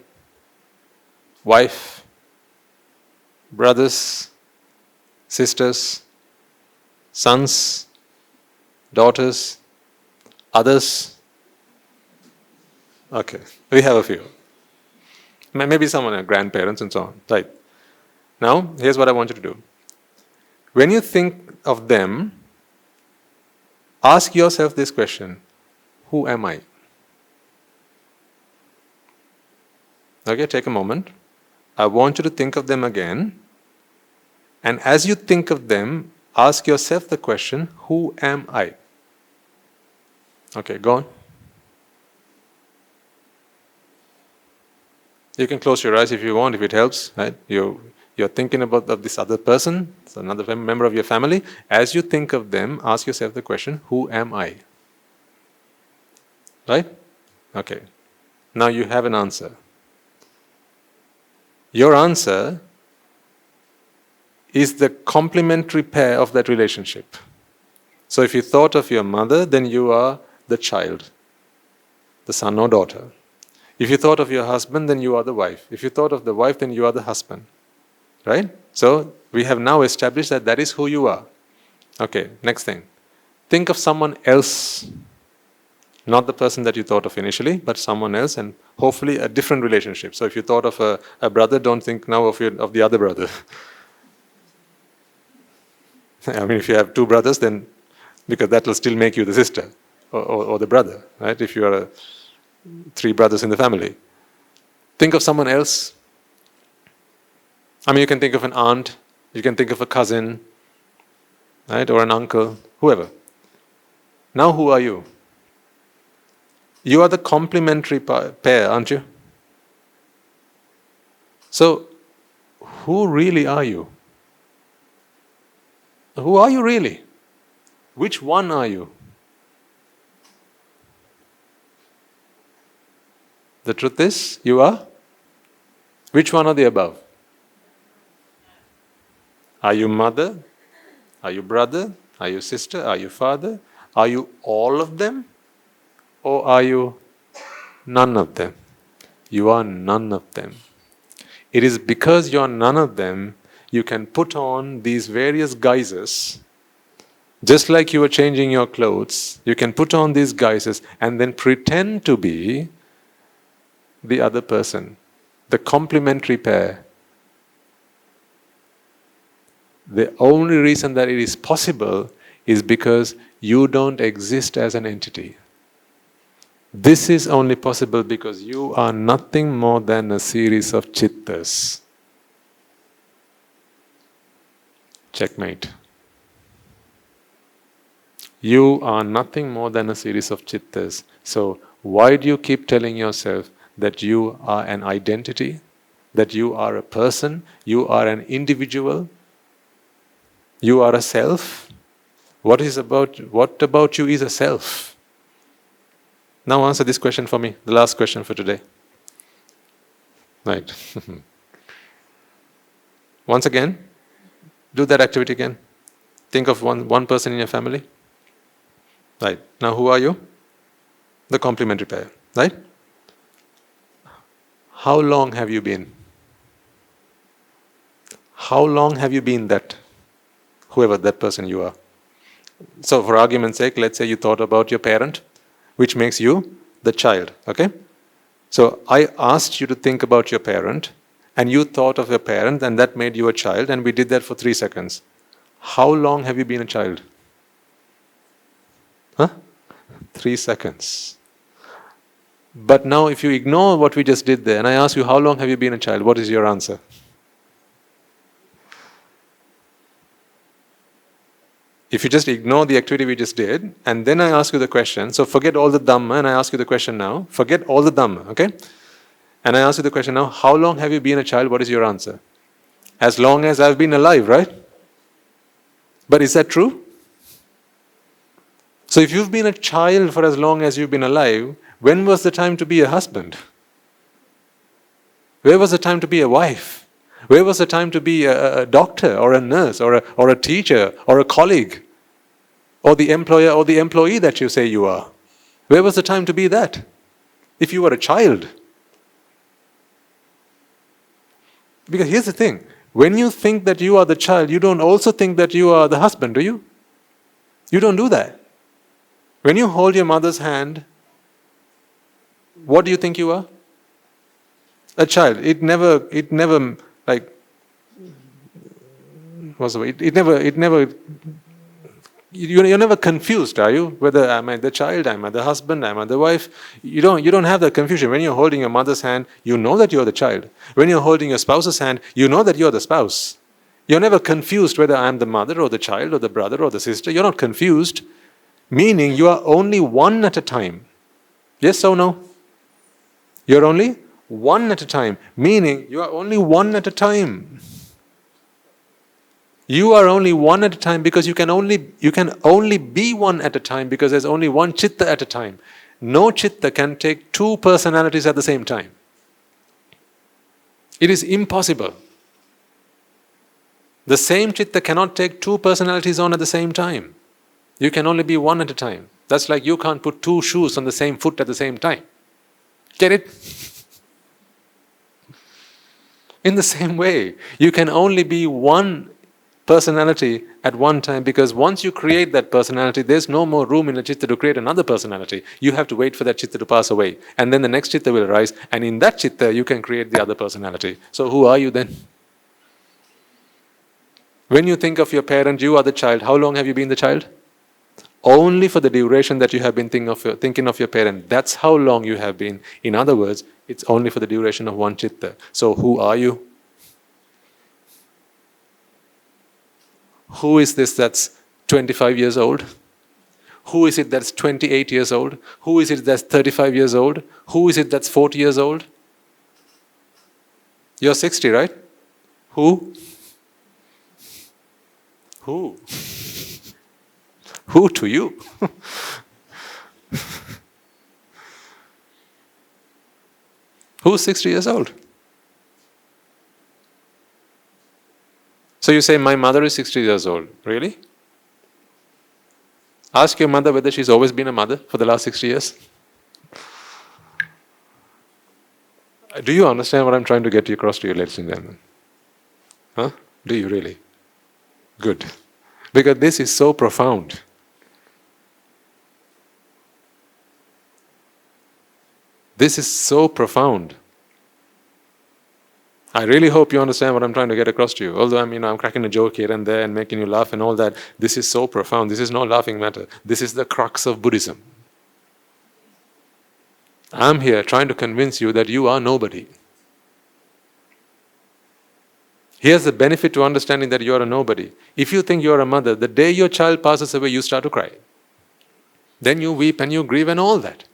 wife, brothers, sisters, sons, daughters, others. Okay, we have a few. Maybe someone, your grandparents and so on. Right. Now, here's what I want you to do. When you think of them, ask yourself this question: who am I? Okay, take a moment. I want you to think of them again. And as you think of them, ask yourself the question, who am I? Okay, go on. You can close your eyes if you want, if it helps, right? You're thinking about this other person, so another member of your family. As you think of them, ask yourself the question, who am I? Right? Okay. Now you have an answer. Your answer is the complementary pair of that relationship. So if you thought of your mother, then you are the child, the son or daughter. If you thought of your husband, then you are the wife. If you thought of the wife, then you are the husband. Right? So we have now established that that is who you are. Okay, next thing. Think of someone else. Not the person that you thought of initially, but someone else, and hopefully a different relationship. So if you thought of a brother, don't think now of the other brother. I mean, if you have two brothers, then because that will still make you the sister or the brother, right? If you are three brothers in the family. Think of someone else. I mean, you can think of an aunt, you can think of a cousin, right? Or an uncle, whoever. Now who are you? You are the complementary pair, aren't you? So, who really are you? Who are you really? Which one are you? The truth is, you are? Which one of the above? Are you mother? Are you brother? Are you sister? Are you father? Are you all of them? Or are you none of them? You are none of them. It is because you are none of them, you can put on these various guises. Just like you were changing your clothes, you can put on these guises and then pretend to be the other person, the complementary pair. The only reason that it is possible is because you don't exist as an entity. This is only possible because you are nothing more than a series of chittas. Checkmate. You are nothing more than a series of chittas. So why do you keep telling yourself that you are an identity, that you are a person, you are an individual, you are a self? What about you is a self? Now answer this question for me, the last question for today. Right. Once again, do that activity again. Think of one person in your family. Right. Now who are you? The complementary pair. Right? How long have you been? How long have you been that? Whoever that person you are. So for argument's sake, let's say you thought about your parent, which makes you the child. Okay? So I asked you to think about your parent, and you thought of your parent, and that made you a child, and we did that for 3 seconds. How long have you been a child? 3 seconds. But now if you ignore what we just did there, and I ask you, how long have you been a child? What is your answer? If you just ignore the activity we just did, and then I ask you the question, so forget all the dhamma, and I ask you the question now, forget all the dhamma, okay? And I ask you the question now, how long have you been a child? What is your answer? As long as I've been alive, right? But is that true? So if you've been a child for as long as you've been alive, when was the time to be a husband? Where was the time to be a wife? Where was the time to be a doctor or a nurse or a teacher or a colleague or the employer or the employee that you say you are? Where was the time to be that? If you were a child. Because here's the thing, when you think that you are the child, you don't also think that you are the husband, do you? You don't do that. When you hold your mother's hand, what do you think you are? A child. It never like, what's the word? You're never confused, are you? Whether am I the child, am I the husband, am I the wife? You don't have that confusion. When you're holding your mother's hand, you know that you're the child. When you're holding your spouse's hand, you know that you're the spouse. You're never confused whether I'm the mother or the child or the brother or the sister. You're not confused. Meaning you are only one at a time. Yes or no? You're only one at a time. Meaning you are only one at a time. You are only one at a time because you can only be one at a time because there's only one chitta at a time. No chitta can take two personalities at the same time. It is impossible. The same chitta cannot take two personalities on at the same time. You can only be one at a time. That's like you can't put two shoes on the same foot at the same time. Get it? In the same way, you can only be one personality at one time because once you create that personality, there's no more room in the chitta to create another personality. You have to wait for that chitta to pass away. And then the next chitta will arise, and in that chitta, you can create the other personality. So who are you then? When you think of your parent, you are the child. How long have you been the child? Only for the duration that you have been thinking of your parent. That's how long you have been. In other words, it's only for the duration of one chitta. So who are you? Who is this that's 25 years old? Who is it that's 28 years old? Who is it that's 35 years old? Who is it that's 40 years old? You're 60, right? Who? Who? Who to you? Who's 60 years old? So you say, my mother is 60 years old. Really? Ask your mother whether she's always been a mother for the last 60 years. Do you understand what I'm trying to get across to you, ladies and gentlemen? Huh? Do you really? Good. Because this is so profound. This is so profound. I really hope you understand what I'm trying to get across to you. Although I'm cracking a joke here and there and making you laugh and all that. This is so profound. This is no laughing matter. This is the crux of Buddhism. I'm here trying to convince you that you are nobody. Here's the benefit to understanding that you are a nobody. If you think you are a mother, the day your child passes away, you start to cry. Then you weep and you grieve and all that.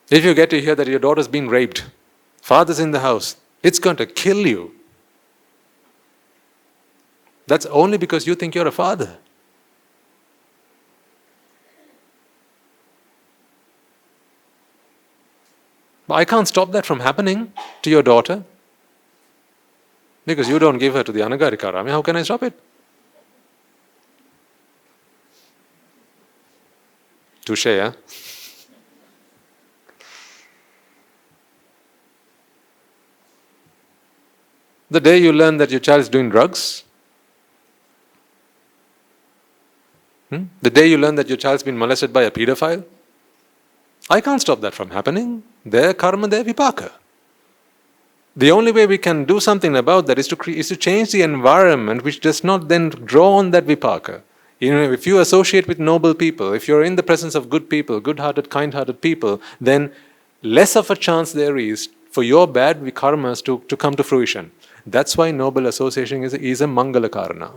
If you get to hear that your daughter's been raped, father's in the house, it's going to kill you. That's only because you think you're a father. But I can't stop that from happening to your daughter. Because you don't give her to the Anagarika. How can I stop it? Touche, yeah? The day you learn that your child is doing drugs, the day you learn that your child's been molested by a pedophile, I can't stop that from happening. Their karma, their vipaka. The only way we can do something about that is to change the environment which does not then draw on that vipaka. If you associate with noble people, if you're in the presence of good people, good-hearted, kind-hearted people, then less of a chance there is for your bad karmas to come to fruition. That's why noble association is a mangala karana.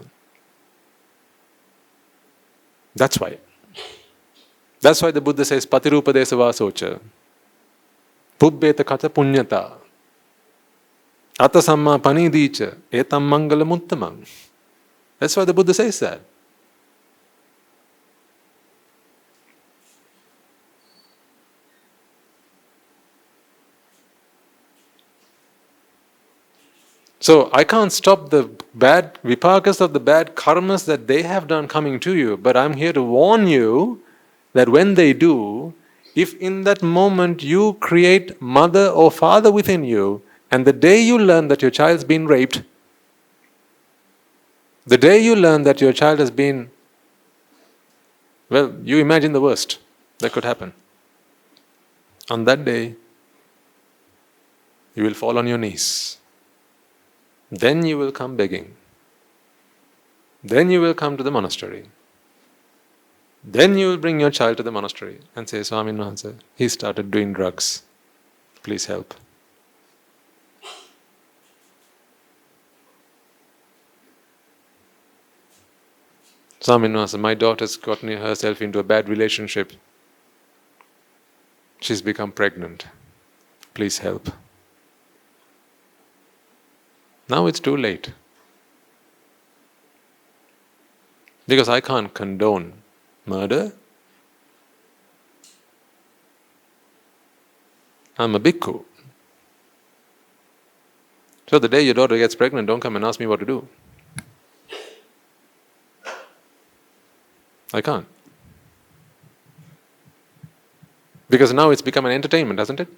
That's why. That's why the Buddha says, patirupa desavasocha, pubbeta kata punyata, ata samma panidicha, etam mangala muttamam. That's why the Buddha says that. So I can't stop the bad vipakas of the bad karmas that they have done coming to you, but I'm here to warn you that when they do, if in that moment you create mother or father within you, and the day you learn that your child's been raped, the day you learn that your child has been, well, you imagine the worst that could happen. On that day, you will fall on your knees. Then you will come begging. Then you will come to the monastery. Then you will bring your child to the monastery and say, Swami Mahansa, he started doing drugs. Please help. Swami Mahansa, my daughter's gotten herself into a bad relationship. She's become pregnant. Please help. Now it's too late. Because I can't condone murder. I'm a bhikkhu. So the day your daughter gets pregnant, don't come and ask me what to do. I can't. Because now it's become an entertainment, hasn't it?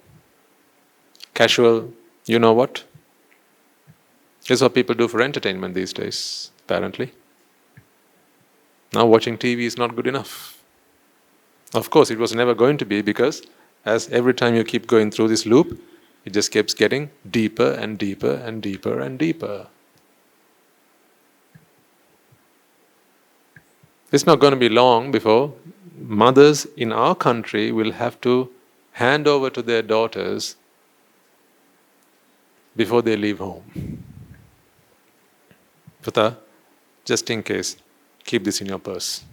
Casual, you know what? This is what people do for entertainment these days, apparently. Now watching TV is not good enough. Of course, it was never going to be, because as every time you keep going through this loop, it just keeps getting deeper and deeper and deeper and deeper. It's not going to be long before mothers in our country will have to hand over to their daughters before they leave home. Pata, just in case, keep this in your purse.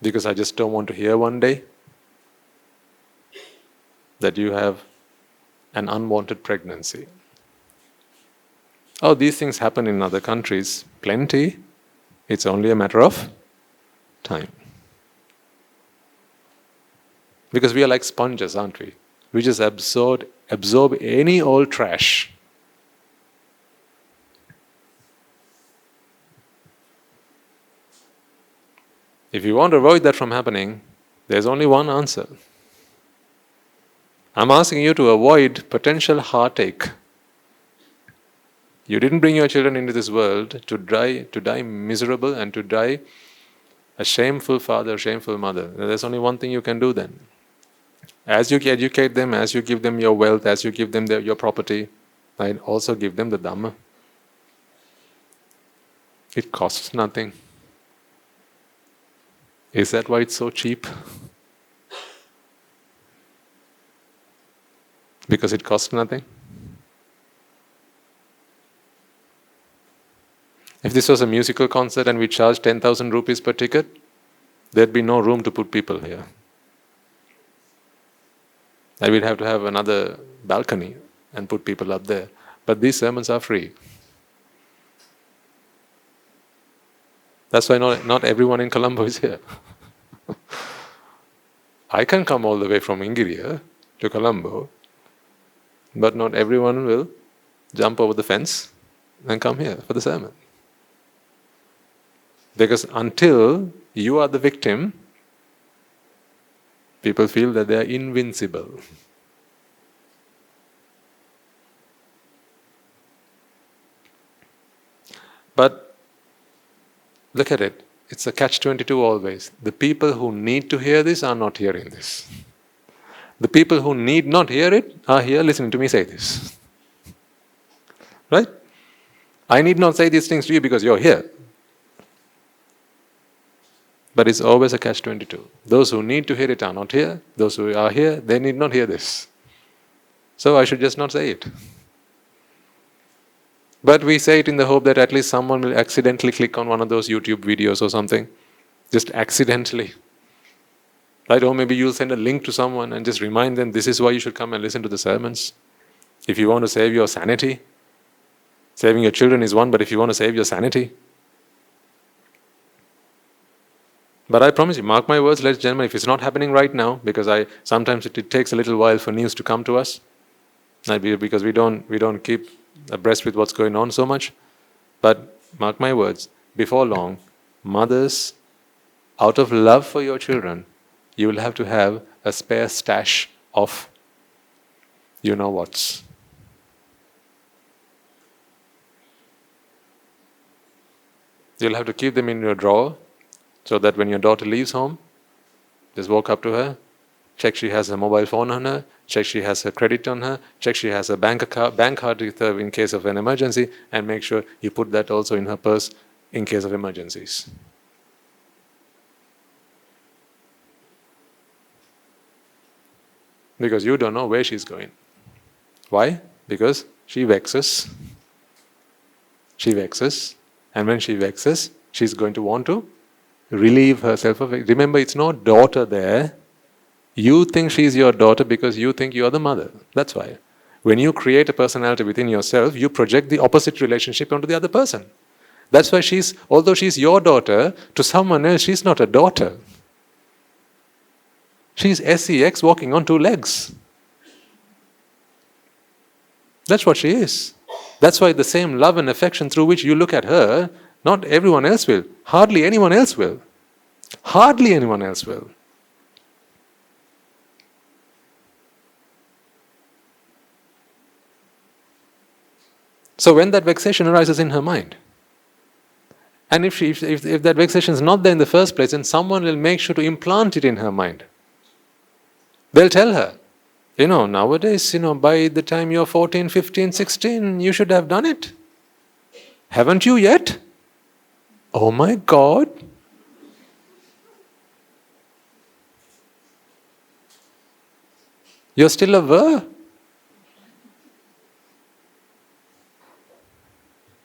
Because I just don't want to hear one day that you have an unwanted pregnancy. Oh, these things happen in other countries, plenty. It's only a matter of time. Because we are like sponges, aren't we? We just absorb any old trash. If you want to avoid that from happening, there's only one answer. I'm asking you to avoid potential heartache. You didn't bring your children into this world to die miserable and to die a shameful father, shameful mother. There's only one thing you can do then. As you educate them, as you give them your wealth, as you give them your property, I also give them the dhamma. It costs nothing. Is that why it's so cheap? Because it costs nothing? If this was a musical concert and we charged 10,000 rupees per ticket, there'd be no room to put people here. And we'd have to have another balcony and put people up there. But these sermons are free. That's why not everyone in Colombo is here. I can come all the way from Ingiriya to Colombo, but not everyone will jump over the fence and come here for the sermon. Because until you are the victim, people feel that they are invincible. But look at it. It's a catch-22 always. The people who need to hear this are not hearing this. The people who need not hear it are here listening to me say this. Right? I need not say these things to you because you're here. But it's always a catch-22. Those who need to hear it are not here. Those who are here, they need not hear this. So I should just not say it. But we say it in the hope that at least someone will accidentally click on one of those YouTube videos or something. Just accidentally. Right? Or maybe you'll send a link to someone and just remind them, this is why you should come and listen to the sermons. If you want to save your sanity, saving your children is one, but if you want to save your sanity. But I promise you, mark my words, ladies and gentlemen, if it's not happening right now, because sometimes it takes a little while for news to come to us, because we don't keep abreast with what's going on so much. But mark my words, before long, mothers, out of love for your children, you will have to have a spare stash of you-know-whats. You'll have to keep them in your drawer, so that when your daughter leaves home, just walk up to her, check she has a mobile phone on her, check she has her credit on her, check she has a bank card with her in case of an emergency, and make sure you put that also in her purse in case of emergencies. Because you don't know where she's going. Why? Because she vexes. She vexes. And when she vexes, she's going to want to relieve herself of it. Remember, it's no daughter there. You think she's your daughter because you think you're the mother. That's why. When you create a personality within yourself, you project the opposite relationship onto the other person. That's why although she's your daughter, to someone else she's not a daughter. She's sex walking on two legs. That's what she is. That's why the same love and affection through which you look at her, not everyone else will. Hardly anyone else will. Hardly anyone else will. So when that vexation arises in her mind, and if that vexation is not there in the first place, then someone will make sure to implant it in her mind. They'll tell her, nowadays, by the time you're 14, 15, 16, you should have done it. Haven't you yet? Oh my God. You're still a ver.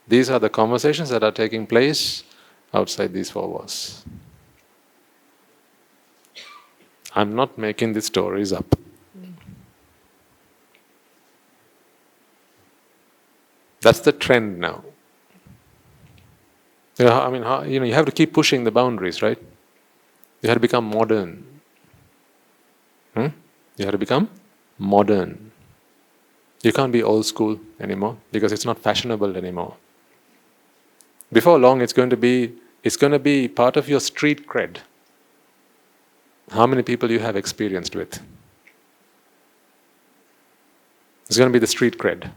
These are the conversations that are taking place outside these four walls. I'm not making these stories up. That's the trend now. You have to keep pushing the boundaries, right? You have to become modern. You have to become modern. You can't be old school anymore because it's not fashionable anymore. Before long, it's going to be part of your street cred. How many people you have experienced with? It's going to be the street cred.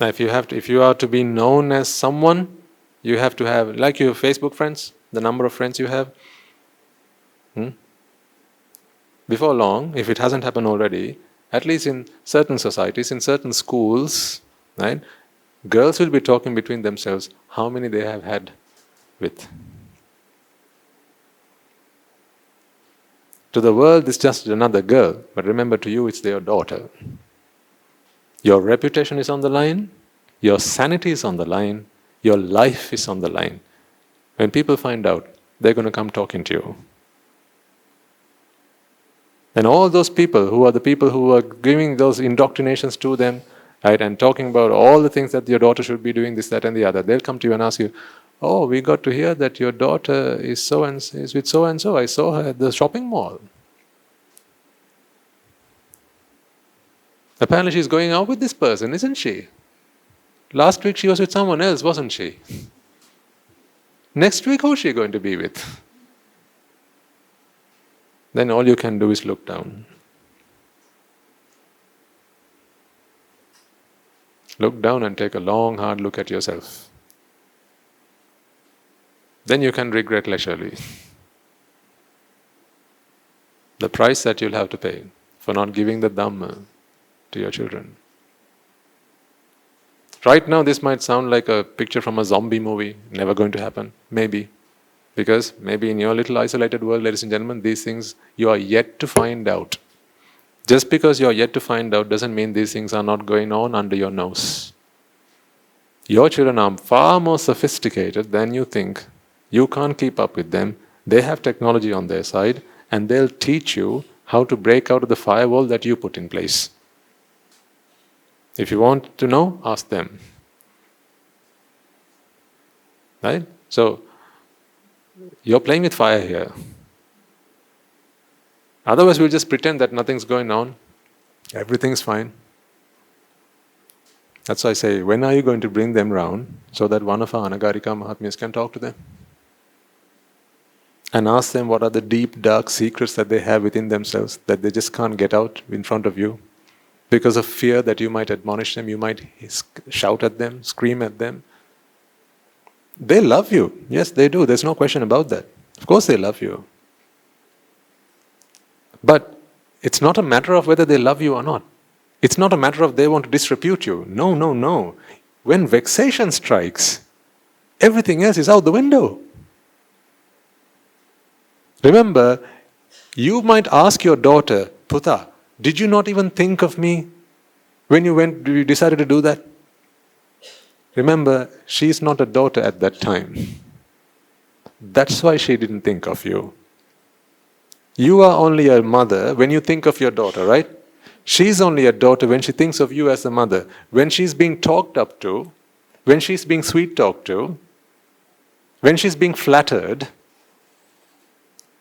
Now, if you are to be known as someone, you have to have, like your Facebook friends, the number of friends you have. Before long, if it hasn't happened already, at least in certain societies, in certain schools, right? Girls will be talking between themselves how many they have had with. To the world, it's just another girl, but remember, to you, it's their daughter. Your reputation is on the line, your sanity is on the line, your life is on the line. When people find out, they're going to come talking to you. And all those people who are the people who are giving those indoctrinations to them, right, and talking about all the things that your daughter should be doing, this, that, and the other, they'll come to you and ask you, "Oh, we got to hear that your daughter is with so and so. I saw her at the shopping mall. Apparently she's going out with this person, isn't she? Last week she was with someone else, wasn't she? Next week, who's she going to be with?" Then all you can do is look down. Look down and take a long, hard look at yourself. Then you can regret leisurely the price that you'll have to pay for not giving the dhamma to your children. Right now, this might sound like a picture from a zombie movie, never going to happen, maybe. Because maybe in your little isolated world, ladies and gentlemen, these things you are yet to find out. Just because you are yet to find out doesn't mean these things are not going on under your nose. Your children are far more sophisticated than you think. You can't keep up with them. They have technology on their side, and they'll teach you how to break out of the firewall that you put in place. If you want to know, ask them. Right? So, you're playing with fire here. Otherwise, we'll just pretend that nothing's going on. Everything's fine. That's why I say, when are you going to bring them round so that one of our Anagarika Mahatmyas can talk to them? And ask them what are the deep, dark secrets that they have within themselves that they just can't get out in front of you. Because of fear that you might admonish them, you might shout at them, scream at them. They love you. Yes, they do. There's no question about that. Of course they love you. But it's not a matter of whether they love you or not. It's not a matter of they want to disrepute you. No, no, no. When vexation strikes, everything else is out the window. Remember, you might ask your daughter, "Puta, did you not even think of me when you decided to do that?" Remember, she's not a daughter at that time. That's why she didn't think of you. You are only a mother when you think of your daughter, right? She's only a daughter when she thinks of you as a mother. When she's being talked up to, when she's being sweet talked to, when she's being flattered,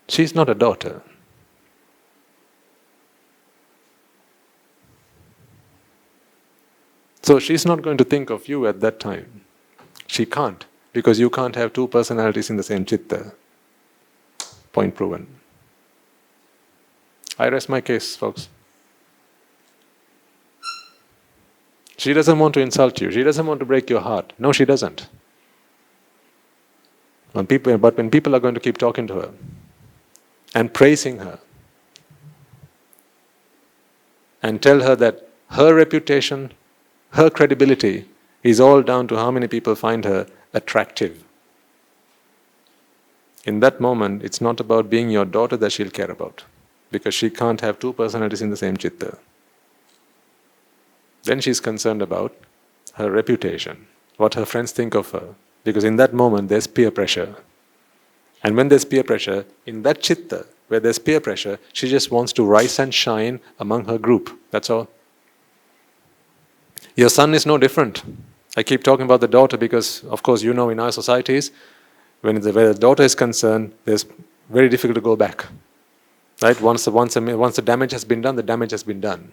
she's not a daughter. So she's not going to think of you at that time. She can't, because you can't have two personalities in the same chitta. Point proven. I rest my case, folks. She doesn't want to insult you. She doesn't want to break your heart. No, she doesn't. But when people are going to keep talking to her and praising her and tell her that her reputation, her credibility is all down to how many people find her attractive. In that moment, it's not about being your daughter that she'll care about, because she can't have two personalities in the same chitta. Then she's concerned about her reputation, what her friends think of her, because in that moment there's peer pressure. And when there's peer pressure, in that chitta, where there's peer pressure, she just wants to rise and shine among her group. That's all. Your son is no different. I keep talking about the daughter because, of course, in our societies, where the daughter is concerned, it's very difficult to go back. Right? Once the damage has been done, the damage has been done.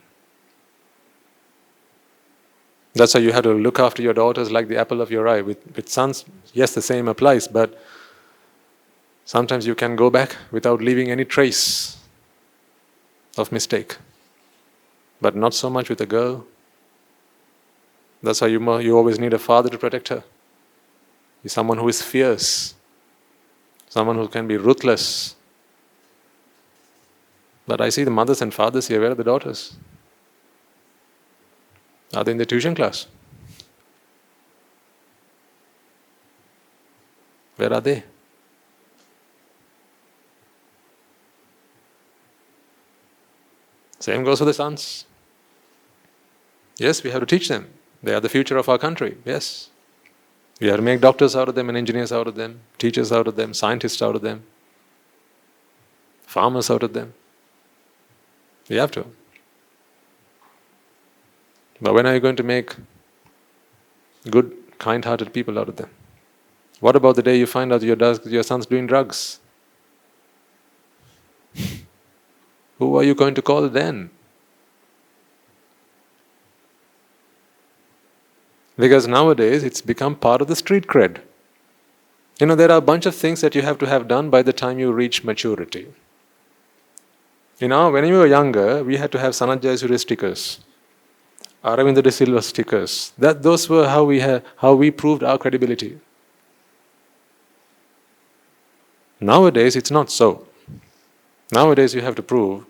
That's why you have to look after your daughters like the apple of your eye. With sons, yes, the same applies, but sometimes you can go back without leaving any trace of mistake. But not so much with a girl. That's why you always need a father to protect her. Someone who is fierce, someone who can be ruthless. But I see the mothers and fathers here. Where are the daughters? Are they in the tuition class? Where are they? Same goes for the sons. Yes, we have to teach them. They are the future of our country. Yes. We have to make doctors out of them and engineers out of them, teachers out of them, scientists out of them, farmers out of them. We have to. But when are you going to make good, kind-hearted people out of them? What about the day you find out your son's doing drugs? Who are you going to call then? Because nowadays it's become part of the street cred. There are a bunch of things that you have to have done by the time you reach maturity. When you were younger, we had to have Sanat Jayasuriya stickers, Aravinda de Silva stickers. Those were how we proved our credibility. Nowadays, it's not so. Nowadays, you have to prove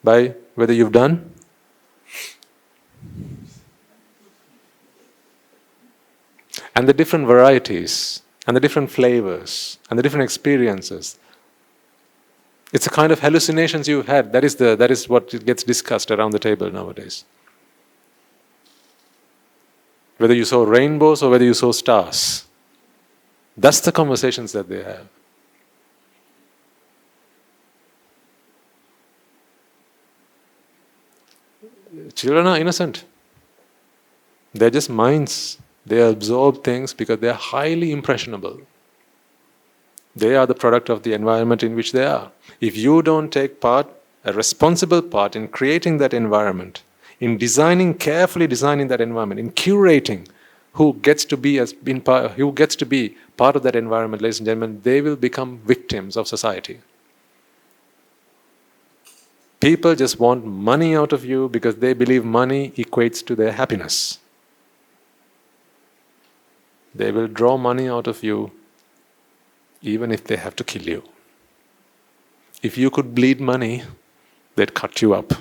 by whether you've done and the different varieties and the different flavors and the different experiences. It's a kind of hallucinations you've had. That is what gets discussed around the table nowadays. Whether you saw rainbows or whether you saw stars. That's the conversations that they have. Children are innocent. They're just minds. They absorb things because they are highly impressionable. They are the product of the environment in which they are. If you don't take part, a responsible part in creating that environment, in carefully designing that environment, in curating who gets to be part of that environment, ladies and gentlemen, they will become victims of society. People just want money out of you because they believe money equates to their happiness. They will draw money out of you even if they have to kill you. If you could bleed money, they'd cut you up.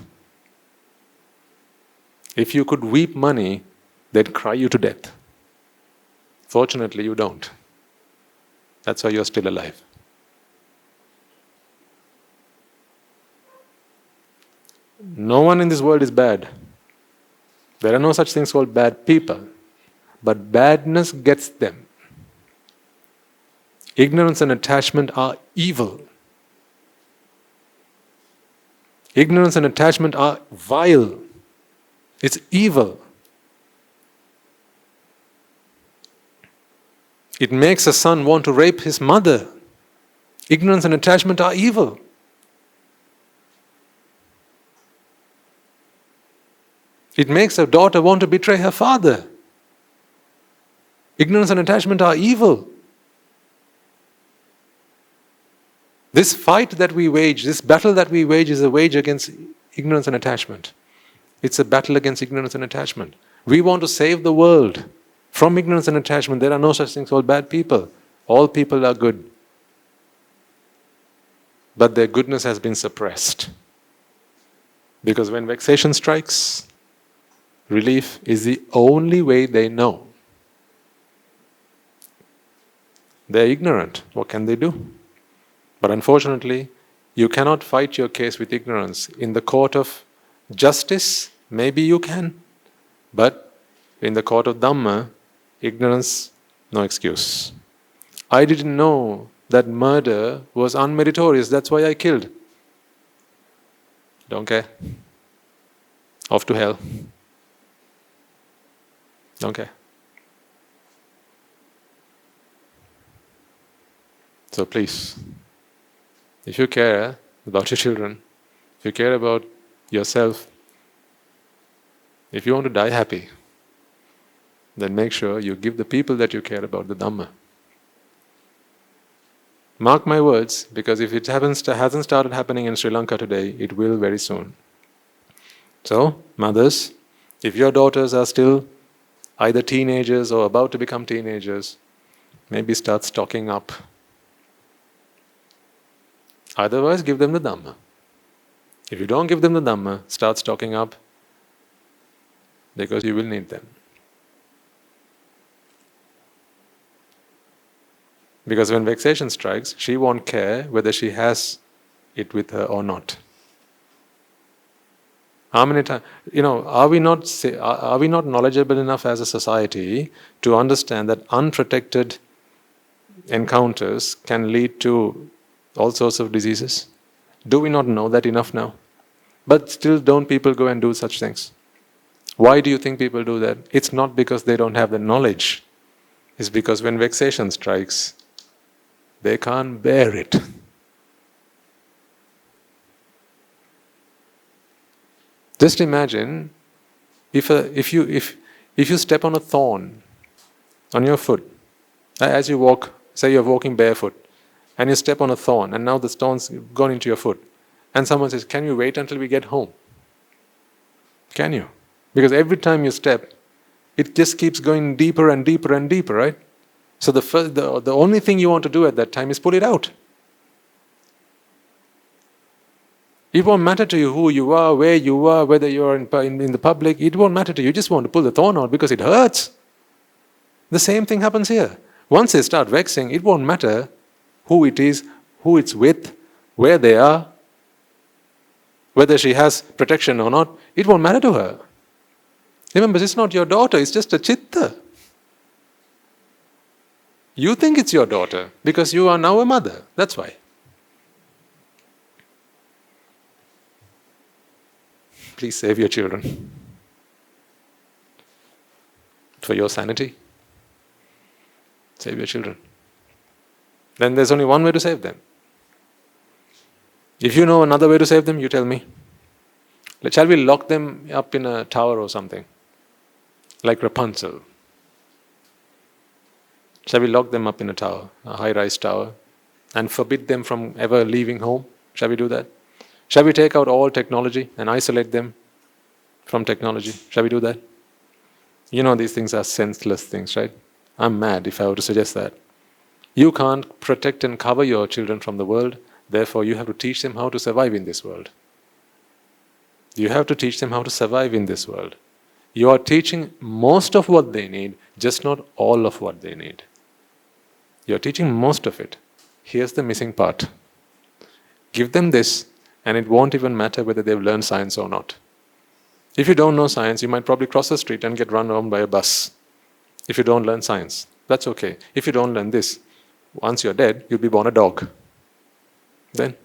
If you could weep money, they'd cry you to death. Fortunately, you don't. That's why you're still alive. No one in this world is bad. There are no such things called bad people. But badness gets them. Ignorance and attachment are evil. Ignorance and attachment are vile. It's evil. It makes a son want to rape his mother. Ignorance and attachment are evil. It makes a daughter want to betray her father. Ignorance and attachment are evil. This fight that we wage, this battle that we wage is a wage against ignorance and attachment. It's a battle against ignorance and attachment. We want to save the world from ignorance and attachment. There are no such things called bad people. All people are good. But their goodness has been suppressed. Because when vexation strikes, relief is the only way they know. They're ignorant. What can they do? But unfortunately, you cannot fight your case with ignorance. In the court of justice, maybe you can. But in the court of dhamma, ignorance, no excuse. I didn't know that murder was unmeritorious. That's why I killed. Don't care. Off to hell. Don't care. So please, if you care about your children, if you care about yourself, if you want to die happy, then make sure you give the people that you care about the Dhamma. Mark my words, because if it hasn't started happening in Sri Lanka today, it will very soon. So, mothers, if your daughters are still either teenagers or about to become teenagers, maybe start stocking up. Otherwise, give them the Dhamma. If you don't give them the Dhamma, start stocking up, because you will need them. Because when vexation strikes, she won't care whether she has it with her or not. How many times, are we not knowledgeable enough as a society to understand that unprotected encounters can lead to all sorts of diseases? Do we not know that enough now? But still, don't people go and do such things? Why do you think people do that? It's not because they don't have the knowledge. It's because when vexation strikes, they can't bear it. Just imagine if you step on a thorn on your foot, as you walk, say you're walking barefoot, and you step on a thorn, and now the thorn's gone into your foot, and someone says, "Can you wait until we get home?" Can you? Because every time you step, it just keeps going deeper and deeper and deeper, right? So the only thing you want to do at that time is pull it out. It won't matter to you who you are, where you are, whether you're in the public. It won't matter to you. You just want to pull the thorn out because it hurts. The same thing happens here. Once they start vexing, it won't matter who it is, who it's with, where they are, whether she has protection or not. It won't matter to her. Remember, it's not your daughter, it's just a chitta. You think it's your daughter because you are now a mother. That's why. Please save your children. For your sanity. Save your children. Then there's only one way to save them. If you know another way to save them, you tell me. Shall we lock them up in a tower or something? Like Rapunzel. Shall we lock them up in a tower, a high-rise tower, and forbid them from ever leaving home? Shall we do that? Shall we take out all technology and isolate them from technology? Shall we do that? You know these things are senseless things, right? I'm mad if I were to suggest that. You can't protect and cover your children from the world, therefore you have to teach them how to survive in this world. You have to teach them how to survive in this world. You are teaching most of what they need, just not all of what they need. You are teaching most of it. Here's the missing part. Give them this, and it won't even matter whether they've learned science or not. If you don't know science, you might probably cross the street and get run over by a bus. If you don't learn science, that's okay. If you don't learn this, once you're dead, you'll be born a dog. Then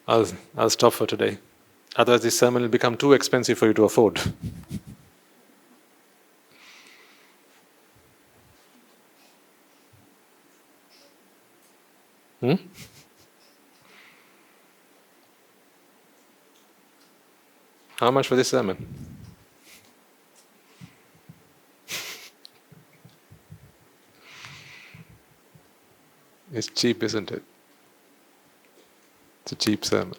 I'll stop for today. Otherwise this sermon will become too expensive for you to afford. How much for this sermon? It's cheap, isn't it? It's a cheap sermon.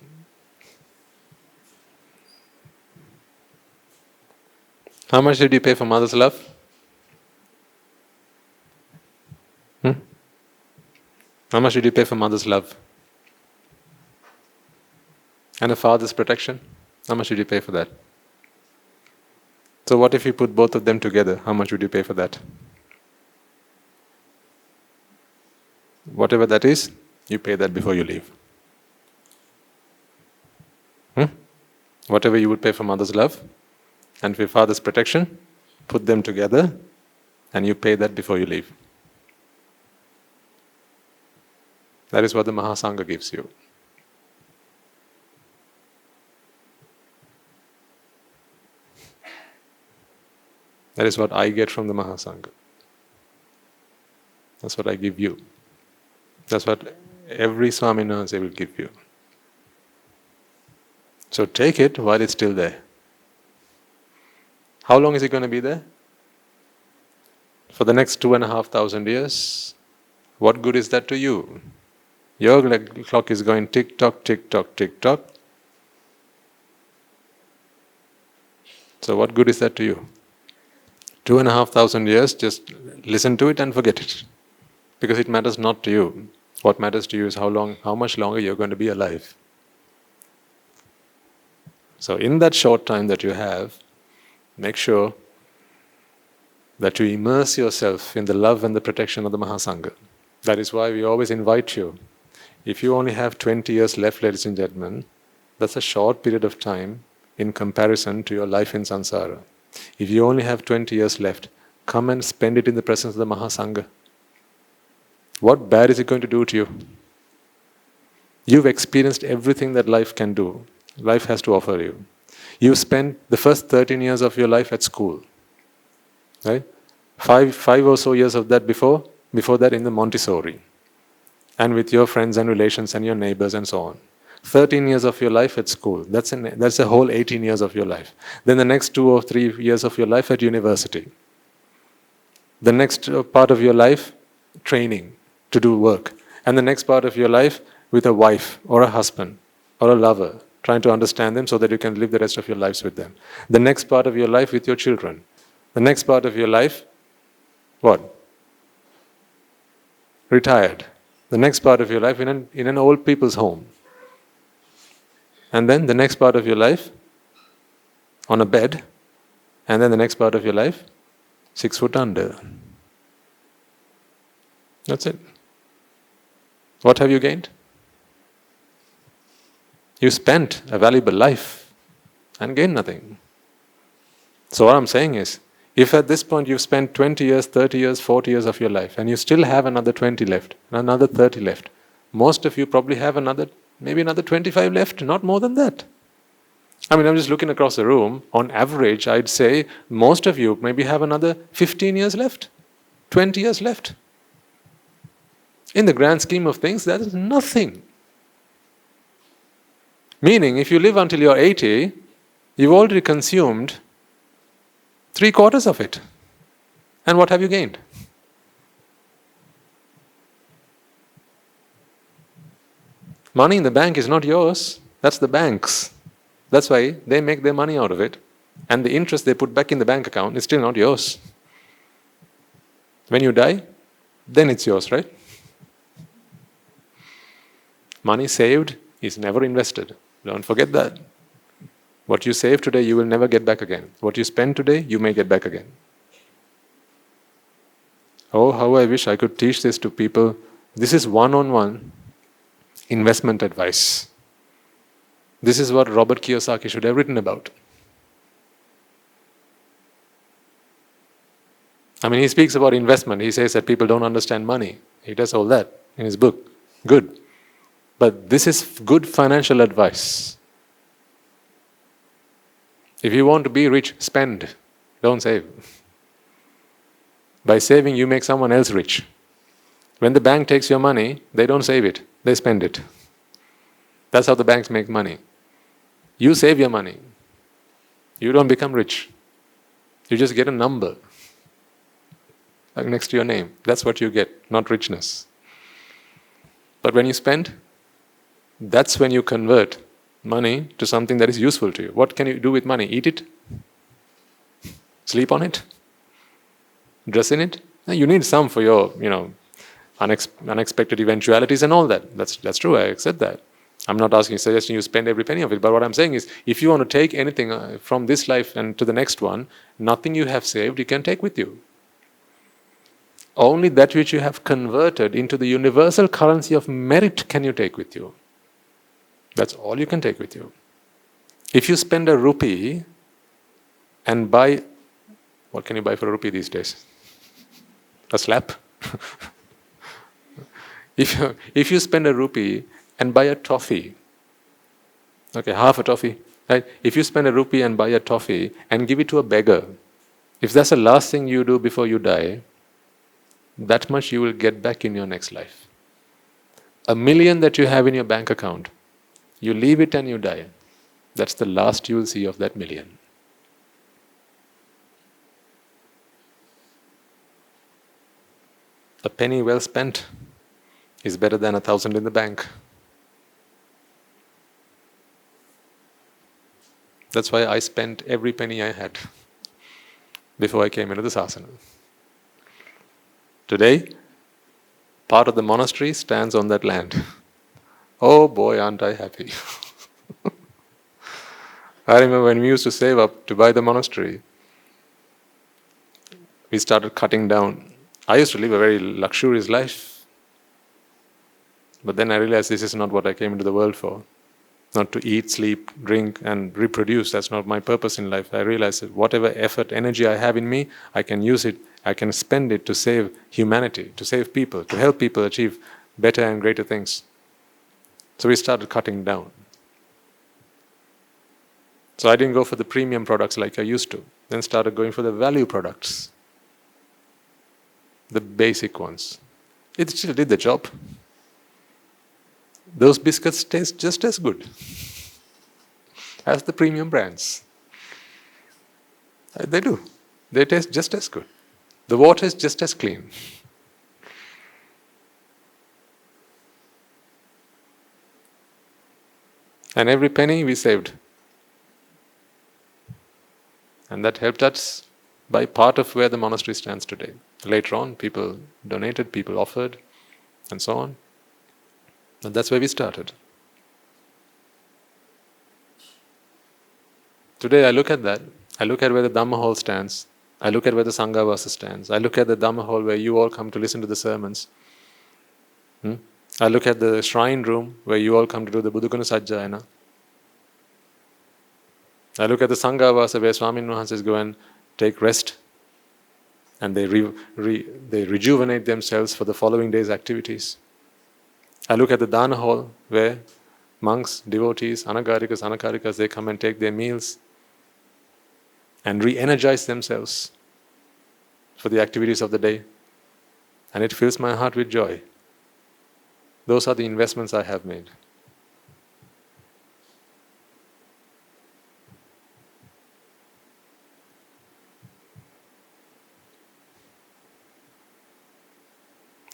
How much did you pay for mother's love? How much did you pay for mother's love? And a father's protection? How much did you pay for that? So what if you put both of them together? How much would you pay for that? Whatever that is, you pay that before you leave. Whatever you would pay for mother's love and for father's protection, put them together and you pay that before you leave. That is what the Mahasangha gives you. That is what I get from the Mahasangha. That's what I give you. That's what every Swaminatha will give you. So take it while it's still there. How long is it going to be there? For the next 2,500 years. What good is that to you? Your clock is going tick-tock, tick-tock, tick-tock. So what good is that to you? 2,500 years, just listen to it and forget it. Because it matters not to you. What matters to you is how much longer you're going to be alive. So in that short time that you have, make sure that you immerse yourself in the love and the protection of the Mahasangha. That is why we always invite you. If you only have 20 years left, ladies and gentlemen, that's a short period of time in comparison to your life in samsara. If you only have 20 years left, come and spend it in the presence of the Mahasangha. What bad is it going to do to you? You've experienced everything that life can do. Life has to offer you. You spent the first 13 years of your life at school. Right? Five or so years of that before that in the Montessori. And with your friends and relations and your neighbors and so on. 13 years of your life at school. That's a whole 18 years of your life. Then the next 2 or 3 years of your life at university. The next part of your life, training to do work. And the next part of your life with a wife or a husband or a lover, trying to understand them so that you can live the rest of your lives with them. The next part of your life with your children. The next part of your life, what? Retired. The next part of your life in an old people's home. And then the next part of your life on a bed. And then the next part of your life 6 foot under. That's it. What have you gained? You spent a valuable life and gained nothing. So what I'm saying is, if at this point you've spent 20 years, 30 years, 40 years of your life and you still have another 20 left, another 30 left, most of you probably have maybe another 25 left, not more than that. I mean, I'm just looking across the room. On average, I'd say most of you maybe have another 15 years left, 20 years left. In the grand scheme of things, that is nothing. Meaning, if you live until you're 80, you've already consumed 3/4 of it. And what have you gained? Money in the bank is not yours. That's the bank's. That's why they make their money out of it. And the interest they put back in the bank account is still not yours. When you die, then it's yours, right? Money saved is never invested. Don't forget that. What you save today, you will never get back again. What you spend today, you may get back again. Oh, how I wish I could teach this to people. This is one-on-one investment advice. This is what Robert Kiyosaki should have written about. I mean, he speaks about investment. He says that people don't understand money. He does all that in his book. Good. But this is good financial advice. If you want to be rich, spend. Don't save. By saving, you make someone else rich. When the bank takes your money, they don't save it, they spend it. That's how the banks make money. You save your money. You don't become rich. You just get a number next to your name. That's what you get, not richness. But when you spend, that's when you convert money to something that is useful to you. What can you do with money? Eat it? Sleep on it? Dress in it? You need some for your, unexpected eventualities and all that. That's true, I accept that. I'm not suggesting you spend every penny of it, but what I'm saying is, if you want to take anything from this life and to the next one, nothing you have saved you can take with you. Only that which you have converted into the universal currency of merit can you take with you. That's all you can take with you. If you spend a rupee and buy, what can you buy for a rupee these days? A slap? If you spend a rupee and buy a toffee, okay, half a toffee, right? If you spend a rupee and buy a toffee and give it to a beggar, if that's the last thing you do before you die, that much you will get back in your next life. 1 million that you have in your bank account, you leave it and you die. That's the last you will see of that 1 million. A penny well spent is better than 1,000 in the bank. That's why I spent every penny I had before I came into the sasana. Today, part of the monastery stands on that land. Oh boy, aren't I happy. I remember when we used to save up to buy the monastery, we started cutting down. I used to live a very luxurious life. But then I realized this is not what I came into the world for. Not to eat, sleep, drink and reproduce. That's not my purpose in life. I realized that whatever effort, energy I have in me, I can use it, I can spend it to save humanity, to save people, to help people achieve better and greater things. So we started cutting down. So I didn't go for the premium products like I used to. Then started going for the value products. The basic ones. It still did the job. Those biscuits taste just as good as the premium brands. They do. They taste just as good. The water is just as clean. And every penny we saved. And that helped us by part of where the monastery stands today. Later on, people donated, people offered, and so on. And that's where we started. Today I look at that. I look at where the Dhamma hall stands. I look at where the Sanghāvāsa stands. I look at the Dhamma hall where you all come to listen to the sermons. I look at the shrine room where you all come to do the Buddhaguna Sajjayana. I look at the Sanghāvāsa where Swamin Wahanses go and take rest. And they rejuvenate themselves for the following day's activities. I look at the Dana hall where monks, devotees, anagarikas, anakarikas, they come and take their meals and re-energize themselves for the activities of the day. And it fills my heart with joy. Those are the investments I have made.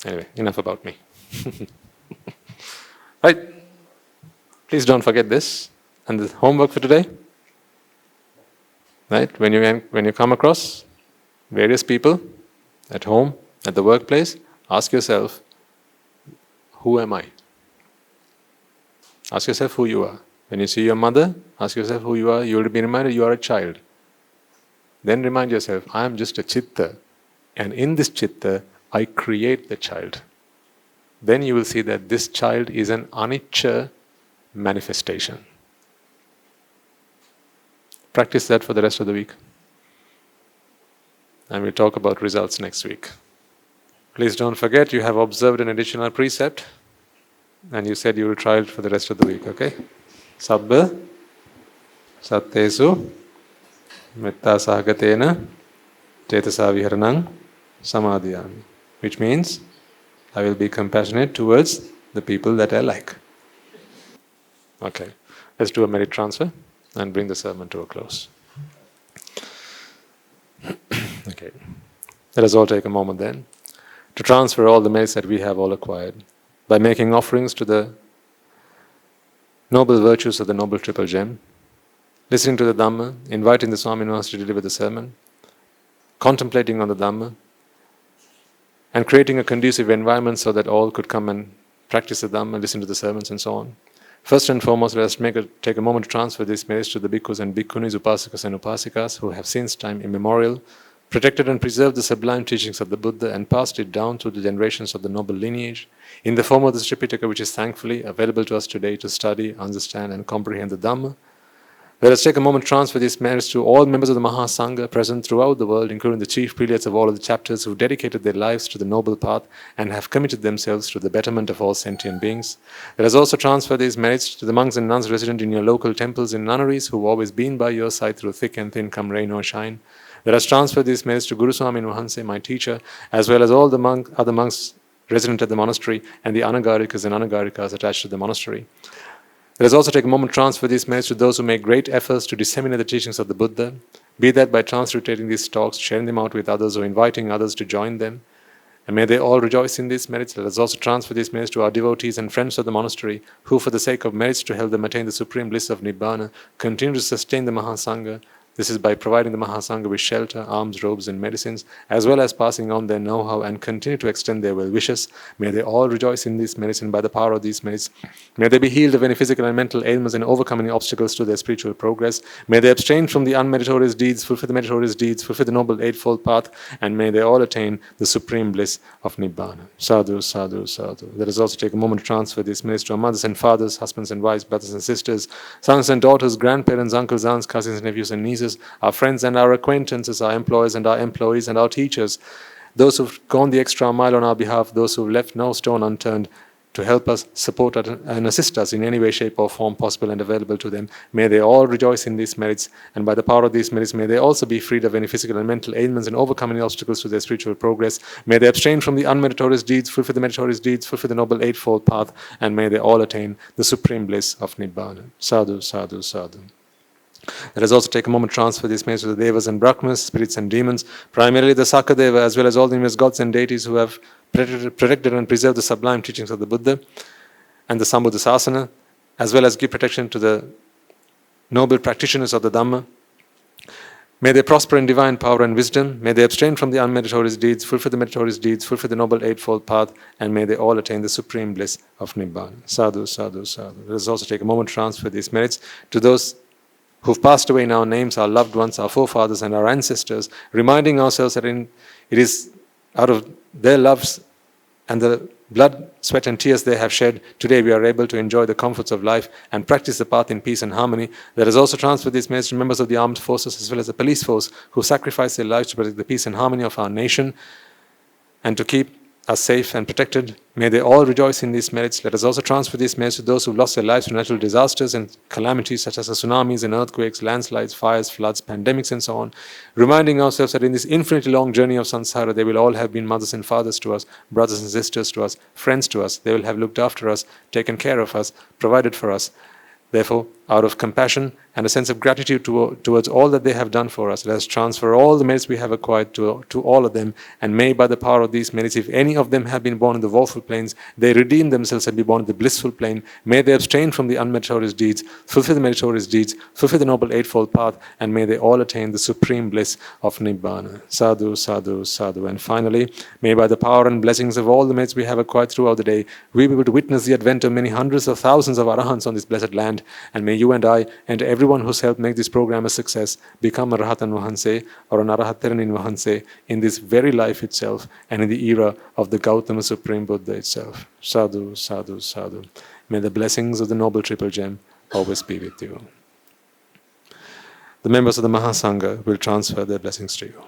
Anyway, enough about me. Right, please don't forget this. And the homework for today, right? When you come across various people at home, at the workplace, ask yourself, who am I? Ask yourself who you are. When you see your mother, ask yourself who you are. You will be reminded you are a child. Then remind yourself, I am just a chitta. And in this chitta, I create the child. Then you will see that this child is an anicca manifestation. Practice that for the rest of the week. And we'll talk about results next week. Please don't forget, you have observed an additional precept. And you said you will try it for the rest of the week, okay? Sabba Sattesu Metta Sahagatena Cetasa Viharanang Samadhiyami. Which means, I will be compassionate towards the people that I like. Okay, let's do a merit transfer and bring the sermon to a close. Okay, let us all take a moment then to transfer all the merits that we have all acquired by making offerings to the noble virtues of the Noble Triple Gem, listening to the Dhamma, inviting the Swami Master to deliver the sermon, contemplating on the Dhamma, and creating a conducive environment so that all could come and practice the Dhamma, listen to the sermons and so on. First and foremost, let us take a moment to transfer these merits to the bhikkhus and bhikkhunis, upasakas and upasikas who have since time immemorial protected and preserved the sublime teachings of the Buddha and passed it down through the generations of the noble lineage in the form of the Tripitaka, which is thankfully available to us today to study, understand and comprehend the Dhamma. Let us take a moment to transfer these merits to all members of the Mahasangha present throughout the world, including the chief prelates of all of the chapters who dedicated their lives to the noble path and have committed themselves to the betterment of all sentient beings. Let us also transfer these merits to the monks and nuns resident in your local temples and nunneries who have always been by your side through thick and thin, come rain or shine. Let us transfer these merits to Guru Swami Mahanse, my teacher, as well as all the other monks resident at the monastery and the Anagarikas and Anagarikas attached to the monastery. Let us also take a moment to transfer these merits to those who make great efforts to disseminate the teachings of the Buddha, be that by transliterating these talks, sharing them out with others, or inviting others to join them. And may they all rejoice in these merits. Let us also transfer these merits to our devotees and friends of the monastery, who for the sake of merits to help them attain the supreme bliss of Nibbana, continue to sustain the Mahasangha. This is by providing the Mahasangha with shelter, alms, robes and medicines, as well as passing on their know-how and continue to extend their well-wishes. May they all rejoice in these merits, and by the power of these merits, may they be healed of any physical and mental ailments and overcome any obstacles to their spiritual progress. May they abstain from the unmeritorious deeds, fulfill the meritorious deeds, fulfill the noble eightfold path, and may they all attain the supreme bliss of Nibbana. Sadhu, sadhu, sadhu. Let us also take a moment to transfer these merits to our mothers and fathers, husbands and wives, brothers and sisters, sons and daughters, grandparents, uncles, aunts, cousins, nephews and nieces, our friends and our acquaintances, our employers and our employees and our teachers, those who've gone the extra mile on our behalf, those who've left no stone unturned to help us, support us and assist us in any way, shape or form possible and available to them. May they all rejoice in these merits, and by the power of these merits, may they also be freed of any physical and mental ailments and overcome any obstacles to their spiritual progress. May they abstain from the unmeritorious deeds, fulfill the meritorious deeds, fulfill the noble eightfold path, and may they all attain the supreme bliss of Nibbana. Sadhu, sadhu, sadhu. Let us also take a moment to transfer these merits to the Devas and Brahmas, spirits and demons, primarily the Sakadeva, as well as all the numerous gods and deities who have protected and preserved the sublime teachings of the Buddha and the Sambuddha Sasana, as well as give protection to the noble practitioners of the Dhamma. May they prosper in divine power and wisdom. May they abstain from the unmeritorious deeds, fulfill the meritorious deeds, fulfill the noble eightfold path, and may they all attain the supreme bliss of Nibbana. Sadhu, sadhu, sadhu. Let us also take a moment to transfer these merits to those who've passed away in our names, our loved ones, our forefathers and our ancestors, reminding ourselves that it is out of their loves and the blood, sweat and tears they have shed, today we are able to enjoy the comforts of life and practice the path in peace and harmony. Let us also transfer these merits to members of the armed forces as well as the police force who sacrifice their lives to protect the peace and harmony of our nation and to keep us safe and protected. May they all rejoice in these merits. Let us also transfer these merits to those who lost their lives to natural disasters and calamities such as the tsunamis and earthquakes, landslides, fires, floods, pandemics and so on, reminding ourselves that in this infinitely long journey of samsara, they will all have been mothers and fathers to us, brothers and sisters to us, friends to us. They will have looked after us, taken care of us, provided for us. Therefore, out of compassion and a sense of gratitude towards all that they have done for us, let us transfer all the merits we have acquired to all of them, and may by the power of these merits, if any of them have been born in the woeful planes, they redeem themselves and be born in the blissful plane. May they abstain from the unmeritorious deeds, fulfill the meritorious deeds, fulfill the noble eightfold path, and may they all attain the supreme bliss of Nibbana. Sadhu, sadhu, sadhu. And finally, may by the power and blessings of all the merits we have acquired throughout the day, we be able to witness the advent of many hundreds of thousands of arahants on this blessed land, and may you and I and everyone who's helped make this program a success become a Rahatan Vahanse or an Arahataranin Vahanse in this very life itself and in the era of the Gautama Supreme Buddha itself. Sadhu, sadhu, sadhu. May the blessings of the Noble Triple Gem always be with you. The members of the Mahasangha will transfer their blessings to you.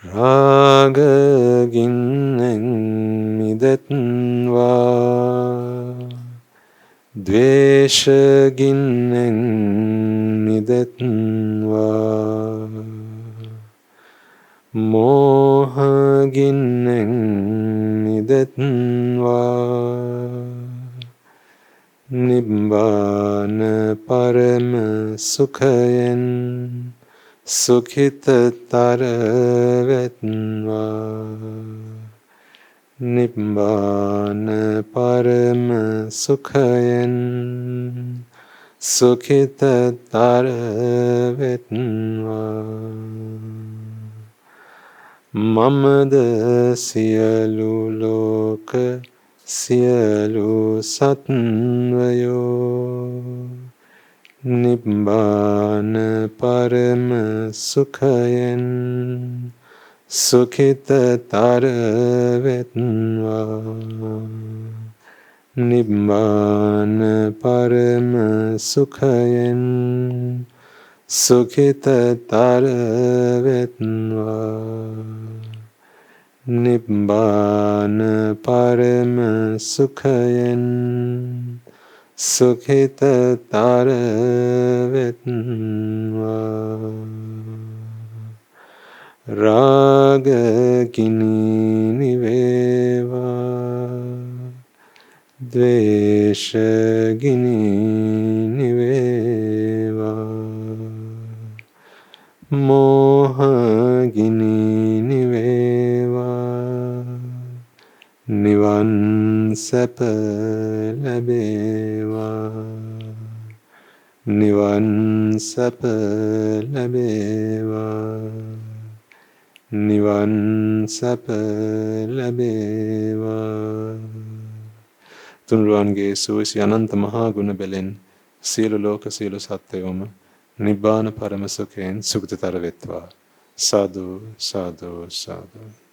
රාගගින්නෙන් මිදෙත්වා ද්වේෂගින්නෙන් මිදෙත්වා මෝහගින්නෙන් මිදෙත්වා නිබ්බාන පරම සුඛයෙන් සුඛිතතර වෙත්වා නිබ්බාන පරම සුඛයෙන් සුඛිතතර වෙත්වා මමද සියලු ලෝක සියලු සත්වයෝ නිබ්බාන පරම සුඛයෙන් සුඛිතතර වෙත්වා නිබ්බාන පරම සුඛයෙන් සුඛිතතර වෙත්වා නිබ්බාන පරම සුඛයෙන් සුඛිතතර වෙත්වා රාගගිනි නිවේවා ද්වේෂගිනි නිවේවා මෝහගිනි නිවේවා නිවන් සැප ලැබේවා නිවන් සැප ලැබේවා නිවන් සැප ලැබේවා තුන්රුවන්ගේ සුවිසි අනන්ත මහා ගුණ බැලෙන් සියලු ලෝක සියලු සත්වයෝම නිබ්බාන පරම සුඛයෙන් සුගතිතර වෙත්වා සාදු සාදු සාදු